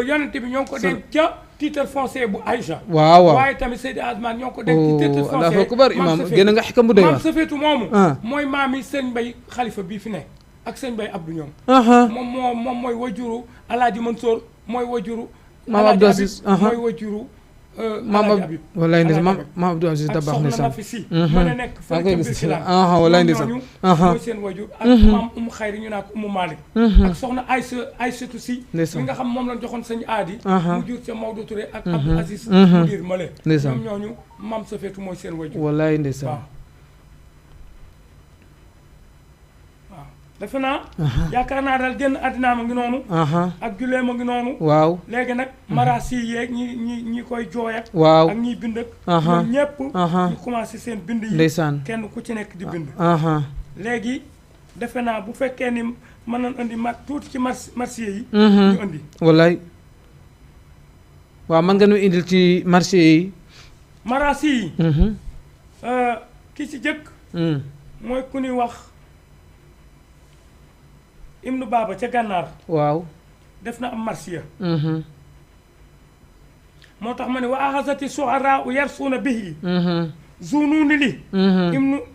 Speaker 2: yonent bi ñoo ngi ko denc ca titre foncier bu Aïcha
Speaker 1: waaw
Speaker 2: waaye tamit Seydi Hadji Malick ñoo ko denc ci titre foncier
Speaker 1: Allahu akbar imaam gën nga xikam bu doy
Speaker 2: Maam Safeetu moomu mooy maam yi sëñ Mbay xalifa bii fi ne ak sëñ Mbay Abdou ñoom moom mooy wajuru Alaaji Mansour mooy wajuru
Speaker 1: Maam Abdou Aziz
Speaker 2: mooy wajuru
Speaker 1: maam Abdou wallaay ndeysaan maam Abdou Aziz da baax ndeysaan
Speaker 2: ak soxna Nafi Si mën a nekk fële ca biir Filaan
Speaker 1: wallaay ndeysaan
Speaker 2: mooy seen wajur ak maam Umu Xayri ñu naa ko Umu Malick ak soxna Aysatu Si mi nga xam moom lañ joxoon sëñ aadi mu jur ca Maodo Touré ak Abdou Aziz Ndir Male ñoom ñooñu maam Safeetu mooy seen wajur
Speaker 1: wallaay ndeysaan
Speaker 2: defe naa yaakaar naa daal génn àddinaa ma ngi noonu ak jullee ma ngi noonu
Speaker 1: waaw
Speaker 2: léegi nag maraasi yeeg ñi koy jooy ak
Speaker 1: waaw
Speaker 2: ak ñiy bind ak ñoom ñëpp ñu commencé seen bind yi
Speaker 1: ndeysaan
Speaker 2: kenn ku ci nekk di bind léegi defe naa bu fekkee ni mën nañ indi mag tuuti ci marché yi ñu indi
Speaker 1: wallaay waaw mën nga ñu indil ci marché yi
Speaker 2: maraasi yi ki ci jëkk mooy ku ñuy wax Ibnu Baaba ca gànnaar
Speaker 1: waaw
Speaker 2: def na am marsiya moo tax ma ne wa axasati suara u yarsuuna bihi zunuuni li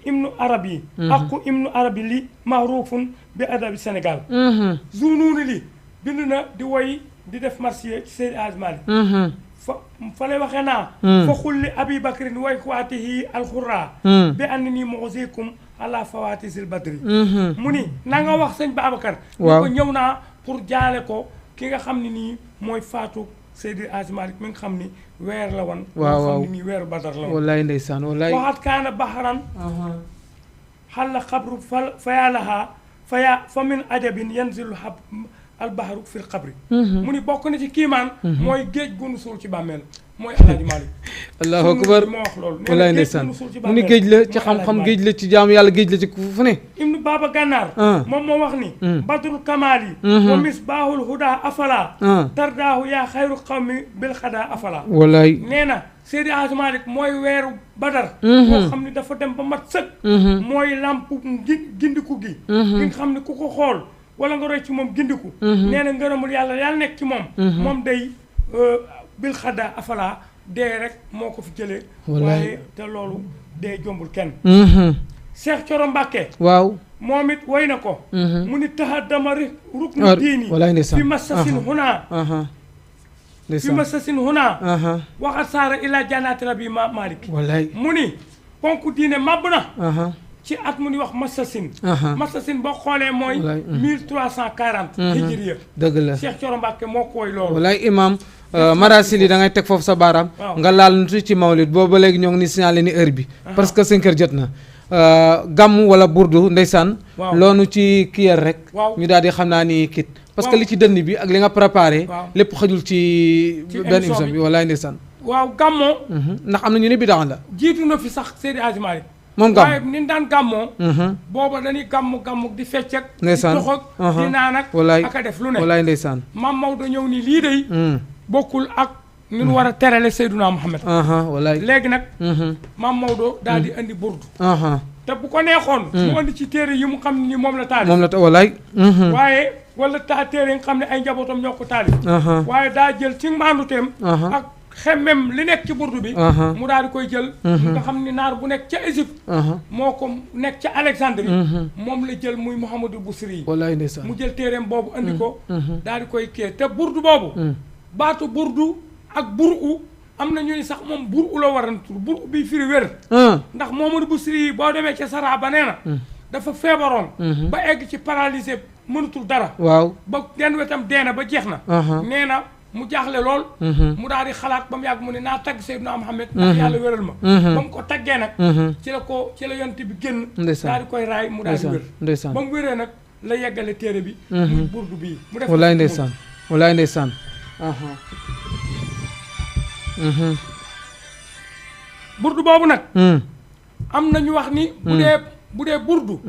Speaker 2: ibnu arab yi aqu ibnu arabi li maarufun bi adabi Sénégal zunuuni li bind na di woy di def marsiya ci Seydi Hadji Malick fa lay waxee naa fa xulli abi bakrin way xuwaatihi alxurra bi ànd nii moosikum ala fawaatisil badri mu ni na nga wax sëñ Babacar ni ko ñëw naa pour jaale ko ki nga xam ne nii mooy faatu Seydi Hadji Malick mi nga xam ni weer la woon
Speaker 1: waaw
Speaker 2: xam ne nii weeru badar la woon
Speaker 1: wallaay ndeysaan wallaay
Speaker 2: waxat kaana baxaran xalla xabru fa yaalahaa fa min ajabin yanzilu albahru fil xabri mu ni bokk na ci kiimaan mooy géej gu nu suul ci bàmmeel mooy Alaaji Malick
Speaker 1: allahu akbar
Speaker 2: moo wax loolu
Speaker 1: wallaay ndeysaan mu ni géej la ci xam-xam géej la ci jaamu yàlla géej la ci fu ne
Speaker 2: Ibnu Baaba Gànnaar moom moo wax ni badrul kamaal yi wa misbaahul huda afala tardaahu yaa xayru xawmi bil xadaa afala
Speaker 1: wallaay
Speaker 2: nee na Seydi Hadji Malick mooy weeru badar boo xam ne dafa dem ba mat sëkk mooy làmp gindiku gi nga xam ne ku ko xool wala nga roy ci moom gindiku nee na ngërëmul yàlla nekk ci moom moom day bil xadda afala dee rek moo ko fi jëlee
Speaker 1: Wallaay.
Speaker 2: waaye te loolu dee jombul kenn Cheikh Thioro Mbacké
Speaker 1: waaw
Speaker 2: moom it way na ko mu ni tahaddama rek ruknu
Speaker 1: Ah,
Speaker 2: diini
Speaker 1: wallaay ndeysaan.
Speaker 2: fi massasin huna fi
Speaker 1: ndeysaan
Speaker 2: massasin huna waxat saara ila janaati rabbi malik
Speaker 1: wallaay
Speaker 2: mu ni ponk diine màbb na ci at mu ni wax massasin massasin boo xoolee mooy
Speaker 1: Wallaay.
Speaker 2: 1340 hijriya
Speaker 1: dëgg la
Speaker 2: Cheikh Thioro Mbacké moo ko woy loolu
Speaker 1: wallaay imam marasil yi da ngay teg foofu sa baaraam
Speaker 2: Waaw.
Speaker 1: nga laal nutu ci mawlid boobu ba léegi ñoo ngi ni signalé ni heure bi parce que 5 heures jot na gàmm wala burdu ndeysaan
Speaker 2: Waaw.
Speaker 1: loonu ci kiyal rek
Speaker 2: Waaw.
Speaker 1: ñu daal di xam naa ni kit parce que
Speaker 2: Waaw.
Speaker 1: li ci dënn bi ak li nga préparé
Speaker 2: Waaw.
Speaker 1: lépp xajul ci
Speaker 2: Ci
Speaker 1: benn
Speaker 2: émission
Speaker 1: émission
Speaker 2: bi.
Speaker 1: bi wallaay ndeysaan
Speaker 2: waaw gàmmoo
Speaker 1: ndax am na ñu ne bidaa la
Speaker 2: jiitu na fi sax Seydi Hadji Malick
Speaker 1: moom
Speaker 2: waaye
Speaker 1: gàmm
Speaker 2: ni daan gàmmoo booba dañuy gàmm di fecc ak
Speaker 1: Ndeysaan.
Speaker 2: di tox ak di naan ak
Speaker 1: wallaay
Speaker 2: ak a def lu ne
Speaker 1: wallaay ndeysaan
Speaker 2: Mam Maodo ñëw ni lii day bokkul ak ni ñu war a terale Seydouna Muhammad
Speaker 1: wallaay
Speaker 2: léegi nag Mam Maodo daal di andi burdu te bu ko neexoon mu andi ci téere yi mu xam ni moom la taalif
Speaker 1: moom la wallaay
Speaker 2: waaye wala téere yi nga xam ne ay njabootam ñoo ko taalif waaye daa jël ci maanduteem ak xemmem li nekk ci burdu bi mu daal di koy jël nga xam ni naar bu nekk ca Égypte moo ko nekk ca Alexandrie moom la jël muy Mouhamadou Bousiri yi
Speaker 1: wallaay ndeysaan
Speaker 2: mu jël téereem boobu andi ko daal di koy kii te burdu boobu baatu burdu ak buru am na ñu ni sax moom buru la war a tur buru bi firi wér ndax Mouhamadou Bousiri yi boo demee ca Sara ba nee na dafa feebaroon ba egg ci paralysé mënutul dara
Speaker 1: waaw
Speaker 2: ba genn wetam deena ba jeex na nee na mu jaaxle lool mu daal di xalaat ba mu yàgg mu ne naa tagg Seydina Muhammad ndax yàlla wéral ma ba mu ko taggee nag ci la yonent bi génn
Speaker 1: Ndeysaan.
Speaker 2: daal di koy raay mu daal di wér
Speaker 1: ndeysaan
Speaker 2: ba mu wéree nag la yeggale téere bi muy burdu bii mu def
Speaker 1: wallaay ndeysaan wallaay ndeysaan
Speaker 2: burdu boobu nag am na ñu wax ni bu dee burdu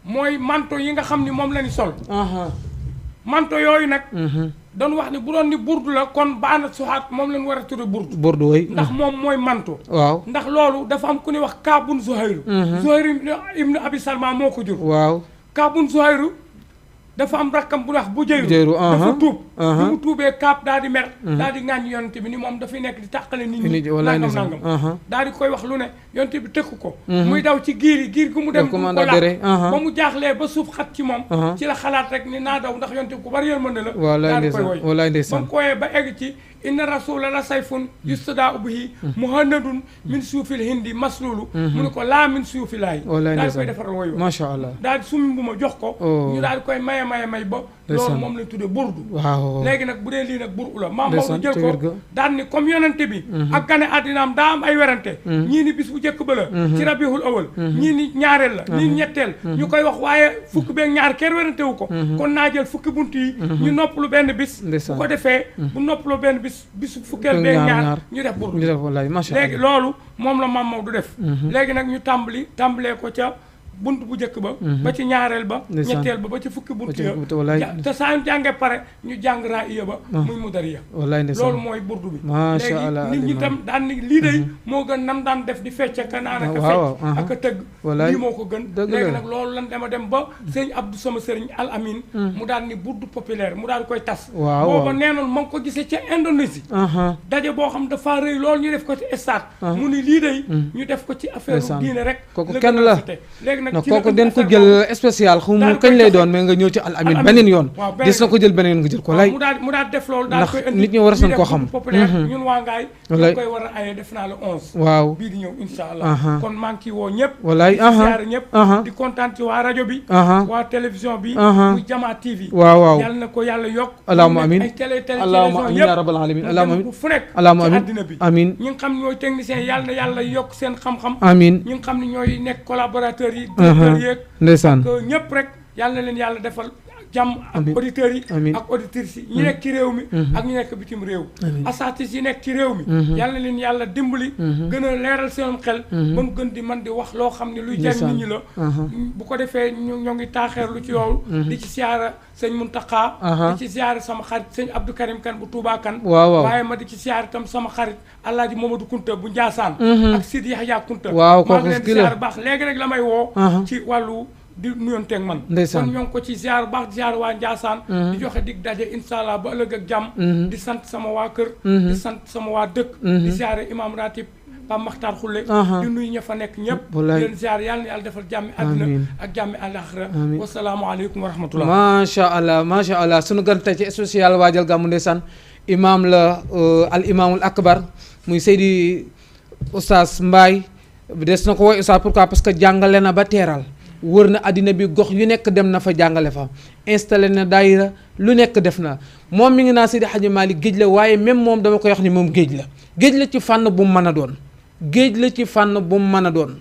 Speaker 2: mooy manto yi nga xam ni moom la ñu sol manto yooyu nag doon wax ni bu doon ni burdu la kon baana suxaat moom lañ war a tudde burdu
Speaker 1: burdu way
Speaker 2: ndax moom mooy manto
Speaker 1: waaw
Speaker 2: ndax loolu dafa am ku ni wax kaabun zuhayru zuhayru ibnu abi salma moo ko jur
Speaker 1: waaw
Speaker 2: kaabun zuhayru dafa am rakkam bu wax bu jëyru dafa tuub bi mu tuubee kaab daal di mer daal di ŋàññ yonente bi ni moom dafay nekk di tàqale nit ñi nangam nangam daal di koy wax lu ne yonente bi tëkku ko muy daw ci giir gu mu dem du ko laaj ba mu jaaxlee ba suuf xat ci moom ci la xalaat rek ni naa daw ndax yonente bi ku bari yërmande la daal di koy woy ba mu koyee ba egg ci inna rasula la sayfun yustadaa bihi muhannadun min suufil hindi maslulu mu ne ko laa min suufi laay daal di koy defaral woy
Speaker 1: macha allah
Speaker 2: daal di summi bu ma jox ko ñu daal di koy may ba loolu moom lañ tuddee burdu
Speaker 1: waaw
Speaker 2: léegi nag bu dee lii nag buru la maam Maodo jël ko daan ni comme yonente bi ak gane àddinaam daa am ay werante ñii ni bis bu njëkk ba la ci rabihul awal ñii ni ñaareel la ñii ñetteel ñu koy wax waaye fukk beeg ñaar kenn werante wu ko kon naa jël fukki bunt yi ñu noppalu benn bis bu ko defee bu noppalu benn bis fukkeel beeg ñaar ñu def burdu léegi loolu moom la maam Maodo def léegi nag ñu tàmbalee ko ca bunt bu njëkk ba ci ñaareel ba ñetteel ba ci fukki bunt ya te saa ñu jàngee pare ñu jàng raaya ba muy mudariya loolu mooy burdu bi léegi nit ñi tam daan ni lii day moo gën nam daan def di fecc ak naan ak a fecc ak a tëgg lii moo ko gën léegi nag loolu lan dem ba sëñ Abdou sama sëriñ Al Amin mu daan ni burdu populaire mu daal koy tas booba neenoon ma ngi ko gisee ca Indonésie daje boo xam dafa rëy loolu ñu def ko ci stade mu ni lii day ñu def ko ci affaire diine rek
Speaker 1: kooku kenn la
Speaker 2: léegi nag
Speaker 1: kooku den ko jël spécial xaw ma kañ lay doon mais nga ñëw ci Al Amin beneen yoon gis na ko jël beneen yoon nga jël ko lay
Speaker 2: mu daal def loolu daal koy indi
Speaker 1: nit ñi war nañ koo xam
Speaker 2: populaire ñun waa Ngaay ñu koy war a aye def naa le 11
Speaker 1: waaw
Speaker 2: bii di ñëw insha allah kon maa ngi ciy woo ñëpp
Speaker 1: walaay
Speaker 2: siyaare ñëpp di kontaan ci waa rajo bi waa télévision bi muy Jama TV
Speaker 1: waaw
Speaker 2: yàlla na ko yàlla yokk
Speaker 1: allahumma amin
Speaker 2: ay
Speaker 1: allahumma amin ya rabbal alamin allahumma amin
Speaker 2: fu nekk
Speaker 1: allahumma
Speaker 2: ci
Speaker 1: amin
Speaker 2: àddina bi
Speaker 1: amin
Speaker 2: ñi nga xam ne ñooy technicien yàlla na yàlla yokk seen xam-xam
Speaker 1: amin
Speaker 2: ñi nga xam ne ñooy nekk collaborateurs yi directeurs yeeg
Speaker 1: ndeysaan
Speaker 2: ñëpp rek yàlla na leen yàlla defal jàmm ak auditeurs yi ak auditrices yi ñi nekk ci réew mi ak ñi nekk bitim réew asatis yi nekk ci réew mi yàlla na leen yàlla dimbali gën a leeral seen xel ba mu gën di man di wax loo xam ne luy jariñ nit ñi la bu ko defee ñoo ngi taaxeerlu ci yow di ci siyaara sëñ Muntaxa di ci siyaara sama xarit sëñ Abdou Karim Kan bu Touba Kan waaye ma di ci siyaara itam sama xarit Alaaji Mamadou Kunta bu Njaasaan ak Sidi Yaxya Kunta
Speaker 1: waaw
Speaker 2: maa ngi leen di siyaara baax léegi rek la may woo ci wàllu di nuyonteeg man
Speaker 1: ndeysaan
Speaker 2: kon ñoo ngi ko ci ziar baax di ziar waa Ndiassane di joxe dig daje incha allah ba ëllëg ak jàmm di sant sama waa kër di sant sama waa dëkk di ziare imam ratib Pape Makhtar Khoule di nuyu ña fa nekk ñëpp di leen ziar yàlla na yàlla defal jàmmi àddina ak jàmmi àllaaxira wasalaamualeykum wa rahmatullah
Speaker 1: macha allah sunu gan tey ci spécial waajal gàmmu ndeysaan imam la al imamul akbar muy Seydi Oustaz Mbaye des na ko woy Oustaz pourquoi parce que jàngale na ba teeral wër na àddina bi gox yu nekk dem na fa jàngale fa installé na daayira lu nekk def na moom mi ngi naa Seydi Hadji Malick géej la waaye même moom dama koy wax ni moom géej la ci fànn bu mu mën a doon géej la ci fànn bu mu mën a doon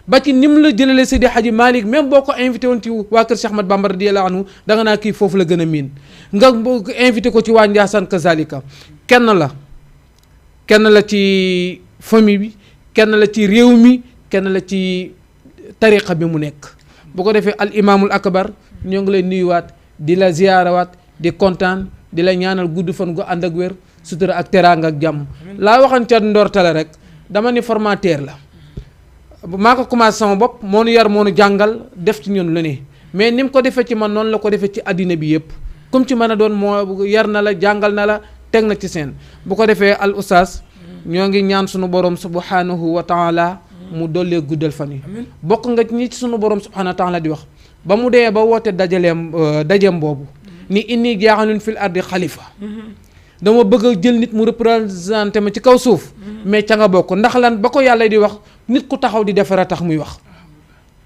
Speaker 1: ba ci nim la jëlale Seydi Hadji Malick même boo ko invité woon ci waa kër Cheikh Ahmad Bamba radiyallahu anhu da nga naa kii foofu la gën a miin nga invité ko ci waa Ndiassane kazalika kenn la ci famille bi kenn la ci réew mi kenn la ci tariqa bi mu nekk bu ko defee al imaamul akbar ñoo ngi lay nuyuwaat di la ziyaarawaat di kontaan di la ñaanal gudd fan gu ànd ak wér sutura ak teraanga ak jàmm laa waxan ca ndortale rek dama ni formateur la maa ko commencé sama bopp moo nu yar moo nu jàngal def ci ñun lu ne mais ni mu ko defee ci man noonu la ko defee ci àddina bi yëpp comme ci mën a doon moo yar na la jàngal na la teg na ci seen bu ko defee al oustaz ñoo ngi ñaan sunu borom subhanahu wa taala mu dollee guddal fan yi bokk nga ñi ci sunu borom subhanahu wa taala di wax ba mu dee ba woote dajeem boobu ni inni jaaxalun fil ardi xalifa dama bëgg a jël nit mu représenté ma ci kaw suuf mais ca nga bokk ndax lan ba ko yàlla di wax nit ku taxaw di defar a tax muy wax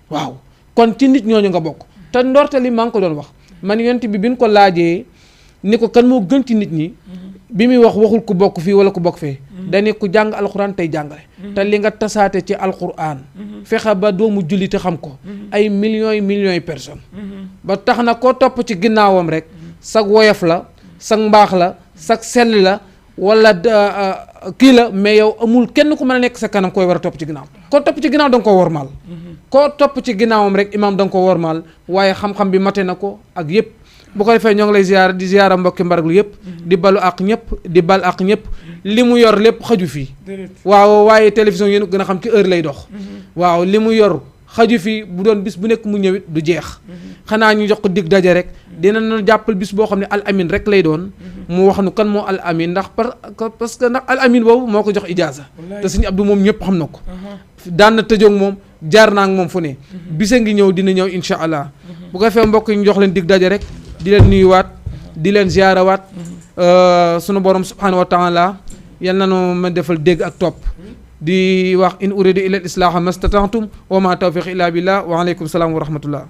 Speaker 1: waaw kon ci nit ñooñu nga bokk te ndortali maa ngi ko doon wax man yonent bi ñu ko laajee ni ko kan moo gën ci nit ñi bi muy waxul ku bokk fii wala ku bokk fee dañu ku jàng alxuraan tey jàngale te li nga tasaate ci alxuraan fexe ba doomu jullite xam ko ay millions yi personnes ba tax na koo topp ci ginnaawam rek sag woyof la sag mbaax la sag sell la wala kii la mais yow amul kenn ku mën a nekk sa kanam koy war a topp ci ginnaaw koo topp ci ginnaaw da nga koo wormaal koo topp ci ginnaawam rek imaam da nga ko wormaal waaye xam-xam bi mate na ko ak yëpp bu ko defee ñoo ngi lay ziyaara di ziyaara mbokki mbaraglu yëpp di balu ak ñëpp di bal ak ñëpp li mu yor lépp xaju fii waaw waaye télévision yéen gën a xam ci heure lay dox waaw li mu yor xaju fii bu doon bis bu nekk mu ñëwit du jeex xanaa ñu jox ko dig daje rek dina na jàppal bis boo xam ne al amin rek lay doon mu wax nu kan moo al amin ndax parce que ndax al amin boobu moo ko jox ijaaza te suñu Abdou moom ñëpp xam na ko daan na tëjoog moom jaar naa ak moom fu ne bisa ngi ñëw dina ñëw insha allah bu ko defee mbokk yi ñu jox leen dig daje rek di leen nuyuwaat di leen ziyaarawaat sunu borom subhanahu wa taala yal na nu ma defal dégg ak topp di wax in uridu ila al islaha mastata'tum wa ma tawfiq illa billah wa alaykum salaam wa rahmatullah